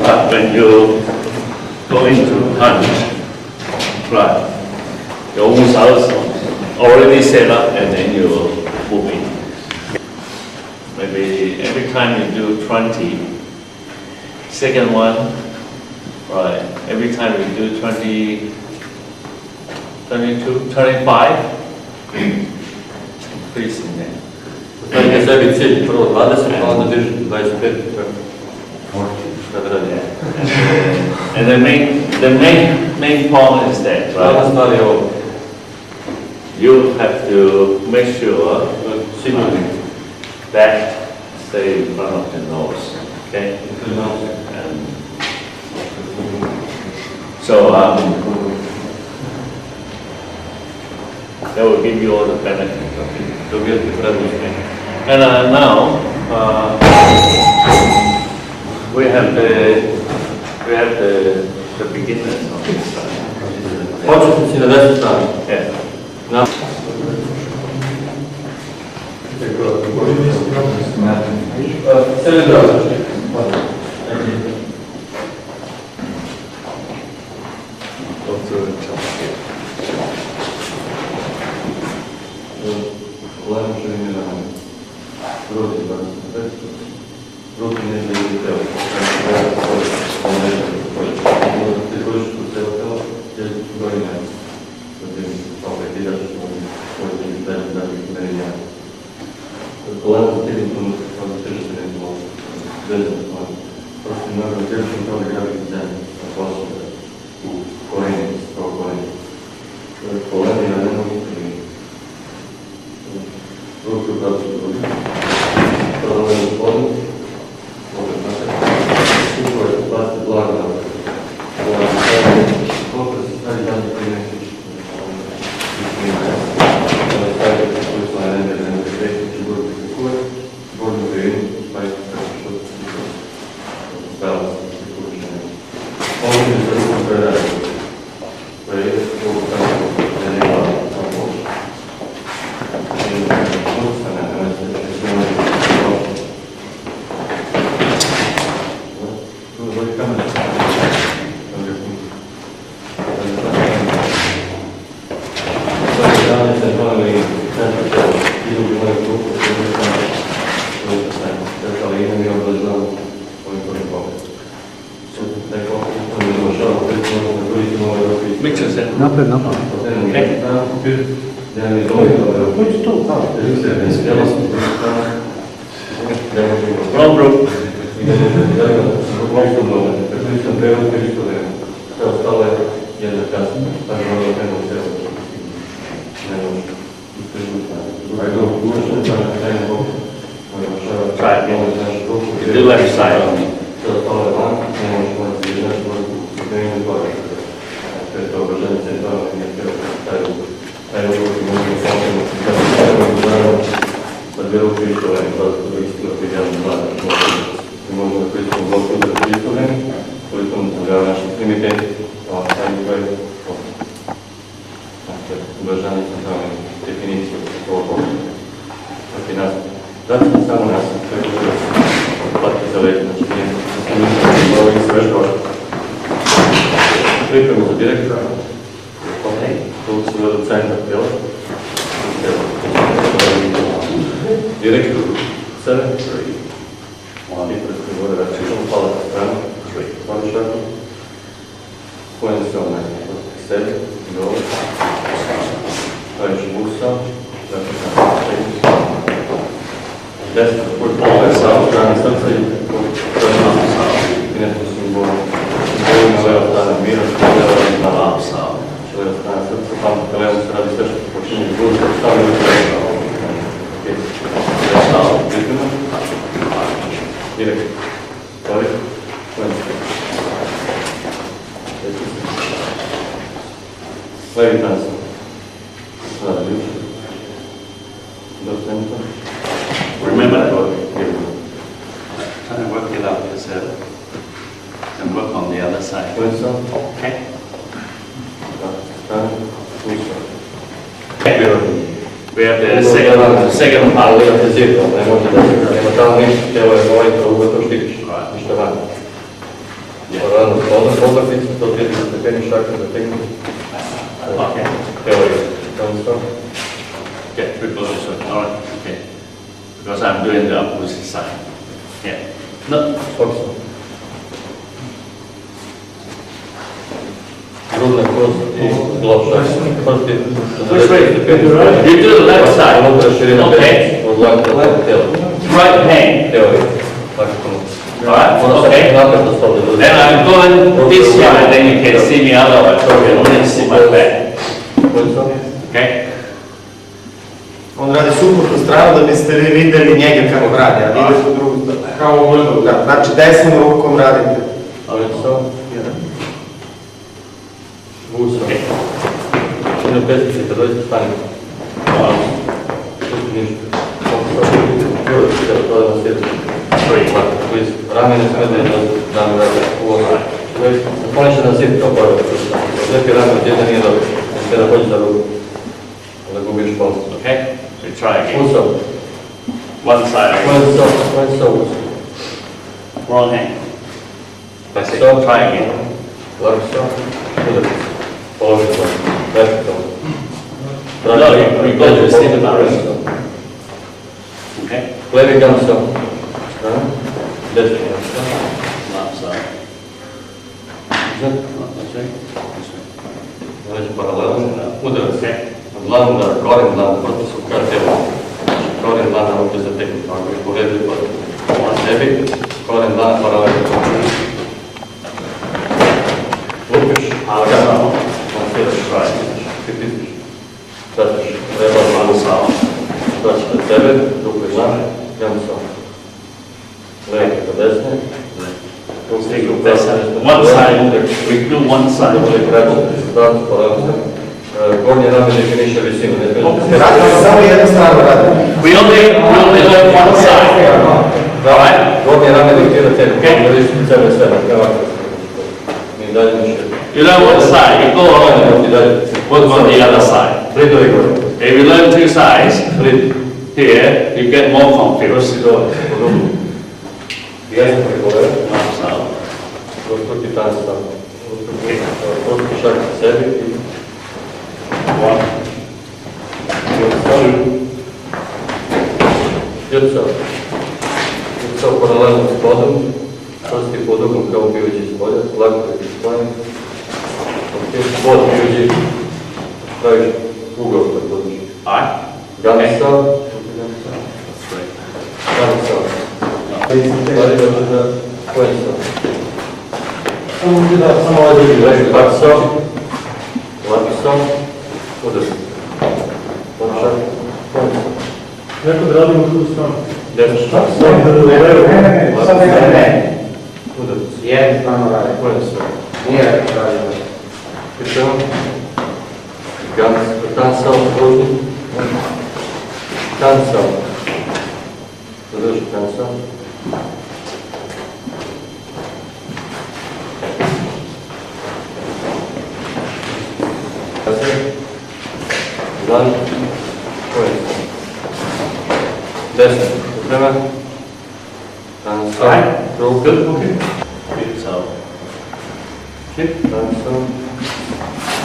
B: But when you go into punch, right, your muscles already set up and then you move in. Maybe every time you do 20, second one, right, every time you do 20, 22, 25, increase in there.
D: Stavite sebi cilj, prvo 20, pa onda držite 25. Da bi radi.
B: And the main point is that,
D: Glavna
B: right,
D: stvar je ovo.
B: you have to make sure
D: Sigurni.
B: that stay in front of the nose, okay? And so that will give you all the benefits of it.
D: Dobijete prednost.
B: And now we have the beginners on this side.
D: Početnici na desnu stranu.
B: Yeah.
D: Na. Srednji bravo.
B: Go through and jump here.
D: Levo želim na ruti 25. Ruti ne želim telo. Ti hoćeš u celo telo, jer gori ne. Zatim opet ideš u telo da bi meridijan. Levo zatim onda teže se ne zelo. Vezano plan. Prosto mnogo teško kao da grabi zemlju. Na poslu u korenju, kao korenju. Koleni na jednom i ruku u pravcu drugi. Prvo je u spodu. Opet natak. Upravo je ovdje se rukom predaju. Koje je ovo tako, da ne ima tako. I ustane, ne se sve može prošlo. Tu je ovdje kamera. Svaki dan se članovi izgubi moju grupu, ali idem i oblažavam ovim prvim pogledom. Tako, on je završao, možemo da koristimo ovaj okvir.
B: Mixer set.
F: Napred.
D: Jedan je zovem,
F: Hoće to, kao?
B: Wrong group.
D: Sve ostalo je jedna kasnije, tako da je krenuo sve ostalo. Ne može.
B: Try again. Do left side.
D: Sve ostalo je van, ne može morati iznaći, morati krenuti gore. To je to obražanje centralno i nije taj uvijek možemo sačemo da dve ruke isto vreme, da se to isto opredjavno vlada. Mi možemo da koristimo blok udar isto vreme, koliko nam zagljava naši primiteti, a taj uvijek obražanje centralne definicije ovog pogleda. Dakle, nas, zato sam samo nas, to je uvijek platiti za leđe, znači nije da ovih sve škola. Pripremu za direktora, tu su od centra tijela. Direktor 7, 3. I predstavljamo gore već išamo, hvala sa stranu, 3. Hvala šako. Pojem se onaj, 7, dobro. Praviš busa, dakle sam 10, pojde sa strane srca i netko su mi bolje. Bolje na leva strana mira, na lava strana. Leva strana srca, tamo ka levom se radi sve što počinje busa, stavljaju sve. Stalo, priprema. Direkt. Hvala. Levi tanca. Sada ljuče. Do centra.
B: Remember that? Try to work it out yourself and work on the other side. Okay? We have the second part.
D: Ne može da se nema tamo ništa, tijelo je ovaj, to ugotovo štipiš, ništa van. Rano, odlaknicu, 130 stepeni šaka za tehniku.
B: Okay.
D: Tijelo je tamo stav.
B: Get triple this one. All right. Okay. Because I'm doing the opposite side. Yeah. No.
D: Fokusom. Grudna kost i glav šaka.
B: Which way? You do the left side. Okay.
D: Od lakta do tijela.
B: Right hand.
D: Tijelo je. Lakta.
B: All right. Okay. Then I'm going this way, and then you can see me otherwise. So you only see my back. Okay.
A: On radi suprotnu stranu da biste vi videli njega kako radi, a vi idete u drugu stranu.
C: Kao ovo gledalo.
A: Da, znači desnom rukom radite.
D: Ali to? Busa. Čine pesice, kad dođete stanite. Tu ništa. To je na svijetu. Ramene smede da nam radi u ovo. Zaponiše na svijetu kao prvo. Lijepi rame od jedna nije dobro. Sve da hođe za ruku. Da gubiš post.
B: Okay. We try again.
D: Uso.
B: One side.
D: Uso.
B: Wrong hand. That's it.
D: So.
B: Try again.
D: Lakso. Udar. Položite. Vertikalno.
B: No, you go to the same amount. Okay.
D: Levi gamso. Desni gamso.
B: Left side.
D: Zad.
B: That's right. This way.
D: Znači paralelno. Udarac.
B: Okay.
D: Dlan udar, koren dlan, prosto su kartela. Koren dlana ovdje za tehniku, ako je povredili pa sebi, koren dlana paralelno. Lupiš,
B: Samo.
D: lansiraš, pritistiš, vratiš, treba dlanu samo. Znači pred sebe, ruku je dlan, gamso. Levi ka desne.
B: One side. We do one side.
D: Bude kraće, vratu paralelno. Gornje rame definiše visinu, ne smijete.
A: Radite samo jednu stranu radite.
B: We only do one side. All right.
D: Gornje rame diktira tebi, ne vidiš sebe sve, ne ovako. dalje miše.
B: You learn one side, you go on,
D: I dalje.
B: work on the other side.
D: Pridovi gore.
B: If you learn two sides,
D: Prid.
B: here, you get more confused.
D: Prosti dole, po rubu. Desno preko leve.
B: So,
D: Dvostruki tan stav. Dvostruki šak sa sebi i
B: one,
D: Jrcao. Jrcao paralelno s podom. Prosti pod ugom kao bijuđi s polja. Lako je ispojim. Pod bijuđi. Praviš ugao kod podruži.
B: eye,
D: Gansao.
B: straight.
D: Gansao. Stvari dođe da pojensao.
E: Samo ovaj drugi.
D: Baksao. Lapisao. Udar. Počak. Pojensao.
E: Neko da radimo tu stranu.
D: Desno. Udar.
A: Jednu stranu radi.
D: Pojensao.
A: Nije radimo.
D: Pripremam. Gansao. Kružni. Gansao. Zadrži gansao. Zan. Pojensao. Desno. Priprema. Gansao. Krug.
B: So,
D: Gansao.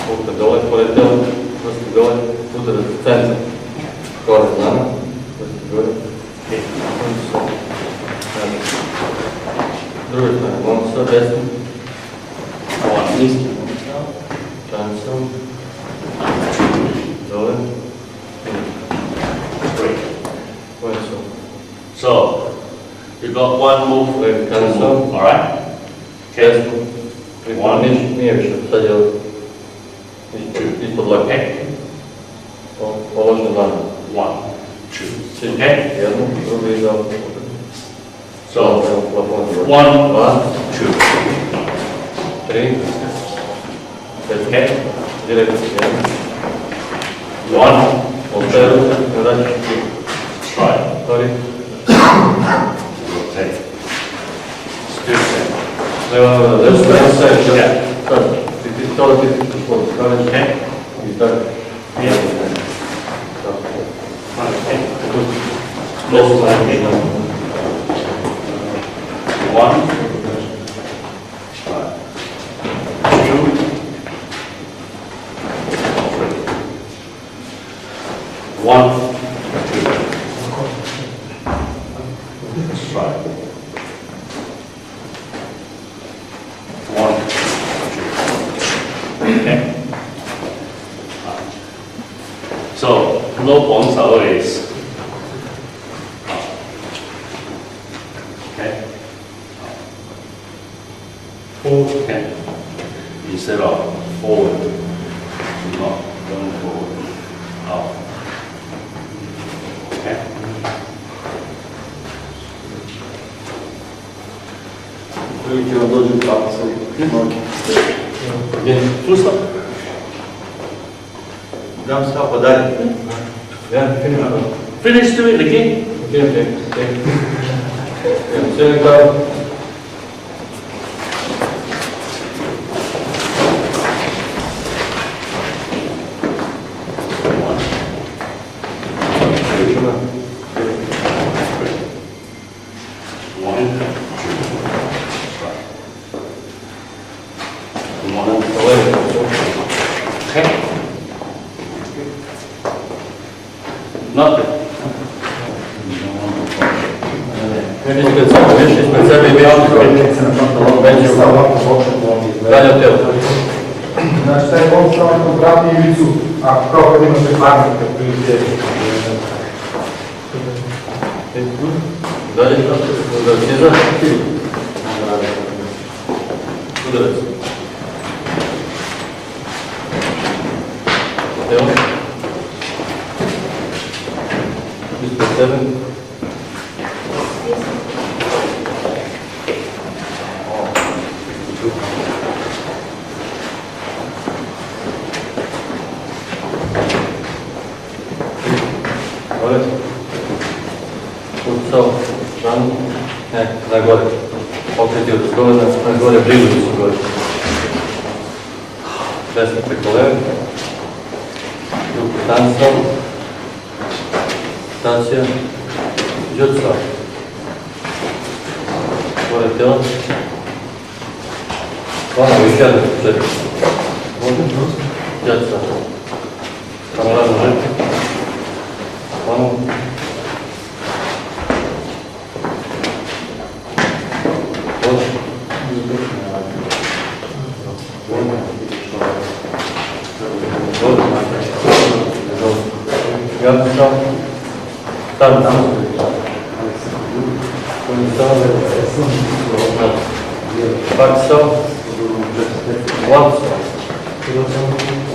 D: Ruka dole, pored tela. Prsti dole. Udar u centar. Gore znamo. Prsti gore. Gansao. Druga strana. Gansao. Desno.
B: one,
D: Niski. Gansao. Dole.
B: three.
D: Gansao.
B: So, you got one move,
D: Levi
B: two
D: cancel.
B: move, all right? Okay.
D: Desno. Pripremiš. Nije više. Sad je ispod laka.
B: Okay.
D: Položen dlan.
B: One, two. Okay.
D: Jedno, drugo i za
B: So,
D: plafon.
B: one,
D: Dva,
B: two.
D: 3, 4,
B: Okay.
D: direktno.
B: One,
D: Operu, vraćaš ti.
B: try.
D: Sorry.
B: Rotate. Still same.
D: Leva, desno, desno,
B: Yeah.
D: sad. Ti to da ti tičeš pod, stavljaš
B: Okay.
D: i tako.
B: Yeah.
D: Tako.
B: Okay. Close like me. One, try. Two, three. One, two. Try. One, two. Okay. So, no bones always. Okay. Okay. Instead of forward, not going forward. Out. Okay.
A: Prilike vam dođu kapce.
B: Full stop.
A: Dam se pa dalje.
D: Ja, finiš.
B: Finish to it again.
D: Okay. Cijeli kao. Pričuna.
B: One, two. Try. One,
D: Levi.
B: okay. Not good.
D: Ispred sebe, više ispred sebe i više veći dalje od tela.
E: Znači, taj bol samo prati ivicu, a kao kad imaš reklamnik, kad prilike.
D: Dalje, udarac iza, udarac. Telo. Ispred sebe. Gore. Pucao, šan, ne, na gore. Okretio do skoro, na gore, blizu su gore. desno preko leve, ruku tancom, rotacija, jutsa, gore tijelo, ponovo još jedan početak, jutsa, panorama žetka, ponovo, Ganso, tanso, bakso, łapso,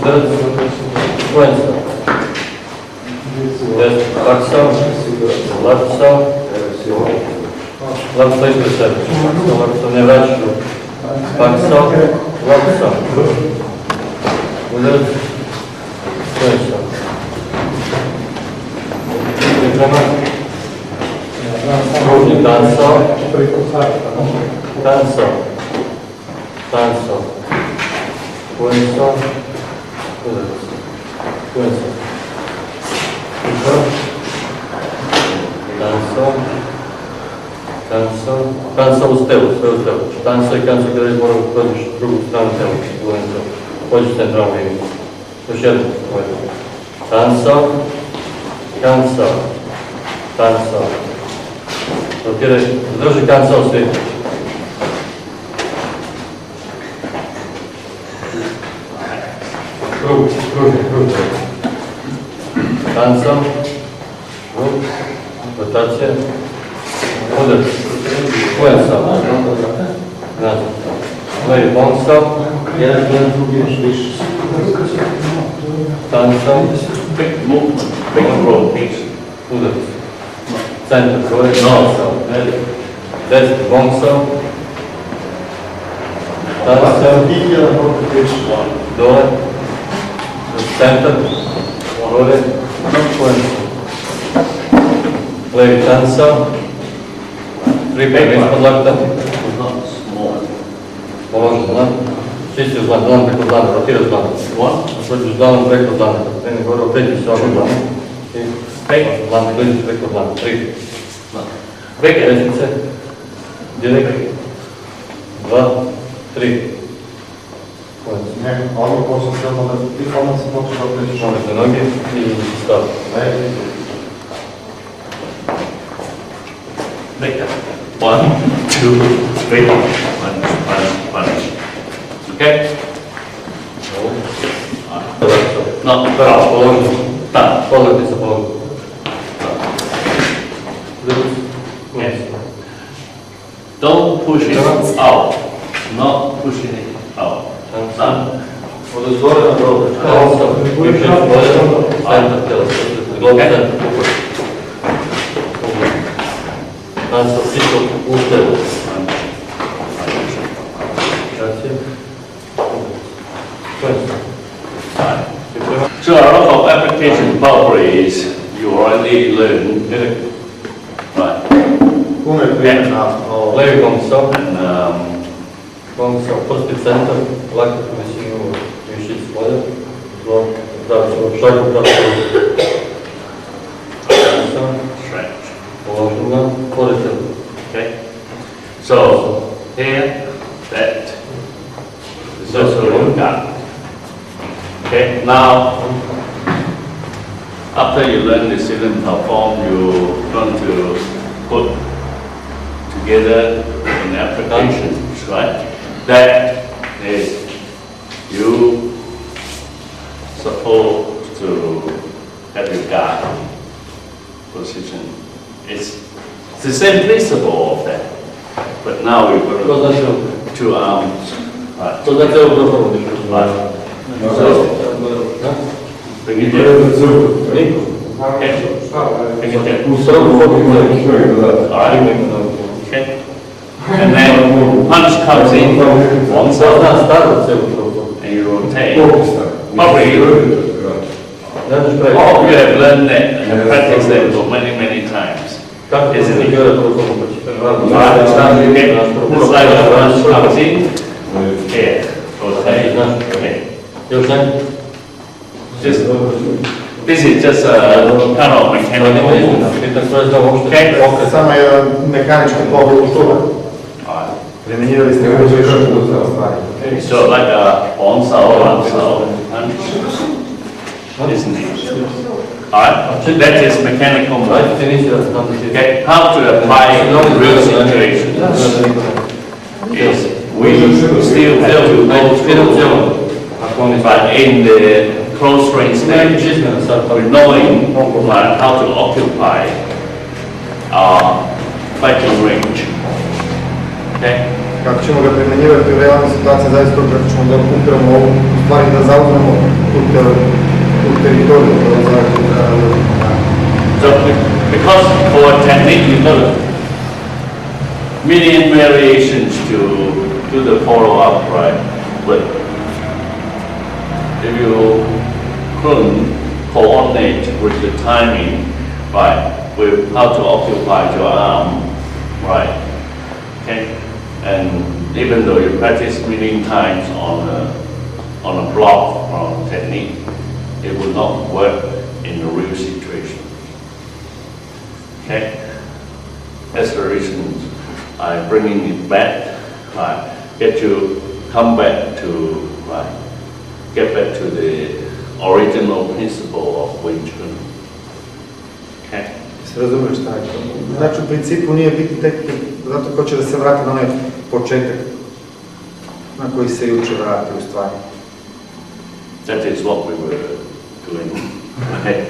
D: drc, kłęco, bakso, lapso, lapso i przyczep, lapso nie weź, bakso, łapso, drc, kłęco. Tanso, tanso, tanso, kłęco, kłęco, tanso, tanso, tanso u tyłu, tanso i tanso, kiedy możesz wchodzić w drugą stronę tyłu, kłęco, wchodzić centralnie, już jedno, tanso, tanso, tanso. Dopiero zdroży tanso swy. Kruk. Tanso. Kruk. Rotacja. Uder. Kłęso. Lewy bąso. Jeden, drugi. Tanso.
B: Big movement, big rotation.
D: Uder. Center, noso, desno, bąso, tanso, dole, center, góry, kłęco, lewy tanso, trypek, więc pod laktem, położę dlan, čisti uz dlan preko dlana, rotira uz dlana, hoćeš dlanom preko dlana, ne gore okreti se ovo dlana, dlan kliziš preko dlana, 3, preke resnice, direkt, 2, 3,
A: Ne, ovo počeo se odmah da se počeo da priči.
D: možete noge i stav.
B: Like that. 1, 2, 3, punch. Okay? No,
D: Položite,
B: done.
D: pogledajte se položite.
B: Yes. Don't push it out. Not pushing it out. Done.
A: Od uzgore na dobro.
D: Više položite, centar tijela, glavu centar, pukor. Tanso, čisto u tijelu.
B: So a lot of application probably is you already learned. Right.
A: Puno je primjena.
D: Levi gongso,
B: And
D: gongso, prsti centar, lakat u visinu mišić spolja, šaku pravcu,
B: stretch.
D: položim ga, korite.
B: Okay. So here, that is also your gut. Okay. Now, after you learn the cylinder form, you're going to put together in applications, right? That is you supposed to have your guard position. It's the same principle of that, but now we're
D: To
B: going
D: znači,
B: to 2 arms. Right.
D: to znači ovo dobro dišu.
B: Right. So, bring it there. Okay. Bring it there.
D: U srvu foku
B: All right. Okay. And then punch comes in one side
D: Sada starta celu to.
B: and you rotate. Probably
D: Ne znaš preko.
B: oh, you have learned that and you practiced that for many times.
D: Kako se
B: Isn't
D: ti
B: it?
D: gleda to pomoći?
B: Right. Okay. It's like a punch comes in. Here. Rotate. Okay.
D: Još ne?
B: Just, this is just a kind of mechanical move.
D: Pitan što je za uopšte
B: Okay.
D: pokret.
A: Samo je mehanički pogled u šumu.
B: Alright.
A: Primjenjivali ste ga u šumu za stvari.
B: So like a on-sao, punch, isn't it? Alright, that is mechanical move.
D: Ajde ti nisi razstaviti.
B: Okay, how to apply in real situations is we still have to go through, but in the close range stage, we're knowing how to occupy fighting range. Okay?
A: Kako ćemo ga primjenjivati u realnoj situaciji, zavisno kako ćemo da upremo ovu stvari da zauzmemo tu teritoriju.
B: So, because for a technique, you've got million variations to do the follow-up, right? But if you couldn't coordinate with the timing, right, with how to occupy your arm, right, okay? And even though you practice million times on a block or technique, it will not work in the real situation. Okay? That's the reason I'm bringing it back, right? Get you come back to, right? Get back to the original principle of Wing Chun. Okay?
A: Se razumiješ šta je to? Znači u principu nije biti tehnike, zato hoće da se vrati na onaj početak na koji se juče vrati u stvari.
B: That is what we were doing. Right?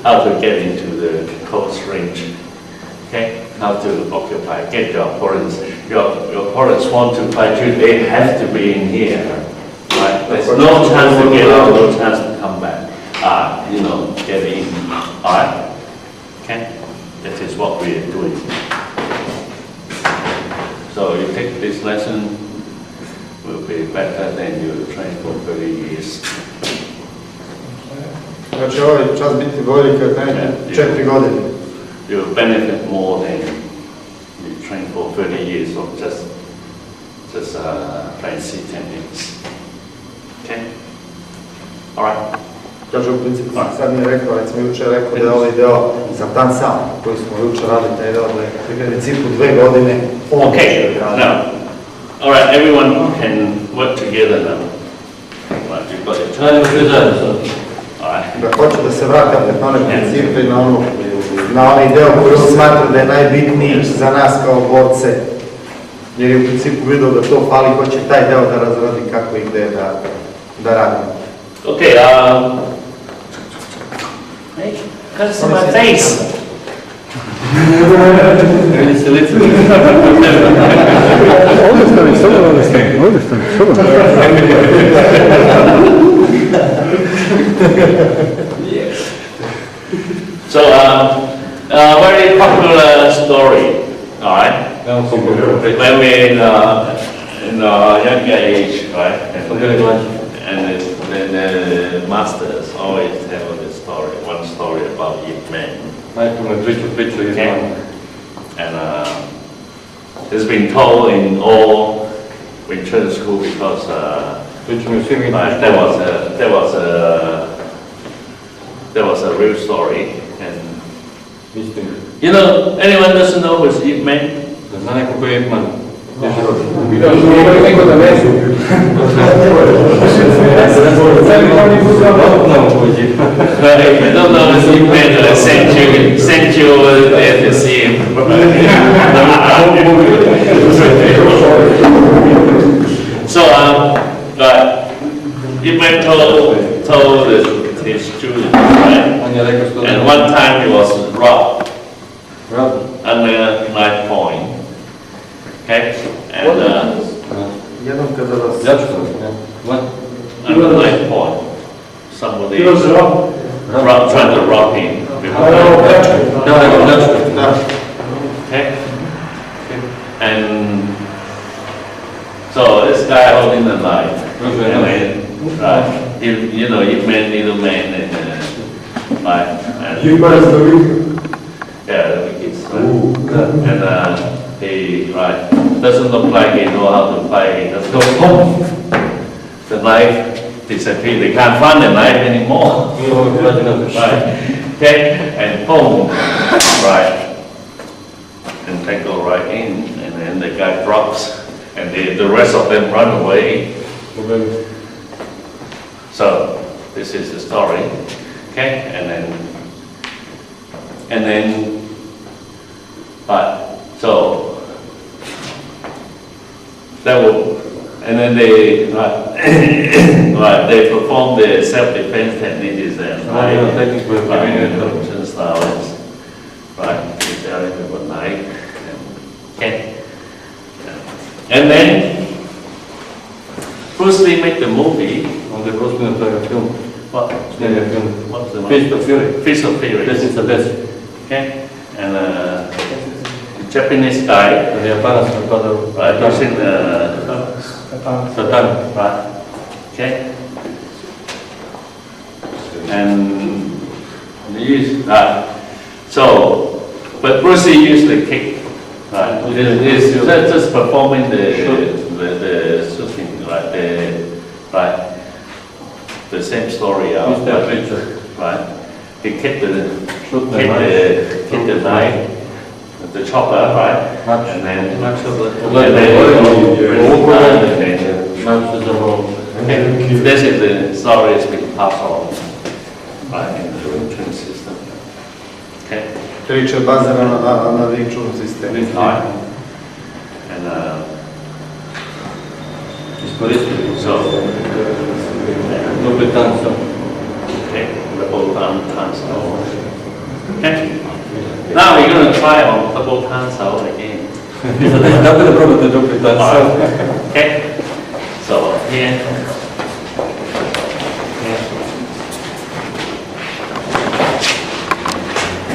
B: How to get into the close range. Okay? How to occupy, get your opponents. Your opponents want to fight you, they have to be in here. Right? There's no chance to get out, no chance to come back. Get in. Alright? Okay? That is what we are doing. So you take this lesson, will be better than you train for 30 years.
A: Znači ovaj čas biti bolji kad ne 4 godine.
B: You will benefit more than you train for 30 years of just fancy techniques. Okay? Alright.
A: Kaže u principu sad mi je rekao, recimo juče je rekao da je ovaj deo za tan sam koji smo juče radili, taj deo da je u principu 2 godine
B: Okay, now, alright, everyone can work together now. Right, you've got your
D: Radimo svi zajedno sad.
B: Alright.
A: da hoće da se vrati na one principe i na onaj deo koji on smatra da je najbitniji za nas kao borce. Jer je u principu vidio da to fali, hoće taj deo da razradi kako i gde da radimo.
B: Okay, hey, cuts on my face.
D: Vidi se lice.
E: Ovdje stani, ovdje stani.
B: So, very popular story, alright? When we're in a younger age, right? And the masters always tell this story, one story about Yip Man.
D: Majko me priču iz
B: Okay.
D: manje.
B: And it's been told in all Wing Chun school because
D: Priču mi u svim
B: there was a real story. And
D: istim.
B: you know, anyone doesn't know who's Yip Man?
D: Da zna neko koji je Ip Man.
C: Neko da ne su.
B: I don't know if Yip Man sent you there to see him. So, Yip Man told his students, right?
D: On je rekao što
B: And one time he was robbed
D: Bravo.
B: under knife point. Okay? And
A: Jednom kada vas...
D: Ja ću to. What?
B: under knife point, somebody
C: He was wrong.
B: trying to rob him.
A: Da.
B: Okay? And so this guy holding the knife. And then, right, you know, Yip Man, little man, and right, and yeah, the wickets, right? And he doesn't look like he know how to fight. He just goes, boom! The knife disappear. They can't find the knife anymore. Right. Okay, and boom, right. And they go right in, and then the guy drops, and the rest of them run away. So this is the story. Okay, and then, right. So that will. And then they, right, they perform the self-defense techniques and Wing Chun styles, right? They tell you about knife, okay. And then Bruce Lee made the movie.
D: Onda je Bruce Lee napravio film.
B: What?
D: Snimio film.
B: What's the
D: Fist of Fury.
B: Fist of Fury.
D: Desnica deset.
B: Okay, and Japanese guy,
D: Kada je Japanac napadao.
B: right, using
D: Satan.
B: right, okay, and use so, but Bruce Lee used the kick, right? He's just performing the shooting, right? The same story out, right? He kicked the knife. The chopper, right? And then this is the story has been passed on, right, in the Wing Chun system. Okay.
A: Priča je bazirana na Wing Chun sistemu.
B: Right. And so
D: Dobri tanca.
B: okay, the whole time. Okay. Now we're going to try on double cancel again.
D: Kako da probate dobri tanca?
B: Okay. So here.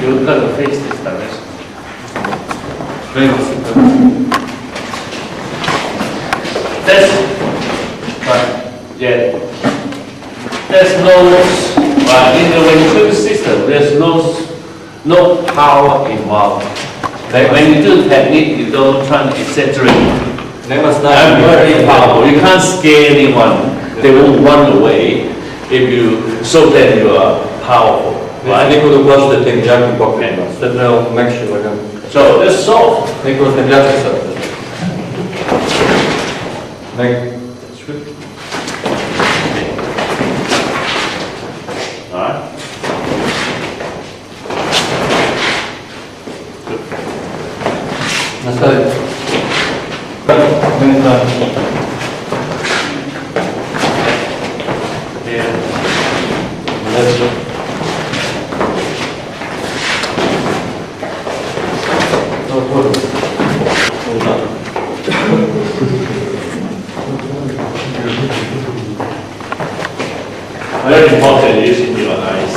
B: You got to face this direction. That's right. Yeah. There's no in the Wing Chun system. There's no power involved. Like when you do technique, you don't try to exaggerate.
D: Nema
B: I'm
D: snage.
B: very powerful. You can't scare anyone. They won't run away if you show them you are powerful.
D: Neće niko da uplašite tim jakim pokretima. Sve treba mekši lagano.
B: So that's soft.
D: Niko vas ne pljače sad.
B: Alright.
D: Nastavite.
B: Yeah. Very important using your eyes.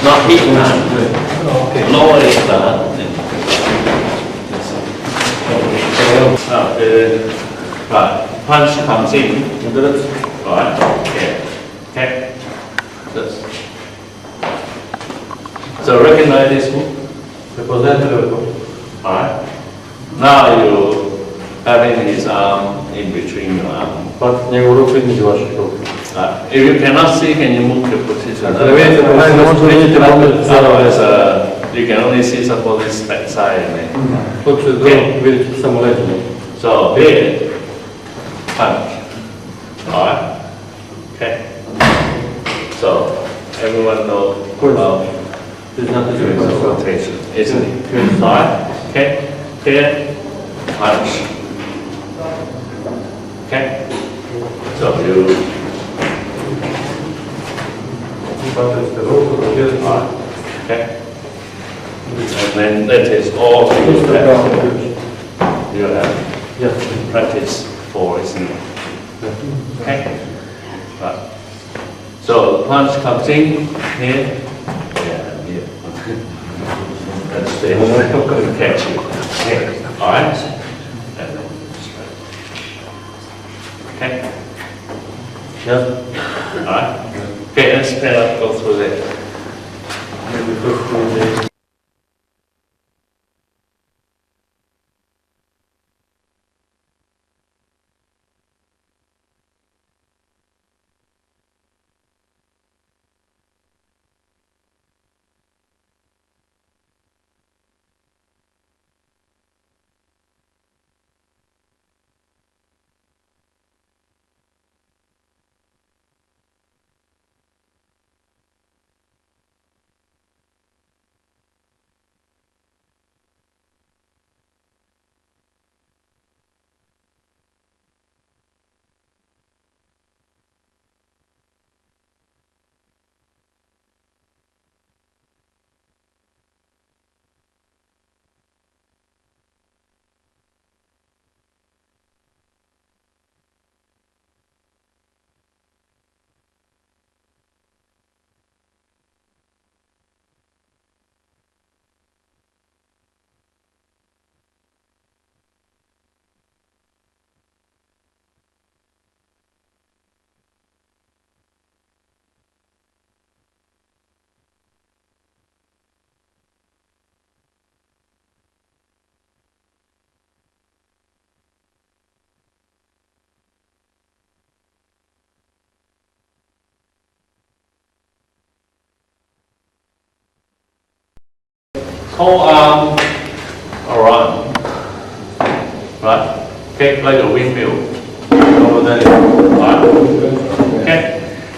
B: Not hit hand. Lower it down. Now right, punch comes in. Right. Okay. This. So recognize this move.
D: Prepoznajte ruku.
B: Alright. Now you having his arm in between your arm.
D: Pa njegovu ruku između vaših ruku.
B: If you cannot see, can you move the position?
D: Ako ne vidite, ne možete vidjeti
B: Otherwise, you can only see some of this back side.
D: U slučaju drugog vidjet ćete samo leđe.
B: So here, punch. Alright. Okay. So everyone knows about rotation, isn't it? Alright. Okay. Here, punch. Okay. So you. Okay. And then that is all you have practice for, isn't it? Okay. Right. So punch comes in here. Yeah, here. That's the catch you. Okay. All right. And then straight. Okay.
D: Yes.
B: All right. Okay, let's go through that. Whole arm around, right? Okay, like a windmill. Right? Okay,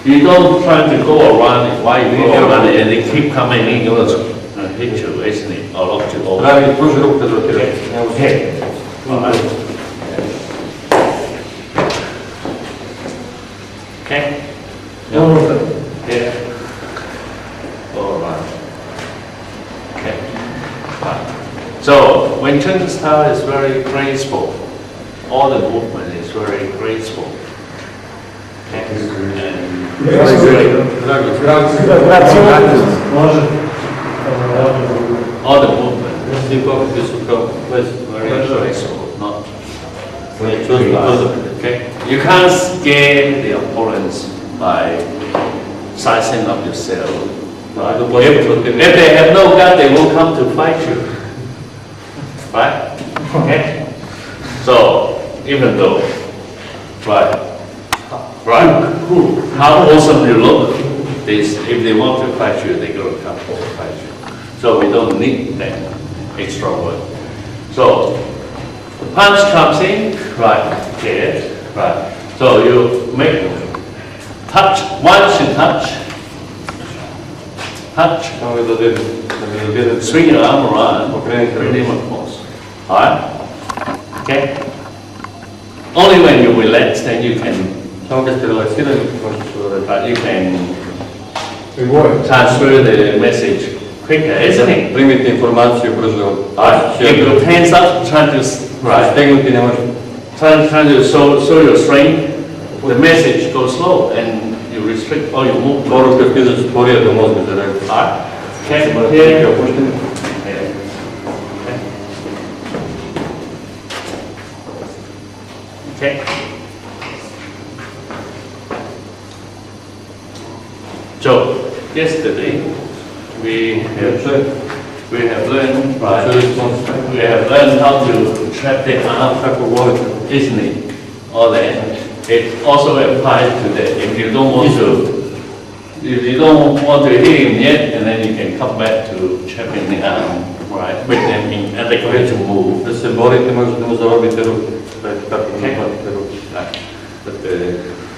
B: you don't try to go around it. Why you go around it and they keep coming in, you're gonna hit you, isn't it? Or knock you over.
D: Pravi, pruži ruku kad rotira.
B: Okay. All right. Okay. Yeah. All right. Okay. Right. So Wing Chun style is very graceful. All the movement is very graceful. Okay. All the movement
D: Svi pokreti su kao
B: very graceful, not okay. You can't scare the opponents by sizing up yourself. Right? If they have no gun, they will come to fight you. Right? Okay? So, even though, right, how awesome you look, if they want to fight you, they're going to come to fight you. So we don't need that extra work. So, the punch comes in, right, here, right. So you make touch, once you touch, swing your arm around, bring him across. Alright? Okay? Only when you relax, then you can, you can transfer the message quicker, isn't it?
D: Primiti informaciju brzo.
B: If you tense up, try to, right,
D: Stegnuti ne može.
B: try to show your strength, the message goes slow and you restrict all your movement.
D: Poruka izaći sporije do mozga za reakciju.
B: Alright? Okay, here. Okay. So, yesterday, we have learned, right, we have learned how to trap the arm, isn't it? All that. It also applies to that. If you don't want to hit him yet, and then you can come back to trapping the arm, right? With them in adequate to move.
D: Da se borite, možete mu zarobiti ruke. Kako
B: Okay.
D: zapatite ruke.
B: Right. But the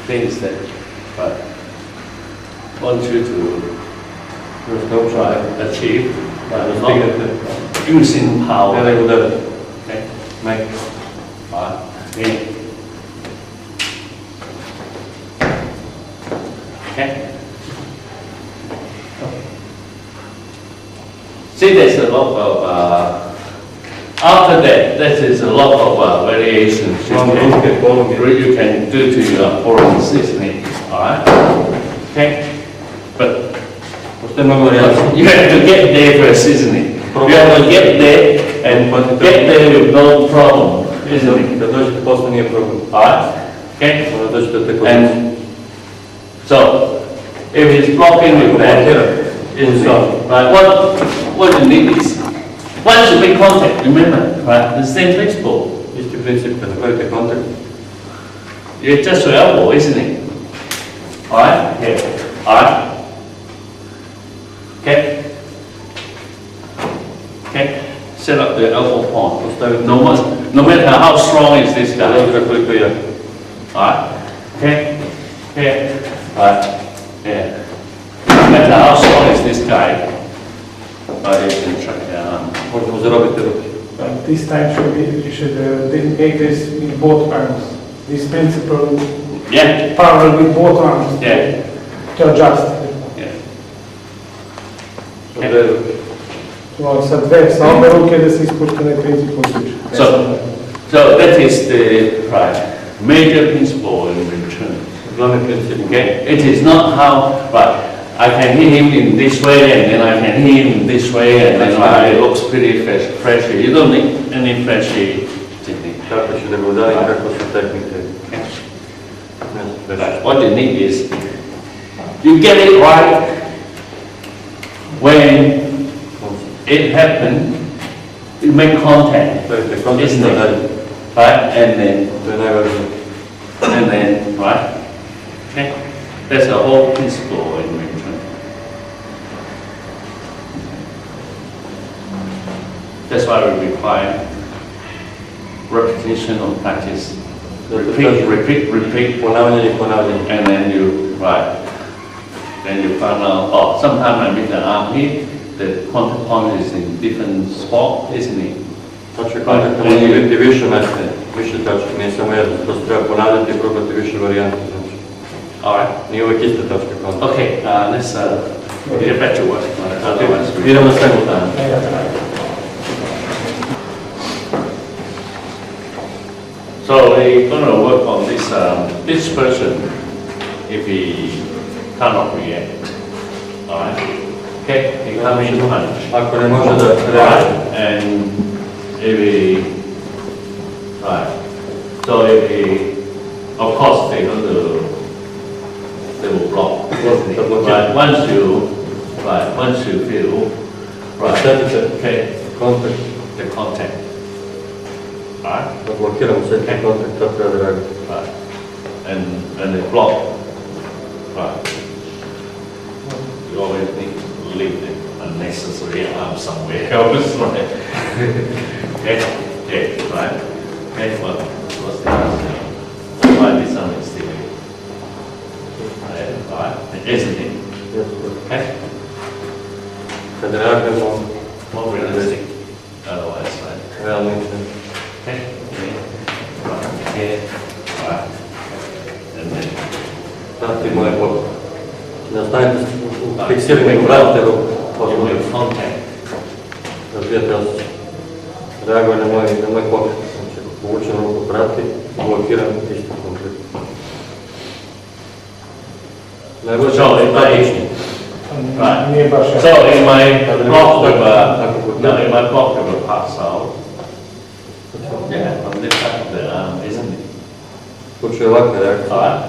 B: thing is that, right, I want you to try achieve, right, not using power.
D: Ne nego udarati.
B: Okay.
D: Mek.
B: Right. Okay. Okay. See, there's a lot of, after that, that is a lot of variations you can do to your opponents, isn't it? Alright? Okay? But you have to get there first, isn't it? You have to get there and get there with no problem, isn't it?
D: Da dođete posle nije problem.
B: Alright? Okay?
D: Da dođete tek od
B: And so, if he's blocking with that, It's right. What you need is once you make contact, remember, right? The same principle.
D: Isti princip, kad napravite kontakt,
B: You adjust your elbow, isn't it? All right. Here. All right. Okay. Okay. Set up the elbow point. No matter how strong is this
D: bez
B: guy.
D: obzira koliko je jak.
B: Alright? Okay? Okay? Alright? Yeah. No matter how strong is this guy, you can try.
D: Možemo zarobiti ruke.
E: But this time you should make this in both arms. This principle
B: Yeah?
E: parallel with both arms
B: Yeah.
E: to adjust.
B: Yeah.
D: Sa dve ruke.
E: No, sa dve, sa obe ruke da se ispušta na princip usliče.
B: So that is the major principle in Wing Chun.
D: Glavni princip.
B: Okay? It is not how, I can hit him in this way and then I can hit him in this way and then it looks pretty flashy. You don't need any flashy technique.
D: Kako ću da ga udarim, kako su tehnike.
B: Okay?
D: Ne su preši.
B: What you need is, you get it right when it happened, you make contact,
D: Stavite kontakt
B: Isn't
D: na
B: it?
D: dalje.
B: right? And
D: To je najvažnije.
B: then, right? Okay? That's the whole principle in Wing Chun. That's why we require repetition of practice. Repeat,
D: Ponavljanje i ponavljanje.
B: and then you, then you find out, sometimes I make the arm hit, the contact point is in different spot, isn't it?
D: Točke kontakta može biti više mjesta, više točke, nije samo jedno. To se treba ponavljati i probati više varijanta. Znači,
B: Alright,
D: nije uvijek iste točke kontakta.
B: okay, let's get back to work. Otherwise, we
D: Idemo sve u dan.
B: So we're going to work on this, this person, if he cannot react. Alright? Okay, he come in punch.
D: Ako ne može da
B: Right,
D: reaguje.
B: and if he, right, so if he, of course they will block. Right, once you feel,
D: Osjetite
B: okay,
D: kontakt,
B: the contact. Right?
D: da blokiramo sve te kontakt, to treba da reaguje.
B: Right. And they block. Right. You always need to leave the unnecessary arm somewhere else, right? Okay, okay, right? Okay, what's the answer? Why this arm is still here? Right, isn't it? Okay?
D: Kad reagujemo,
B: More realistic. Otherwise, right?
D: realno istina.
B: Okay, okay, right, okay, right. And then
D: Pratimo je blok. Ne ostanete fiksirani, vratite ruku.
B: you
D: Posledno.
B: make contact.
D: Razvijate osjećaj. Reaguje na moj pokret. Znači, povučem ruku, prati, blokiram isto konkretno. Najbolje
B: So if
D: statični.
B: Right.
E: Nije baš
B: So in my block with in my block with a pass out. Yeah, on this side of the arm, isn't it?
D: U slučaju ovakve reakcije,
B: Alright,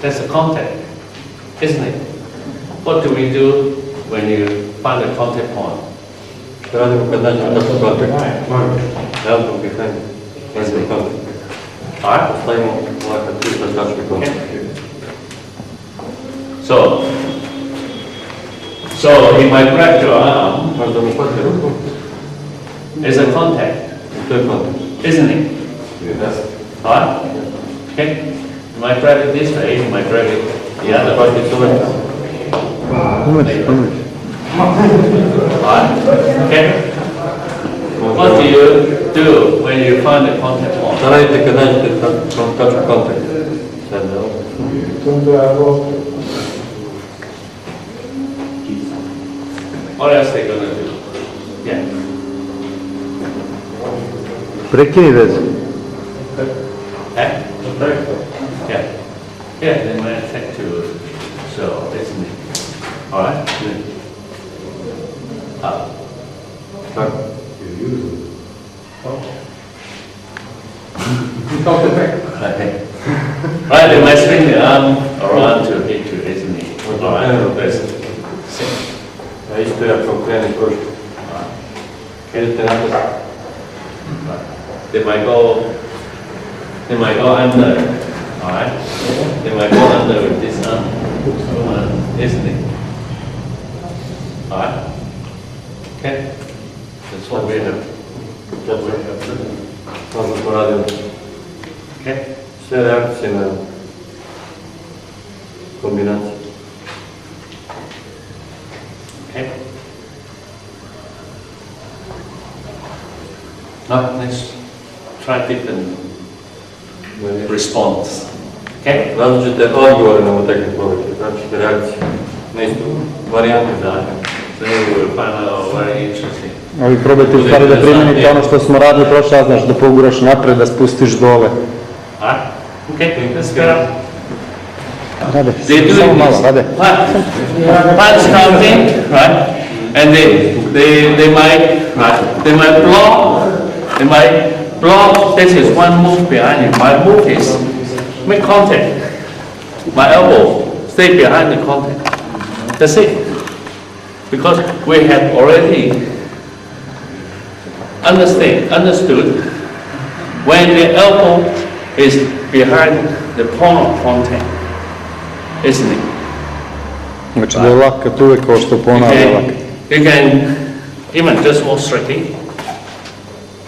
B: that's a contact, isn't it? What do we do when you find a contact point?
D: što radimo kad nađemo tačku kontakta? Elbow behind. Elbow kontakt.
B: Alright,
D: Stavimo ovakav ispred tačke kontakta.
B: so he might grab your arm
D: Možda mu hvati ruku
B: as a contact,
D: i to je kontakt.
B: isn't it? Alright? Okay? You might grab it this way, you might grab it the other way.
D: Hvati se uvek.
B: Alright? Okay? What do you do when you find a contact point?
D: Šta radite kad nađete tačku kontakta? Sedne ovdje.
B: What else they gonna do? Yeah.
G: Prekini vezu.
B: Eh? Yeah. Yeah, they might affect you, so, isn't it? Alright? Up.
D: Tako.
B: Right, they might swing the arm around to hit you, isn't it? this.
D: A isto je ako krene pružiti. Idete napred.
B: They might go under, alright? They might go under with this arm, isn't it? Alright? Okay? That's what we have. That's what we have.
D: Možda poradimo.
B: Okay?
D: Sve reakcije na kombinaciju.
B: Okay? Now, let's try different response. Okay?
D: Različite odgovore na utakne povrće, različite reakcije na istu varijantu.
B: Then we will find out very interesting.
G: Ovi probajte u stvari da primenite ono što smo radili prošle, znaš, da poguraš napred, da spustiš dole.
B: Alright? Okay, let's get up.
G: Rade,
B: They do
G: samo
B: this.
G: malo, rade.
B: Punch counting, right? And they might block. This is one move behind you. My move is make contact. My elbow stay behind the contact. That's it. Because we have already understood when the elbow is behind the point of contact, isn't it?
G: Znači da je lakat uvek kao što ponavlja lakat.
B: You can even just walk straightly.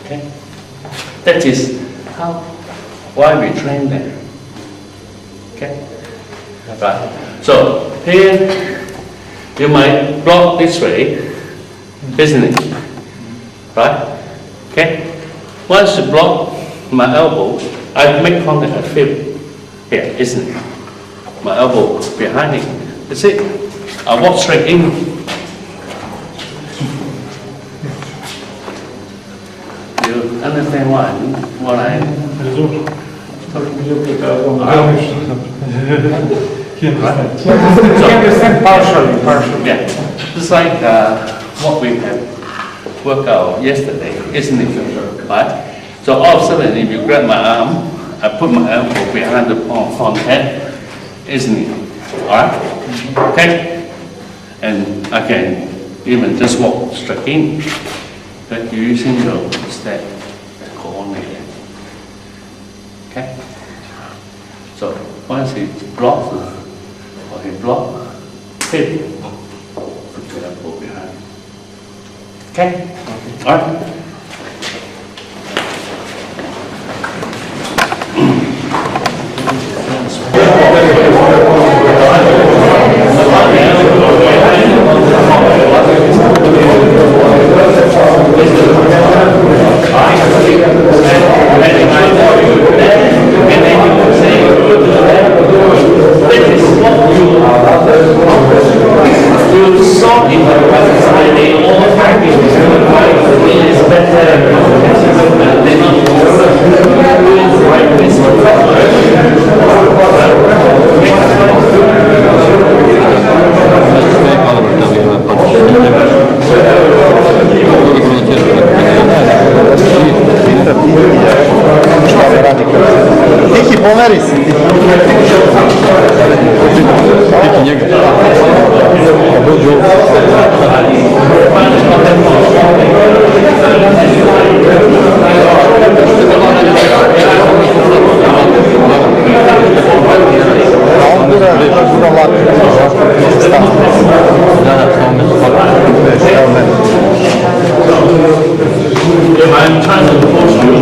B: Okay? That is why we train them. Okay? Right. So here you might block this way, isn't it? Right? Okay? Once you block my elbow, I make contact, I feel here, isn't it? My elbow behind it. That's it. I walk straight in. You understand what I
C: You understand partially.
B: Yeah. It's like what we have worked out yesterday, isn't it? Right? So all of a sudden, if you grab my arm, I put my elbow behind the contact, isn't it? Alright? Okay? And I can even just walk straight in. But you're using your step to coordinate. Okay? So once he blocks or he blocks, hit, put your elbow behind. Okay? Alright?
G: Tiki, pomeri se. Tiki njega. Dođu. On gura lako.
B: If I'm trying to push you,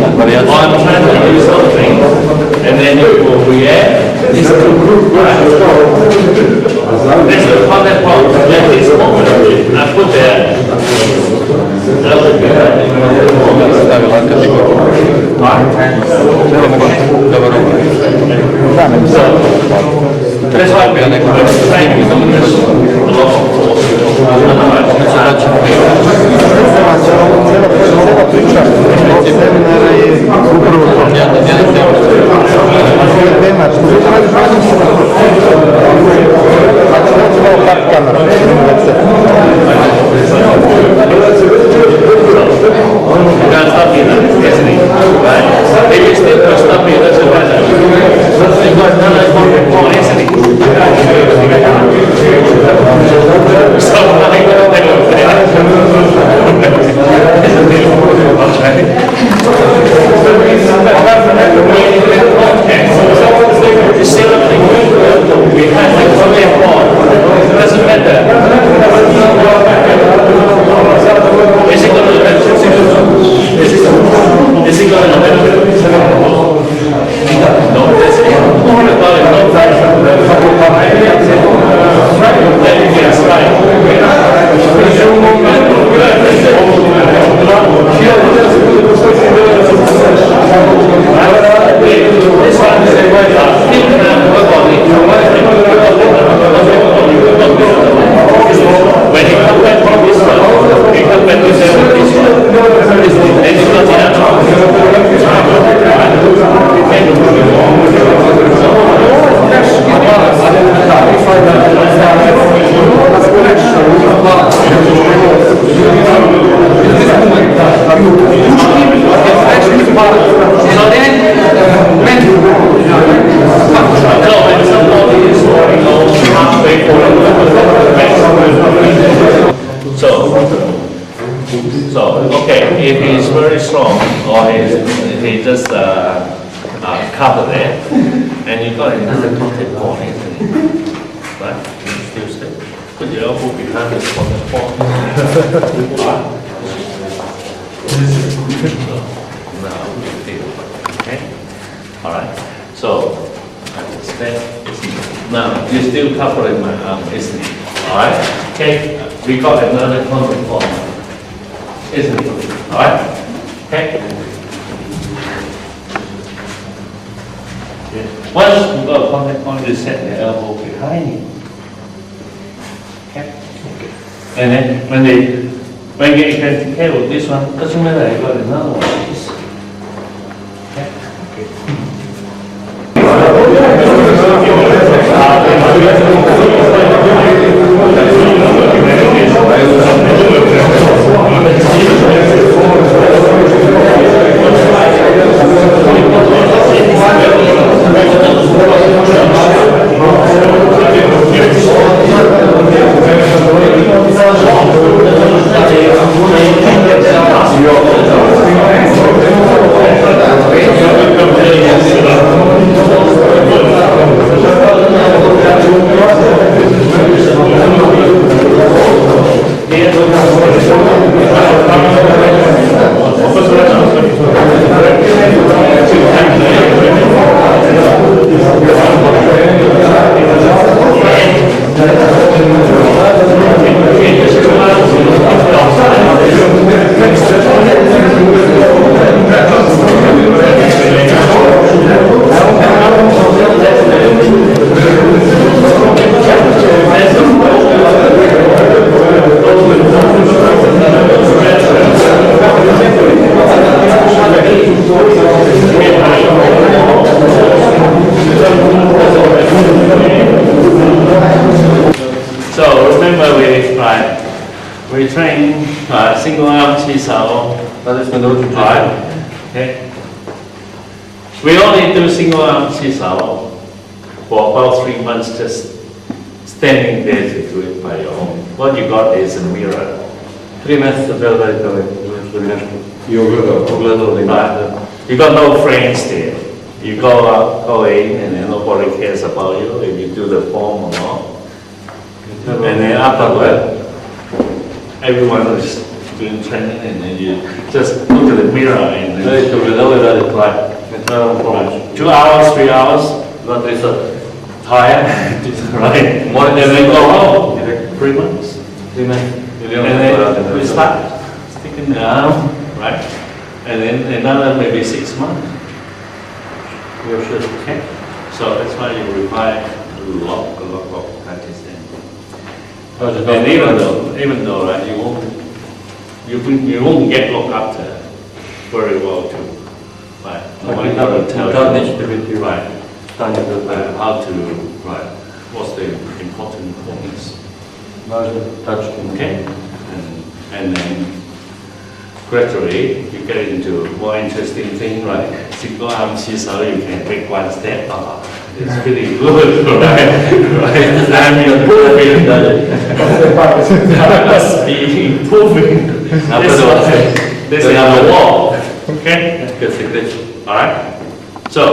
B: or I'm trying to do something, and then you will react, it's too good, right? That's the contact point. At this moment, I put that elbow behind it. So, that's why we're trying to do this a lot of force.
G: Cijela priča ovog seminara je upravo to. Tema, što ti radiš radim se na znači neće malo kart kamera,
B: You can't stop me now, isn't it? Right? If you still can't stop me, it doesn't matter. You've got another contact point, isn't it? just cover it, and you got another contact point, isn't it? Right? You still stay. Put your elbow behind this contact point. Right? Now, still. Okay? Alright? So, step. Now, you're still covering my arm, isn't it? Alright? Okay? We got another contact point. Isn't it? Alright? Okay? Once you got a contact point, you set the elbow behind you. Okay? And then when you can take with this one, doesn't matter, you got another one. Okay? We train single arm chisao. Right. Okay. We only do single arm chisao for about 3 months, just standing there to do it by your own. What you got is a mirror.
D: 3 месеца трябва да правим нещо.
E: И огледало.
B: Right. You got no friends there. You go in and then nobody cares about you if you do the form or not. And then after that, everyone is doing training and then you just look at the mirror and then
D: Дайте огледало и радите.
B: right.
D: Не трябва помощ.
B: 2 hours, 3 hours,
D: 2-3 сата.
B: tired, right?
D: More
B: And then go home. 3 months.
D: 3 месеца.
B: And then we start sticking the arm, right? And then another maybe 6 months. Okay? So that's why you require a lot of practice then. And even though right, you won't get looked after very well too. Right? Nobody will tell you right how to right. What's the important points? Okay? And then gradually you get into more interesting thing, right? Single arm chisel, you can take 1 step. It's pretty good, right? I'm improving. I must be improving. This is the wall. Okay? Alright? So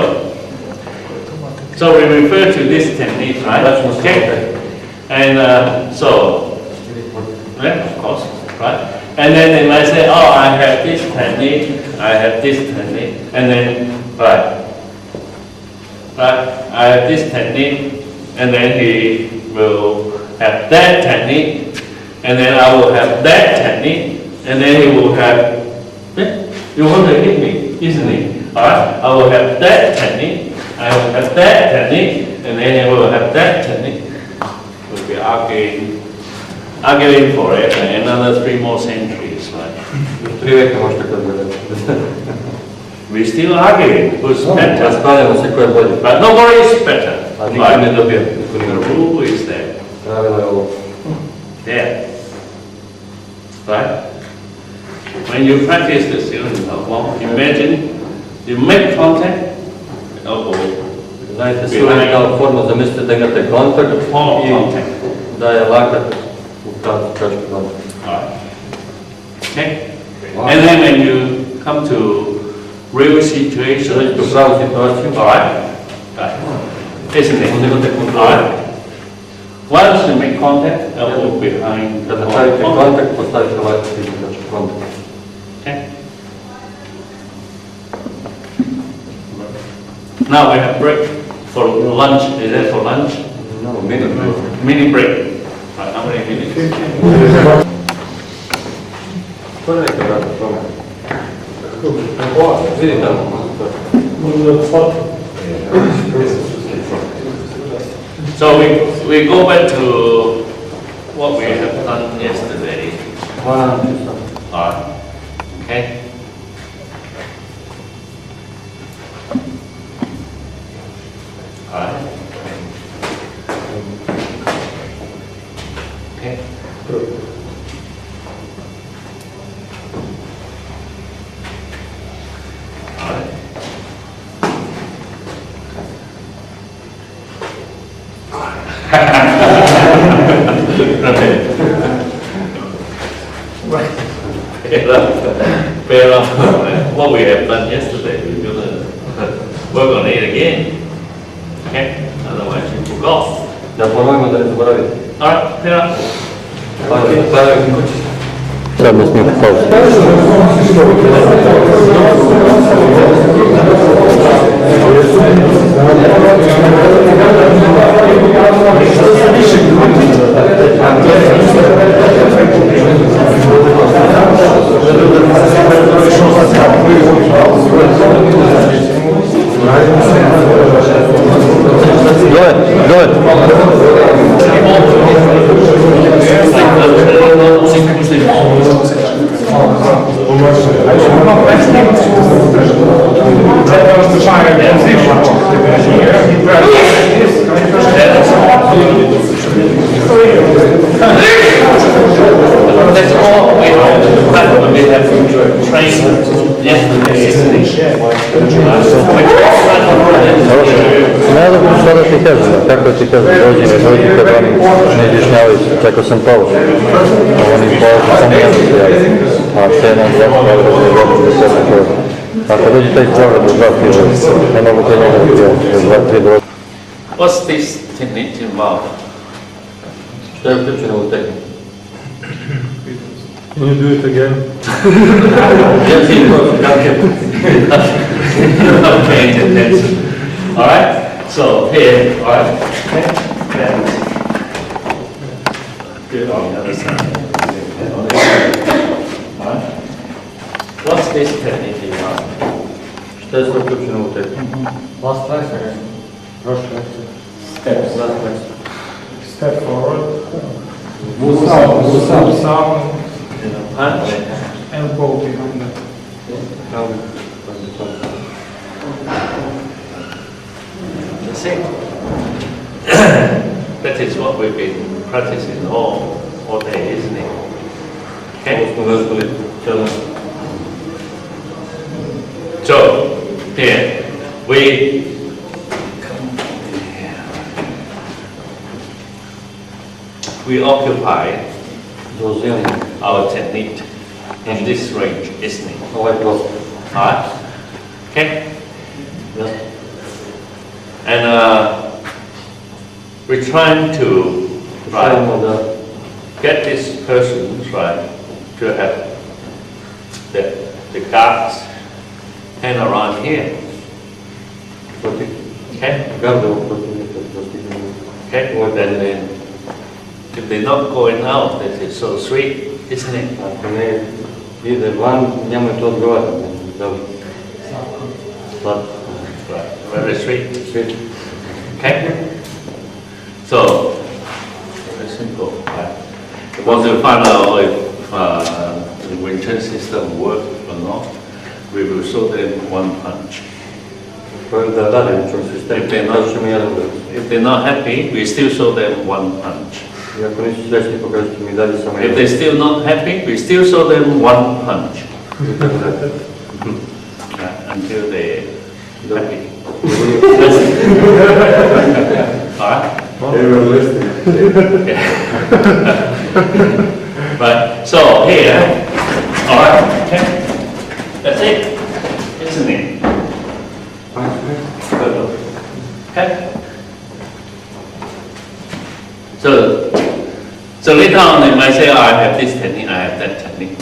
B: we refer to this technique, right? Okay? And yeah, of course, right? And then they might say, oh, I have this technique, I have this technique, and then, right, I have this technique, and then he will have that technique, and then I will have that technique, and then he will have, you want to hit me, isn't it? Alright, I will have that technique, I will have that technique, and then he will have that technique. We'll be arguing forever, another 3 more centuries, right?
D: 3 века може така да бъде.
B: We're still arguing who's better.
D: Разпадаме се кой е болje.
B: But nobody is better.
D: А никой не добие.
B: The rule is there.
D: Правило е ovo.
B: There. Right? When you practice the ceiling form, imagine you make contact, elbow,
D: Знаете, силната форма, замислите да имате контакт
B: palm
D: и
B: contact.
D: да е лакът от качка контакт.
B: Alright. Okay? And then when you come to real situation.
D: Dođi u pravu situaciju.
B: Alright? Right. Isn't it?
D: Onda ga te kontrola.
B: Alright. Once you make contact, elbow behind the
D: Kada pravite kontakt, postavite ovaj kontakt.
B: Okay. Now we have break for lunch. Is that for lunch?
D: No, minute.
B: Mini break. Right, how many minutes?
D: Ko je neka vrata tome? Vidi tamo.
B: So we go back to what we have done yesterday. Alright. Okay. Alright. Okay. Alright. Pero what we have done yesterday, we're gonna work on it again. Okay? Otherwise you forgot.
D: Da ponovimo da ne zaboravite.
B: Alright, Pero.
G: Sad ne smijem pauzu.
B: That's all we have trained yesterday.
G: Ne znam što da ti kažem, kako ti kažem, dođi, ne dođi kad oni ne izjašnjavaju se, čekao sam pauzu. Oni pauzu sam ne znam se javi, a sve nam zašto da se dobro da se pauzu. Ako dođi taj program do 2-3 dođi, ne mogu te njega do 2-3 dođi.
B: What's this technique involved?
D: Šta je uključeno u tehniku?
E: Can you do it again?
D: Yes, he was.
B: Okay, that's all right. So here, all right. And good on the other side. All right. What's this technique involved?
D: Šta je sve uključeno u tehniku?
E: Last lesson.
D: Steps. Last lesson.
E: Step forward.
D: Move
E: Sound.
B: Punch.
E: Elbow behind the
B: That's it. That is what we've been practicing all day, isn't it? Okay. So here we occupy our technique in this range, isn't it? Alright? Okay?
D: Yes.
B: And we're trying to get this person to have the guards hang around here. Okay? Okay? Well, then if they're not going out, that is so sweet, isn't it?
D: Ako ne ide van, njemu je to odgovara.
B: Right. Very sweet.
D: Sweet.
B: Okay? So, very simple, right? Once we find out if the Wing Chun system works or not, we will show them one punch.
D: Da radim čun sistem, kažu mi jedan udarac.
B: If they're not happy, we still show them one punch.
D: I ako nisu srećni, pokažu mi dalje samo
B: If
D: jedan.
B: they're still not happy, we still show them one punch. Until they're happy. Alright?
E: They were listening.
B: Right, so here, alright, okay, that's it, isn't it? Okay? So later on they might say, oh, I have this technique, I have that technique.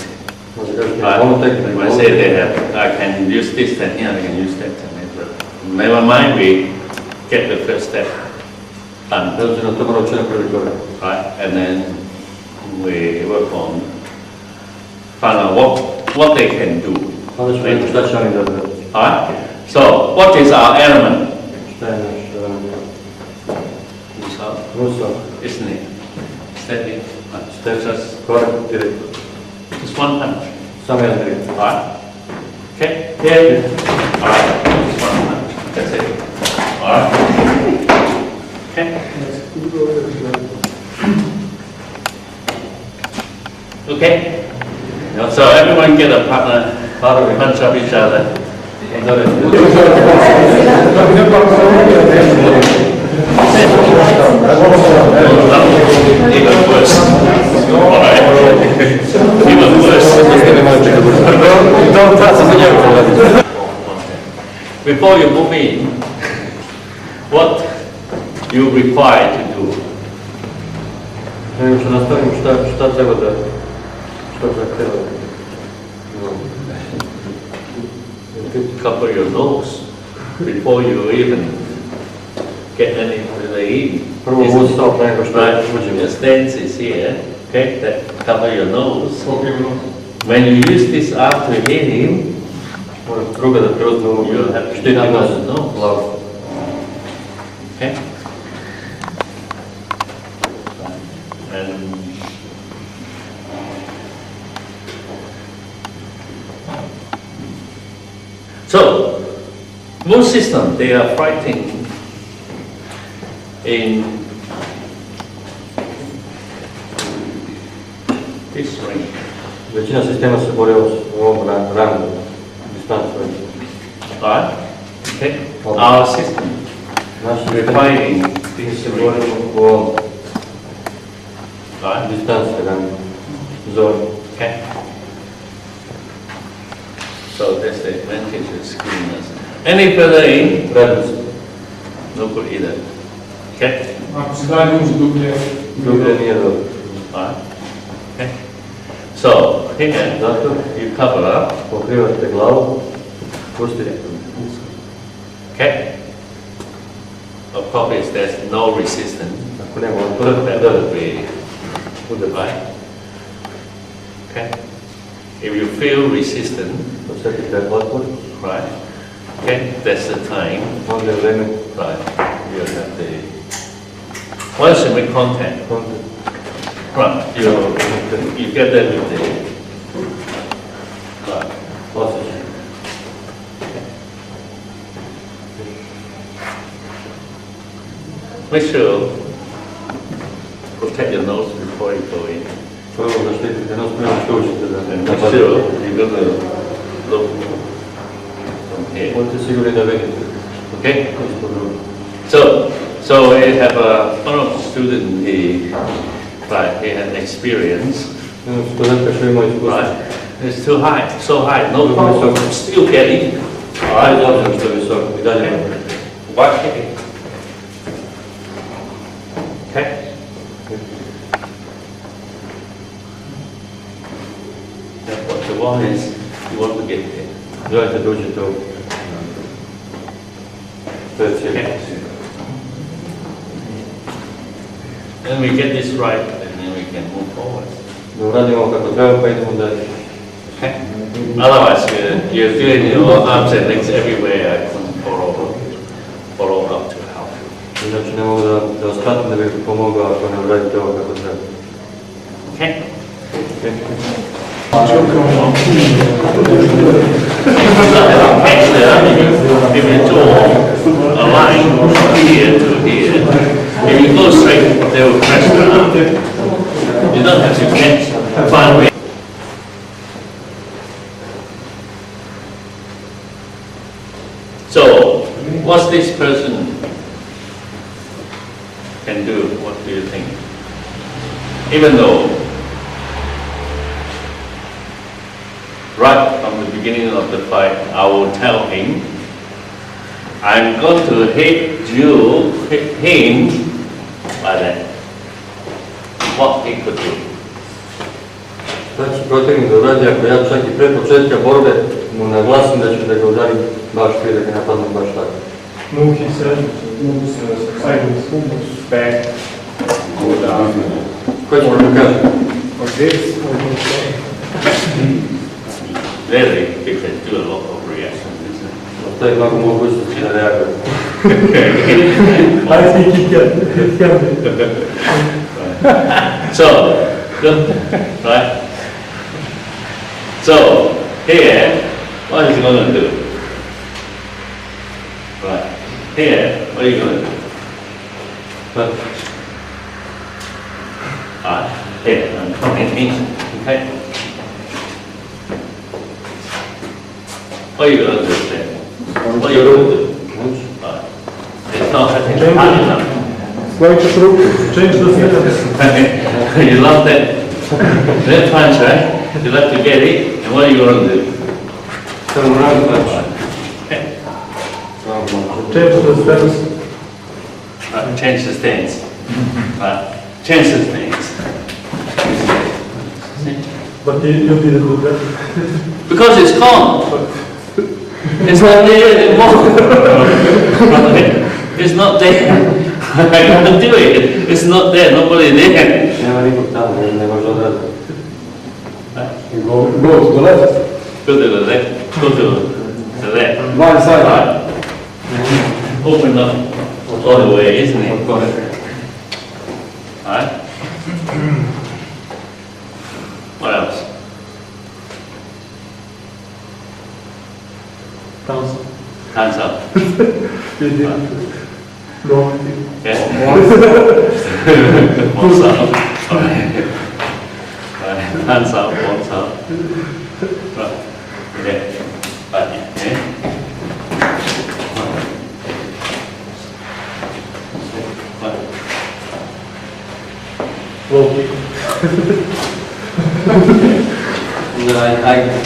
B: They might say they have, I can use this technique, I can use that technique. But never mind, we get the first step done. Right? And then we work on, find out what they can do. Alright? So, what is our element? Isn't it? Steady. Just one punch. Alright? Okay? Alright. Just one punch. That's it. Alright? Okay? Okay? So everyone get a partner, punch up each other. Even worse. Alright. Even worse. Before you move in, what you require to do? Cover your nose before you even get any relief. Right, your stance is here, okay, that cover your nose. When you use this after hitting, you have to cover the nose. Okay? And so, most systems, they are fighting in this range.
D: Većina sistema se bori u ovom rangu, distancu.
B: Right? Okay? Our system, we're fighting
D: Ti se borimo u ovom distancu, rangu, zoni.
B: Okay? So that's the advantage of screening us. Any further in?
D: Prednost.
B: No good either. Okay?
C: Ako se dalje uđe dublje,
D: Dublje nije dobro.
B: Alright? Okay? So, here,
D: Zato
B: you cover up.
D: pokrivate glavu, pustite.
B: Okay? Of course, there's no resistance.
D: Ako nema
B: Put
D: otpora,
B: that would be right. Okay? If you feel resistant,
D: osjetite otpor,
B: right? Okay, that's the time.
D: onda je vreme
B: Right. You have the. Once you make contact, right? You get that with the. Right.
D: osjećaj.
B: Make sure protect your nose before you go in.
D: Prvo zaštitite nos prema što uđete
B: And
D: da
B: make sure you're gonna look from here.
D: Budite sigurni da vidite.
B: Okay.
D: Ispod ruke.
B: So I have one of the students. He had experience.
D: Imam studenta što ima iskustvo.
B: Right. It's too high, so high. No problem. Still getting.
D: Aj, obzirom što je visoko, i dalje.
B: Watch it. Okay. That's what the one is. You want to get there.
D: Želite da uđete u to je cilj.
B: Okay. Then we get this right, and then we can move forward.
D: Da uradimo kako treba, pa idemo dalje.
B: Okay. Otherwise, you're doing your arms and legs everywhere. I couldn't follow up to help you.
D: Inače ne mogu da vas pratim da bih pomogao ako ne uradite ovo kako treba.
B: Okay. If you draw a line from here to here, if you go straight, they will press down. You don't have to get far away. So, what this person can do, what do you think? Even though, right from the beginning of the fight, I will tell him, I'm going to hit him by that. What he could do.
D: Znači, protivnik da uradi, ako ja čak i pre početka borbe mu naglasim da ću da ga udarim baš prije, da ga napadnem baš tako.
E: Move himself, moves sideways, back, go down.
D: Ko će mi kaže?
E: Or this, or this way.
B: Really, he can do a lot of reactions, isn't it?
D: Postoji mnogo mogućnosti da reaguje.
E: I think he can.
B: So, right? So, here, what is he going to do? Right. Here, what are you going to do? Here, I'm coming in. Okay? What are you going to do there? What are you going to do? Right. It's not happening hard enough.
E: Slight ruku, change the stance.
B: You love that. That punch, right? You have to get it, and what are you going to do?
D: Turn around punch.
B: Okay.
E: Change the stance.
B: Right. Change the stance. Right. Change the stance.
E: But you didn't do that.
B: Because it's gone. It's not there anymore. It's not there. I can't do it. It's not there. Nobody there.
D: Nema nikog tamo, ne može odraditi.
E: Go to the left.
B: Go to the left. Go to the left.
E: One side.
B: Right. Open up all the way, isn't it? Right. What else? Hands up.
E: You did. No.
B: Yeah. Once up. All right. Right. Hands up. Once up. Right. Yeah. Right. Yeah. Right.
E: Low kick.
D: I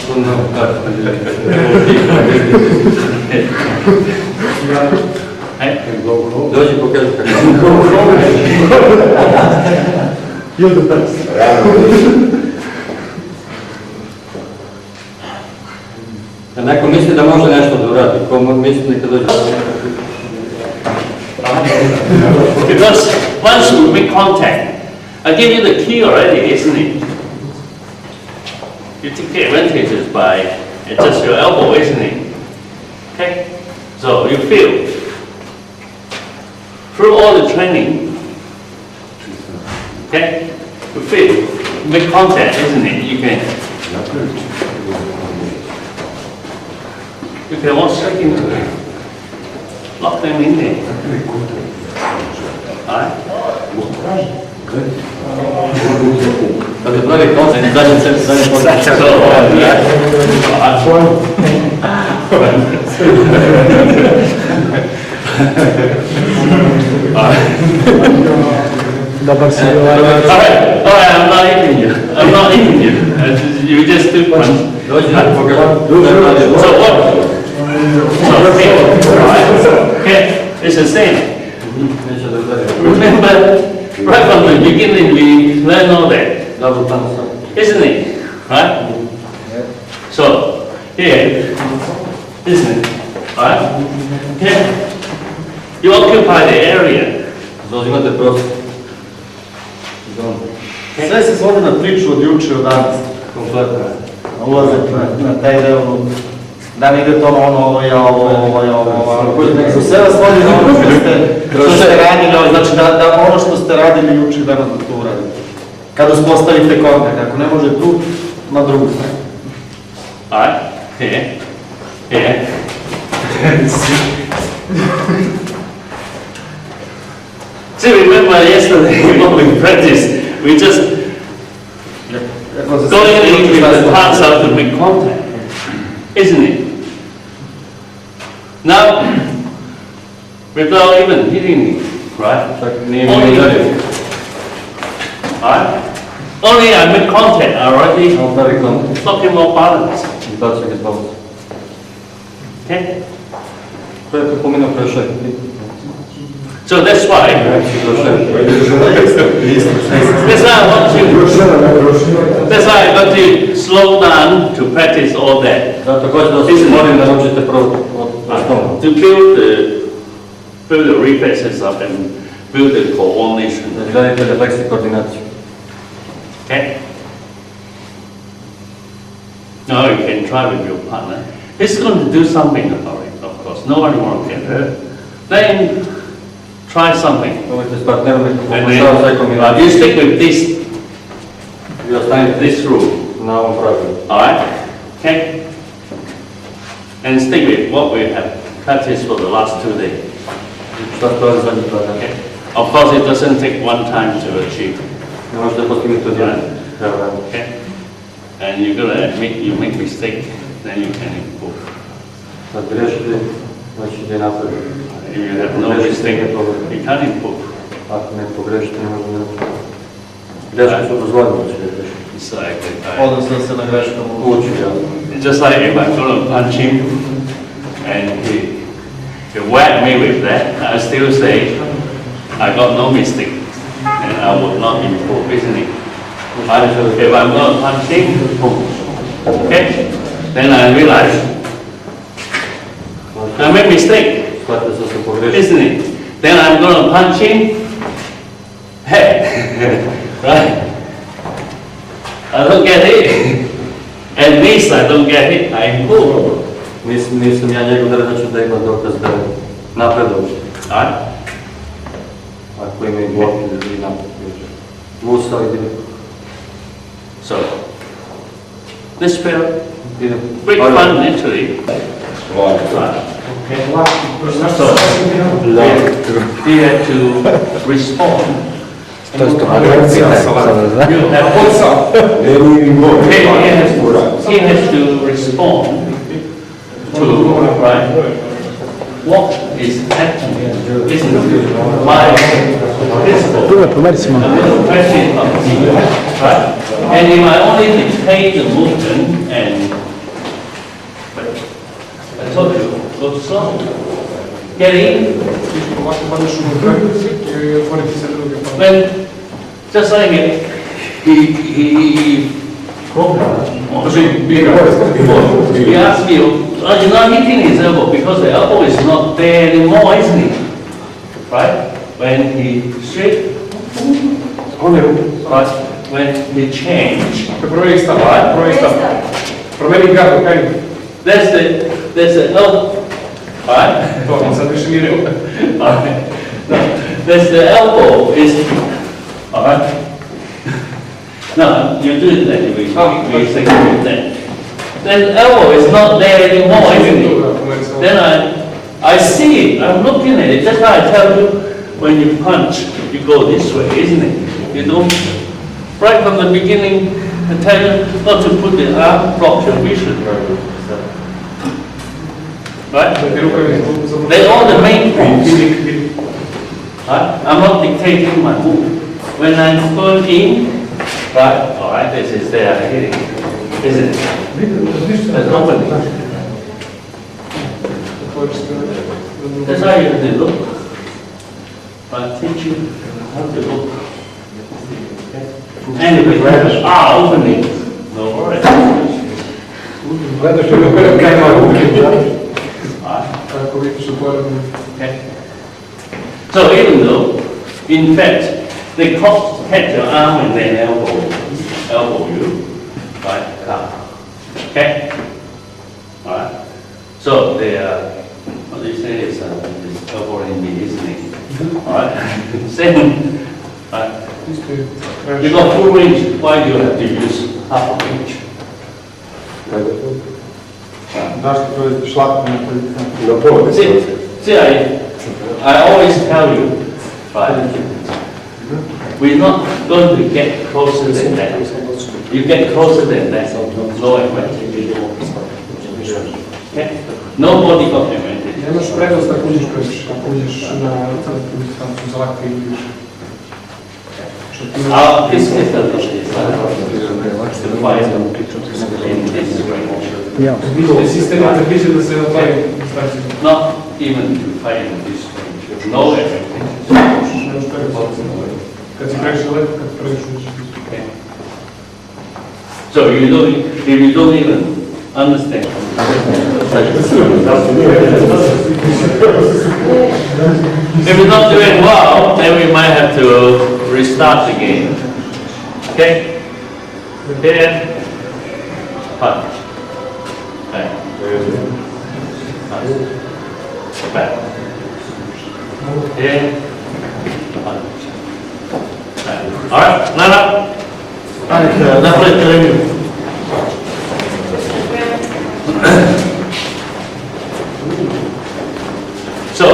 D: don't know what.
B: Hey.
D: Dođi pokaži kako.
E: You're the best.
D: Neko misli da može nešto da uradi, ko misli neka dođe.
B: Because once we make contact, I gave you the key already, isn't it? You take the advantages by just your elbow, isn't it? Okay? So you feel. Through all the training, okay? You feel. Make contact, isn't it? You can walk straight into it. Lock them in there. Alright?
D: Kada pravi koncert, zadnji koncert.
B: So,
E: Dobar si.
B: Alright, I'm not eating you. I'm not eating you. You just do punch.
D: Dođi da pokaži.
B: So what? So okay, it's the same.
D: Neće da udari.
B: Remember, right from the beginning we learn all that,
D: Dobro tamo sam.
B: isn't it? Right? So here, isn't it? Right? Here, you occupy the area.
D: Zauzimate prostor.
A: Sve se svodi na priču od juče od danas.
D: Kompletno.
A: Ulazak na taj deo, da ne ide to na ono, ovo. Sve vas svodi na ono što ste radili, znači da ono što ste radili juče danas da to uradite. Kad uspostavite kontakt, ako ne može tu, na drugu stranu.
B: Alright, here. See, remember yesterday when we practiced, we just going in with the parts out to make contact, isn't it? Now, without even hitting me, right? Alright? Only I make contact already, talking more balance.
D: I patrzę jak jest balans.
B: Okay?
D: To je to pomino preše.
B: So that's why I want to, that's why I got to slow down to practice all that.
D: Zato hoću da se molim da naučite prvo od osnovno.
B: To build the reflexes up and build the coordination.
D: Da izgledajte refleks i koordinaciju.
B: Okay? Now you can try with your partner. He's going to do something about it, of course. Nobody wants to get hurt. Then try something.
D: Probajte s partnerom i
B: And
D: pokušava sa
B: then
D: kombinacijom.
B: you stick with this,
D: I ostanite
B: this rule.
D: na ovom pravilu.
B: Alright? Okay? And stick with what we have practiced for the last 2 days.
D: Šta ste ovdje zadnji 2 dana?
B: Okay? Of course, it doesn't take one time to achieve.
D: Ne možete postigniti od jedan.
B: Okay? And you're gonna admit you make mistake, then you can improve.
D: Kad grešite, znači ide napred.
B: If you have no mistake, you can't improve.
D: Ako ne pogrešite, ne možete napred. Greške su dozvoljene da ćete grešiti.
B: It's like
A: Odnosno da se na greškama
D: Uči, ja.
B: just like if I'm gonna punch him and he whack me with that, I still say I got no mistake and I would not improve, isn't it? But if I'm gonna punch him, okay, then I realize I made mistake,
D: Shvatite da se pogrešite.
B: isn't it? Then I'm gonna punch him, hey, right? I don't get hit. At least I don't get hit, I improve.
D: Nisam ja njegov da ću da ima dokaz da je napredao.
B: Alright?
D: Ako ima i blok ili napred. Ustao i ide.
B: So, this felt
D: Idem.
B: great fun actually. Right. Okay. So, he had to respond.
G: To je to pitanje, sada zna.
B: You have he has to respond to, right, what is happening, isn't it? My principle. The question of the, right? And if I only dictate the movement and, I told you, go slow. Get in.
C: Ovako padneš u kraj i otvoriti se druge pa.
B: When, just like he asked me, oh, you're not hitting his elbow because the elbow is not there anymore, isn't it? Right? When he straight, right? When he change,
C: Promeni stav, promeni stav. Promeni gardu, kaj?
B: there's the elbow, right?
C: To, sad više mi rekao.
B: Alright. No, there's the elbow is, alright? No, you do it anyway. We say that. Then elbow is not there anymore, isn't it? Then I see it, I'm looking at it. That's why I tell you, when you punch, you go this way, isn't it? You don't, right from the beginning, I tell you not to put the arm, block your vision. Right? They're all the main points. Right? I'm not dictating my move. When I'm going in, right, all right, this is there, hitting, isn't it? There's nobody. That's how you have to look. I teach you how to look. Anyway, open it. No worries.
C: Kako vidiš otvoreno.
B: Okay. So even though, in fact, they catch your arm and then elbow you, right? Okay. All right. So they what do you say is elbowing me, isn't it? All right. Same. Right. You got full range. Why do you have to use half a range?
E: Zašto to je šlak na pola?
B: See, I always tell you, right? We're not going to get closer than that. You get closer than that, no advantage. Okay? Nobody got advantage.
C: Nemaš prednost ako uđeš previše, ako uđeš na crtu distancu za laka i vidiš.
B: This is the
C: Sistem je predviđen da se na tvojoj distanci.
B: No, even to fight in this range. You have no advantage.
C: Kad si previše lep, kad si previše više.
B: Okay. So you don't, if you don't even understand. If you're not doing well, then we might have to restart the game. Okay? Here, punch. Back. Punch. Back. Here, punch. Back. All right, line up.
A: Napravite review.
B: So,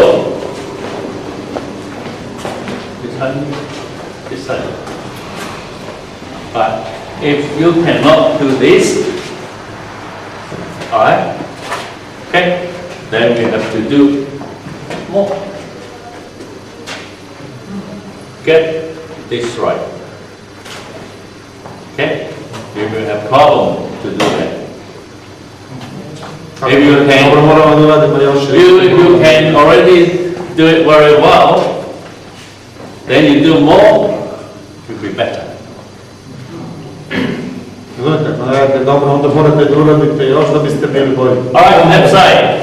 B: this time. But if you cannot do this, all right, okay, then we have to do more. Get this right. Okay, you will have problem to do that. If you can,
A: Dobro, moramo da uradimo još.
B: you can already do it very well, then you do more, you'll be better.
A: Znate, ako ne radite dobro, onda morate da uradite još da biste bili bolji.
B: All right, left side.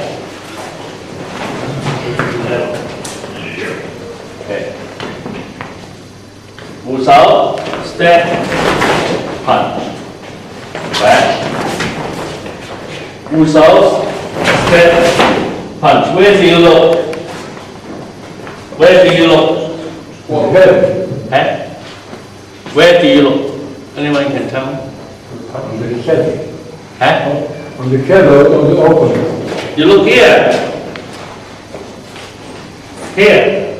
B: Okay. Moves out, step, punch. Back. Moves out, step, punch. Where do you look? Where do you look? Head. Where do you look? Anyone can tell me?
E: On the head.
B: Head?
E: On the head or on the opposite?
B: You look here. Here.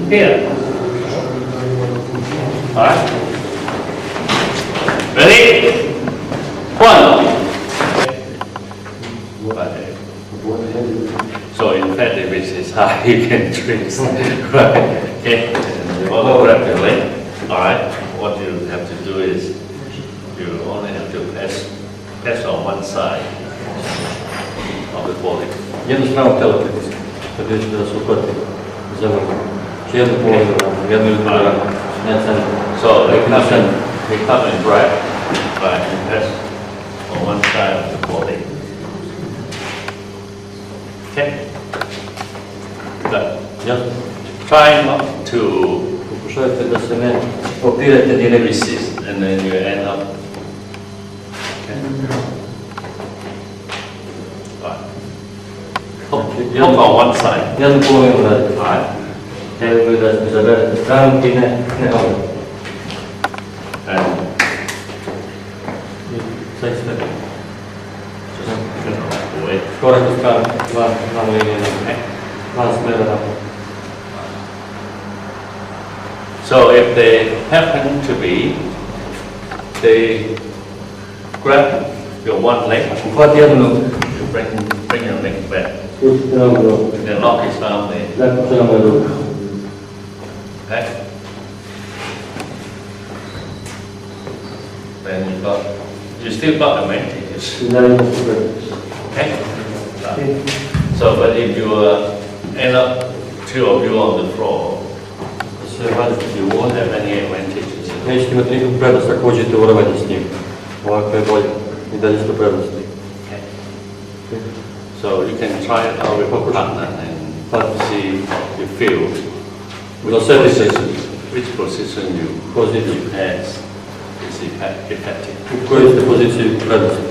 B: Here. All right. Ready? One. So in fact, if it is high, you can trace. Right. Okay. Follow rapidly. All right. What you have to do is you only have to press on one side of the body.
D: Jednu stranu tela pritiska, kad vidite da se uplati zemlju. Či jednu položu ranu, jednu ili drugu ranu, ne centru.
B: So they come and grab, right, and press on one side of the body. Okay? But
D: Jasno?
B: try not to
D: Pokušajte da se ne opirate direktno.
B: resist, and then you end up. Okay? Right. Hook on one side.
D: Jednu polovinu radite.
B: Right.
D: Evo da izaberete stranu i ne ovo.
B: And
D: I sad sve.
B: wait.
D: Korak u stranu, van linije, van smjera napad.
B: So if they happen to be, they grab your one leg,
D: Uhvati jednu nogu.
B: you bring your leg back,
D: Spustite nogu do ovdje.
B: and then lock his arm there.
D: Zaključite nam je ruku.
B: Okay? Then you still got advantages.
D: I dalje imate super.
B: Okay? So, but if you end up two of you on the floor,
D: Da se vadite
B: you won't have any advantages.
D: nećete imati nikakvu prednost ako uđete u rovanje s njim. Ovako je bolje. I dalje ste prednosti.
B: Okay? So you can try it out with a partner and see you feel which position you has is effective.
D: U kojoj ste poziciji prednosti?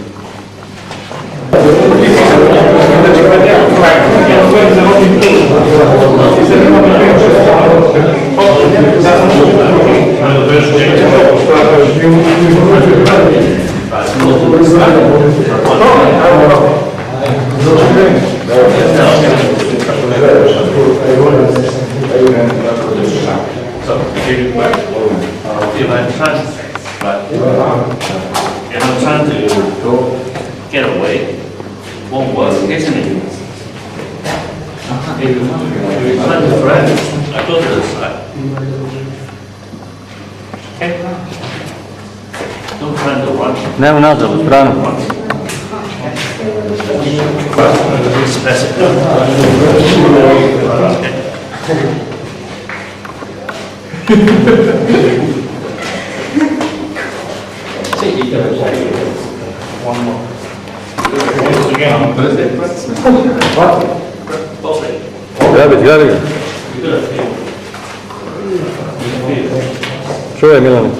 B: So if I'm trying, but if I'm trying to get away, won't work, isn't it? If you try to thread, I go to the side. Okay? Don't try to run.
G: Nemo nazad, u stranu.
B: Run. Press it.
E: One more.
G: Grab it. Čuvaj, Milane.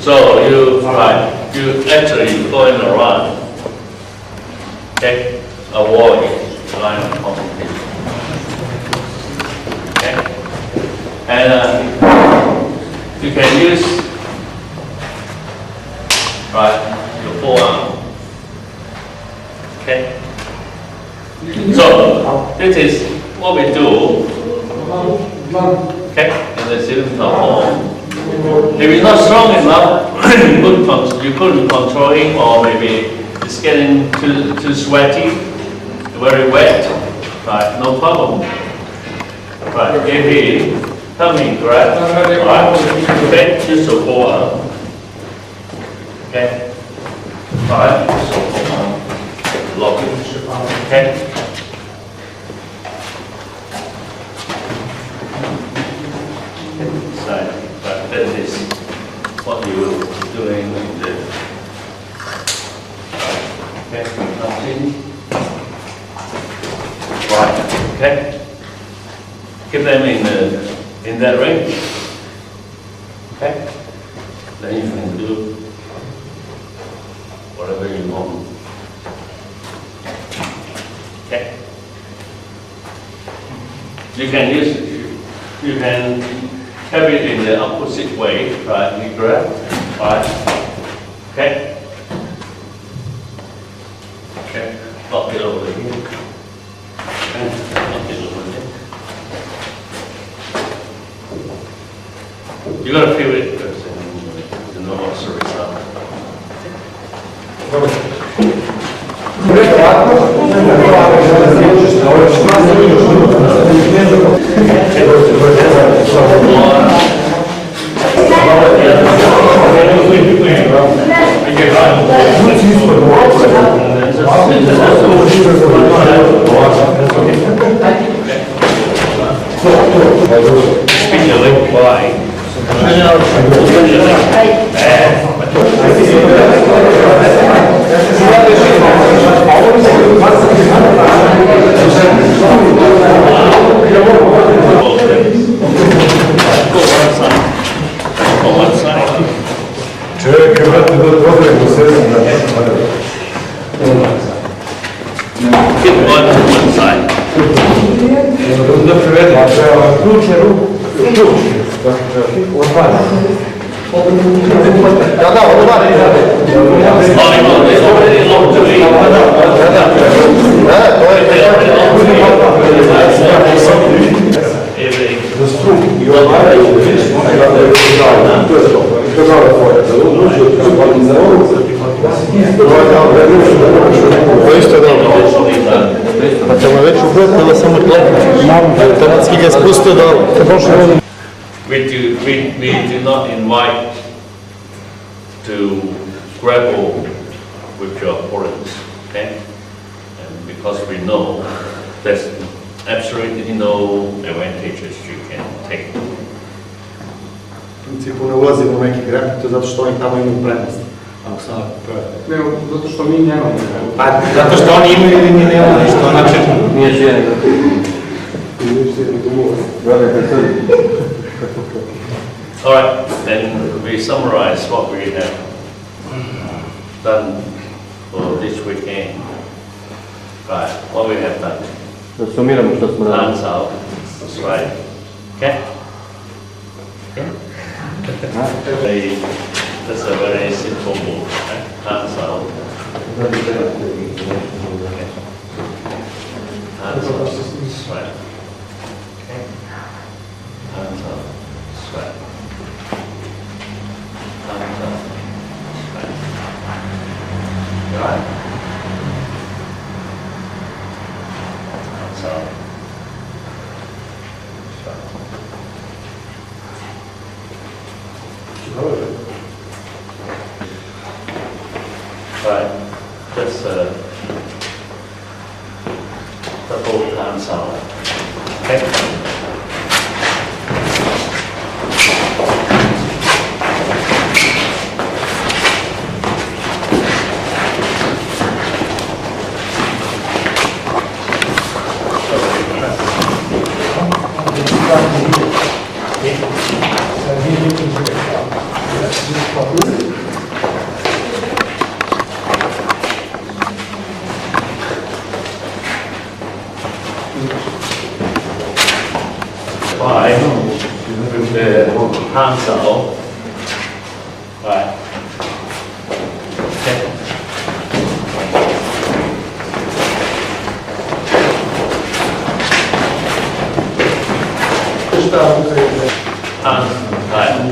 B: So you actually going around, okay, avoid line of competition, okay, and you can use your forearm, okay. So this is what we do, okay, in the cylinder form. If it's not strong enough, you couldn't control it, or maybe it's getting too sweaty, very wet, right? No problem. Right, if he help me grab, right? Okay, just a forearm. Okay, right, so forearm, lock it. Okay. Side. But that is what you're doing in the okay, nothing. Right, okay. Keep them in that range. Okay? Then you can do whatever you want. Okay? You can use you can have it in the opposite way, right? You grab, right? Okay? Okay, lock it over here. Okay, lock it over there. You gotta feel it first and you know what's the result. Spin your leg wide. We do not invite to grapple with your opponents, okay? And because we know there's absolutely no advantages you can take.
A: U principu ne ulazimo u neki grepite zato što oni tamo imaju prednost.
C: Ne, zato što mi nemamo.
A: Pa, zato što oni imaju ili mi nemamo ništa, znači...
D: Nije žene.
G: Gledajte,
B: All right, then we summarize what we have done for this weekend. Right, what we have done.
G: Da sumiramo što smo radili.
B: Hands out. That's right. Okay? Okay? That's a very simple move. Right? Hands out. Okay. Hands out. That's right. Okay. Hands out. That's right. Hands out. That's right. Right. Hands out. Right, that's the whole hands out. Okay. Five with the hands out. Right. Okay.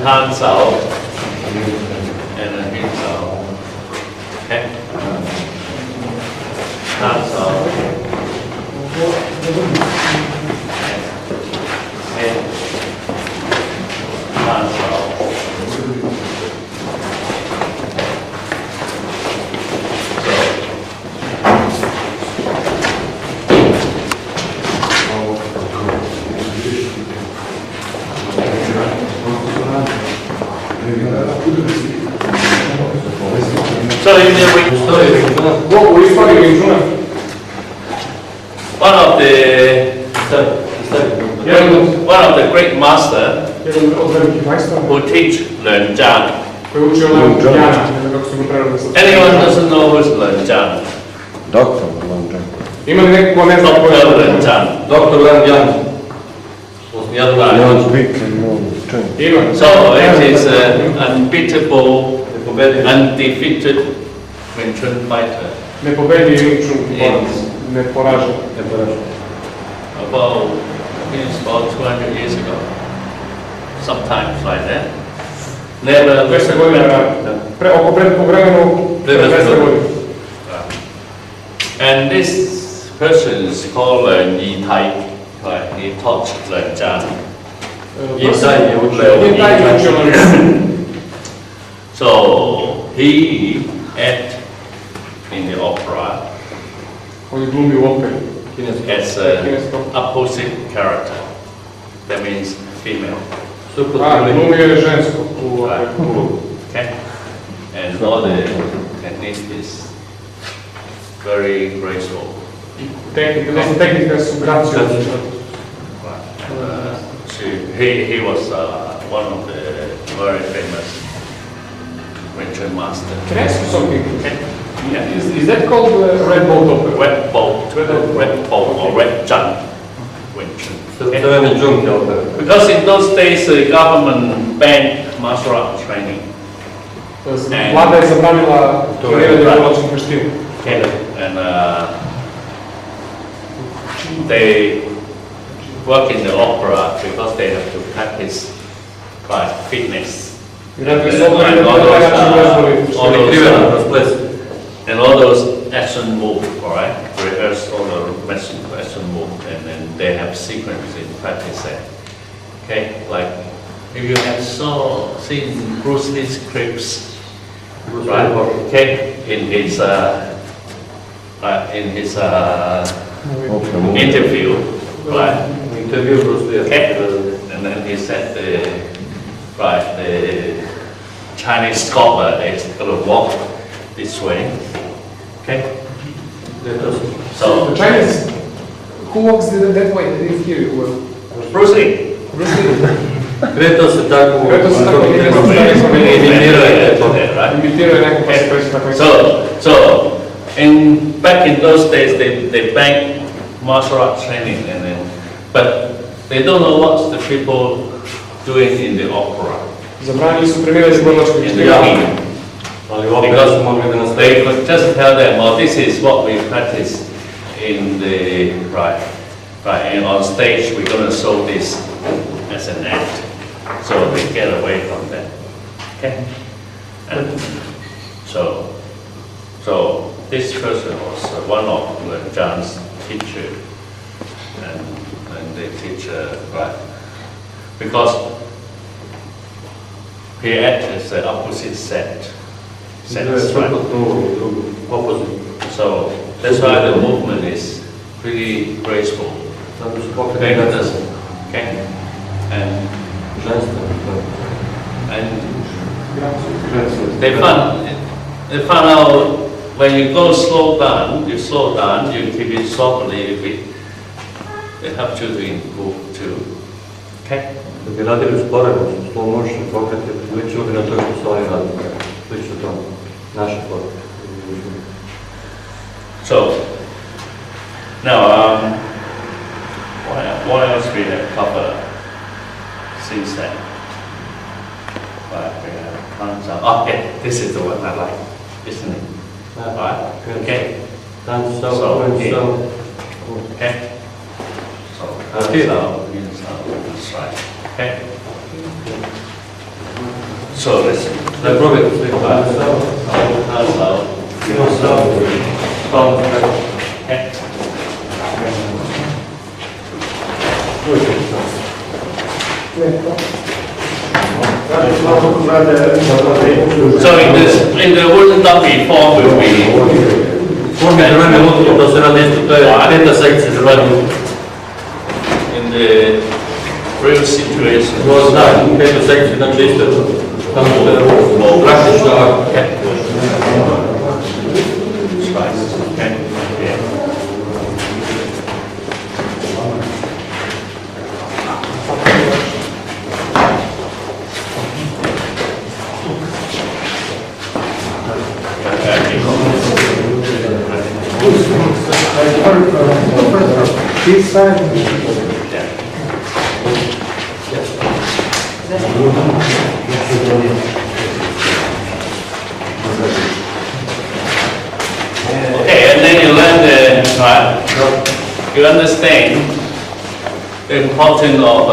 B: Hands out. And then hands out. Okay. Hands out. Hands out. So in the Wing Chun,
C: What we study Wing Chun?
B: one of the great master
C: Jedan od velikih majstora
B: who teach Learn Jan.
C: koji je učio Leon Jana, ne znam kako su ga preveli sa...
B: Anyone doesn't know who's Learn Jan?
F: Doktor, London.
C: Ima li neko ko ne zna ko je
B: Dr. Learn Jan.
D: Doktor Len Jan.
F: Leon's big and Leon's train.
C: Ima.
B: So it is an unbeatable, undefeated Wing Chun fighter.
C: Ne pobedi Wing Chun borac, ne poražen.
B: About, I think it's about 200 years ago. Sometimes like that. Never
C: 200 godina, oko po vremenu, 200 godina.
B: And this person is called Yi Tai. Right? He taught Learn Jan.
C: Nije taj je učio Leon Jana.
B: So he act in the opera
C: On je glumio u operi.
B: as an opposite character. That means female.
C: Glumio je žensko u operi.
B: Okay? And all the technique is very graceful.
C: Tehnike su graciozne.
B: He was one of the very famous Wing Chun master.
C: Can I ask you something?
B: Okay? Yeah.
C: Is that called Red Bolt opera?
B: Red Bolt or Red Chun Wing Chun. Okay?
D: To je džung je opera.
B: Because in those days the government banned martial art training.
C: Vlada je zabranila treniranje borilačkih veština.
B: Okay. And they work in the opera because they have to practice fitness. And all those action moves, all right? Rehearse all the action moves, and then they have sequence in practice there. Okay, like if you have seen Bruce Lee's clips, right? Okay, in his interview, right?
D: Intervju Bruce Lee.
B: Okay, and then he said the Chinese scholar is going to walk this way. Okay, so
C: The Chinese, who walks that way? I didn't hear you well.
B: Bruce Lee.
C: Bruce Lee.
D: Kretao se tako,
C: Kretao se tako, imitirao je neko pa se kreće tako.
B: So back in those days, they bank martial arts training, but they don't know what the people doing in the opera.
C: Zabranili su primjerati borilačke
B: In the
C: vještine.
B: king. Because they could just tell them, well, this is what we practice in the, right, and on stage we're going to show this as an act. So they get away from that. Okay? And so this person was one of John's teacher, and the teacher, right, because he acted as the opposite sex, right? So that's why the movement is really graceful. Okay, and they found out when you go slow down, you keep it softly, it helps you to improve too. Okay?
D: Da bi radili usporeno, slow motion pokrete, liči uvijek na to što su oni radili. Slično to, naše pokrete.
B: So, now, what else we have covered since then? Right, we have concept. Oh, yeah, this is the one I like, isn't it? Right, okay.
D: Dance, so,
B: Okay.
D: so.
B: Okay. So,
D: Okay.
B: that's right. Okay. So listen.
D: Da probajte sve.
B: Okay. So in the wooden dumpy form will be
D: Forme drvene lutke, to se radi isto, to je peta sekcija za radnju.
B: in the real situation.
D: To zna, peta sekcija, znači isto je to. Tamo što je praktično ovako.
B: Okay. Okay. Yeah.
E: This side.
B: Okay, and then you learn you understand the importance of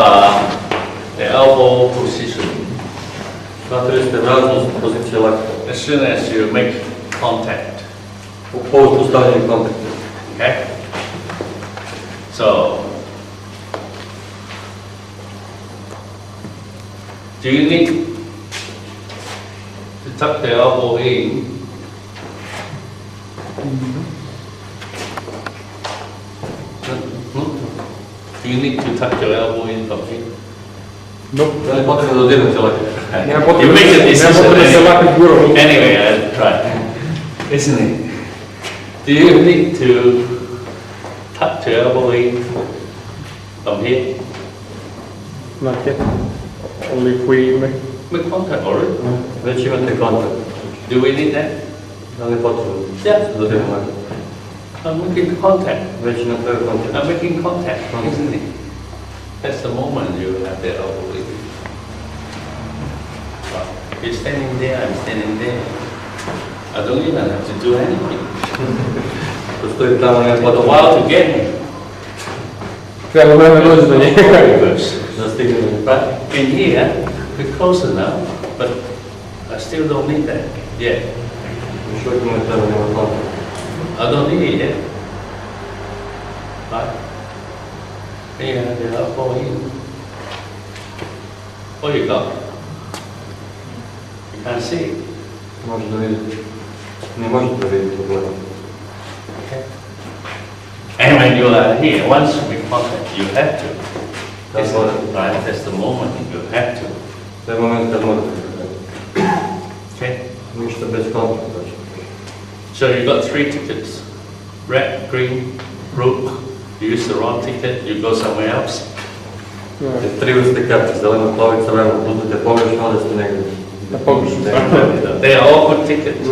B: the elbow position.
D: Shvatili ste važnost pozicije lakta.
B: As soon as you make contact.
D: Po stavljanju kontakta.
B: Okay? So, do you need to tuck the elbow in? Do you need to tuck your elbow in from here?
D: Da li je potrebno da dirnete lakta?
B: You make a decision
C: Anyway.
B: anyway, I'll try. Isn't it? Do you need to tuck your elbow in from here?
C: Not yet. Only if we
B: Make contact already.
D: Već imate kontakt.
B: Do we need that?
D: Da li je potrebno
B: Yeah.
D: da dirnete lakta?
B: I'm making contact.
D: Već napravio kontakt.
B: I'm making contact, isn't it? That's the moment you have the elbow in. You're standing there, I'm standing there. I don't even have to do anything.
D: Postoji tamo nema
B: But a
D: potrebno
B: while to get me.
C: treba vreme dođe do njega.
D: da stigne.
B: But in here, we're closer now, but I still don't need that yet.
D: Još uvijek mu ne treba nema kontakt.
B: I don't need it yet. Right? Here you have the elbow in. What you got? You can't see it.
D: Može da vidite. Ne možete da vidite u glavu.
B: Okay. And when you are here, once we contact, you have to.
D: That's
B: Right? That's the moment you have to.
D: To je moment kad morate da radite.
B: Okay.
D: Ništa bez kontakta.
B: So you got 3 tickets: red, green, blue. You use the wrong ticket, you go somewhere else.
D: Tri vrste karti, zelena, plava i crvena, uzmete pogrešno, odeste negdje.
C: Na pogrešu.
B: They are all good tickets.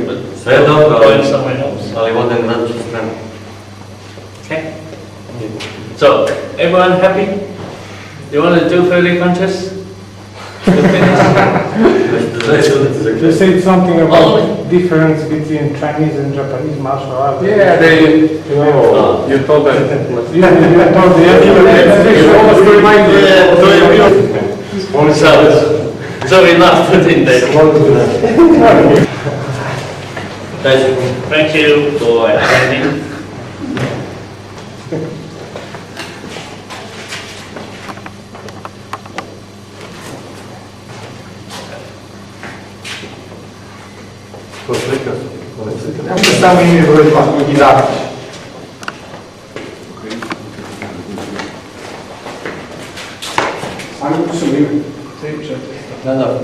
B: But
D: Sve je dobro,
B: going somewhere else.
D: ali vode na različite strane.
B: Okay. So, everyone happy? You want to do fairly conscious?
E: You said something about difference between Chinese and Japanese martial arts.
C: Yeah, you told them.
E: You told me.
C: You almost reminded me.
B: So enough put in there. Thank you for attending.
A: Možete samo ime broj 2 i zaključ.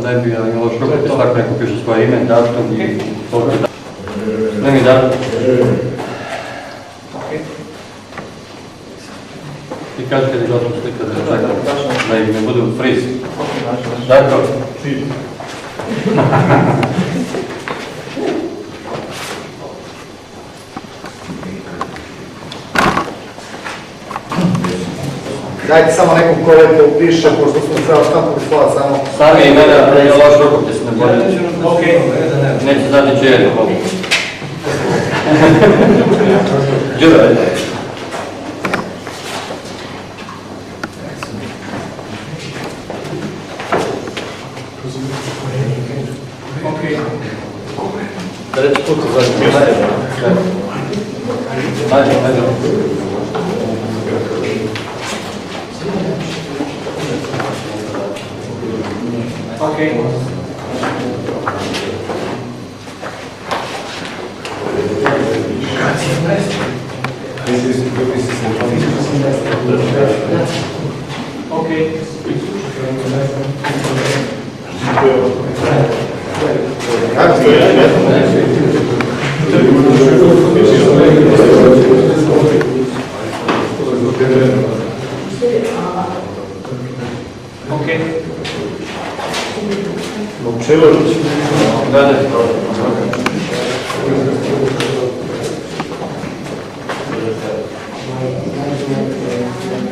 D: Ne bi imalo što, to tako neko piše svoje ime, datum i toliko. Ne mi datum. I kaži kad je gotovo slika da ih ne bude u friz. Dakle.
A: Dajte samo nekom ko ovdje upiše, pošto smo ceo štampu slova samo...
D: Sami i mene, a je loš rukopis, ne bolje. Neće znati čije je. Đura, ajde.
B: Treći put se zove.
D: Ajde, ajde.
B: Okay. Okay. Okay.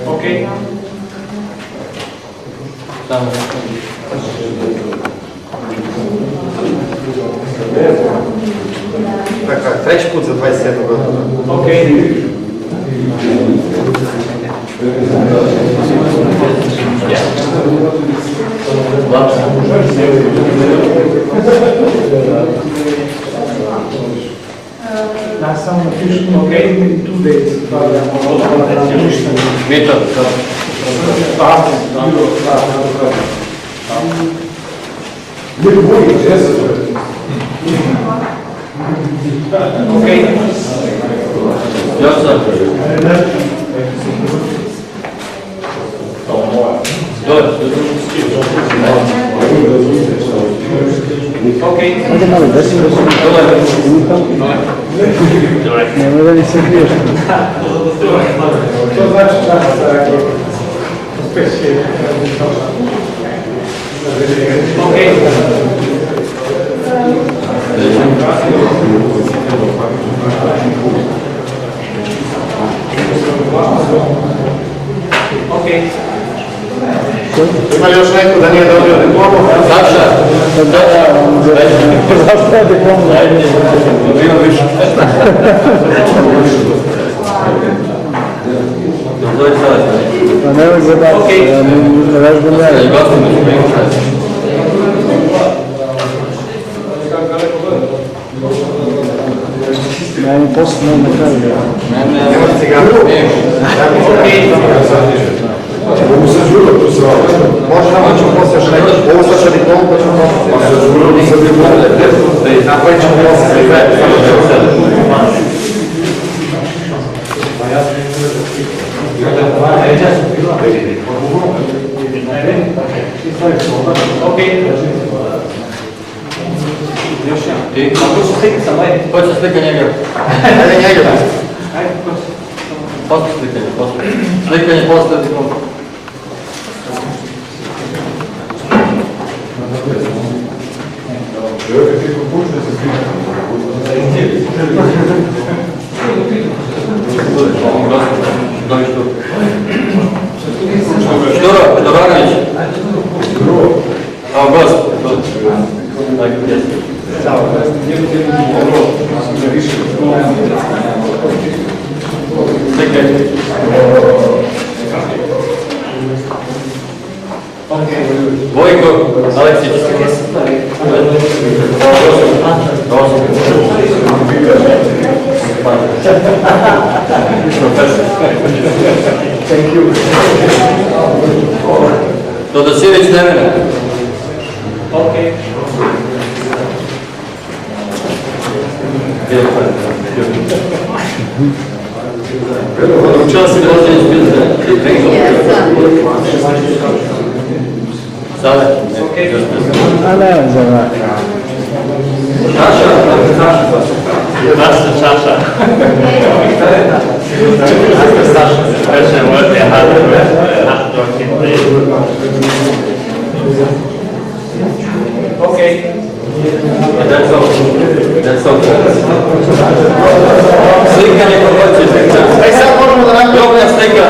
B: Okay.
A: Dakle, treći put za 27 godinu.
B: Okay.
E: Last time officially, okay, in 2 days.
D: Mito.
B: Okay.
D: Još sam.
B: Okay.
E: Nema da li se piješ. To znači čas da rekao.
B: Okay. Okay.
A: Ima li još neko da nije dobio diplomu?
D: Saša.
E: Zašto je diplomu?
D: Ima više. Zove sada.
E: Pa nemoj zabaviti, ne vežbam ja.
D: I gosti mi su Wing Chun.
E: Ja im posle ne kraju.
A: Nema cigaru? Može nam ćemo poslije još neko. Ovo sad sa diplomu pa ćemo poslije. Napravit ćemo poslije sve.
D: I hoće slika njega.
A: Ajde njega.
D: Posle slikanje, posle. Slikanje posle diploma. Štoranović. A, gost. Vojko Aleksić. Todosijević Nemena. Učila si Grozdanić Pilze. Sada?
E: A ne, za nas.
B: Master Sasha. Question what they have
C: Okay.
D: That's all. That's all. Slikanje kod hoćete.
A: Aj sad možemo da napravimo.
D: Dobra slika.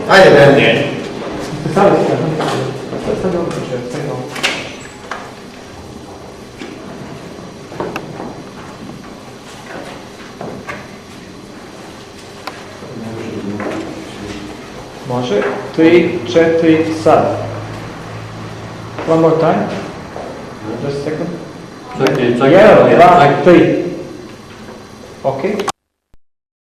A: Ajde, ne.
E: Može? 3, 4, sad. One more time. Just a second.
D: Čekaj,
E: 1, 2, 3. Ok.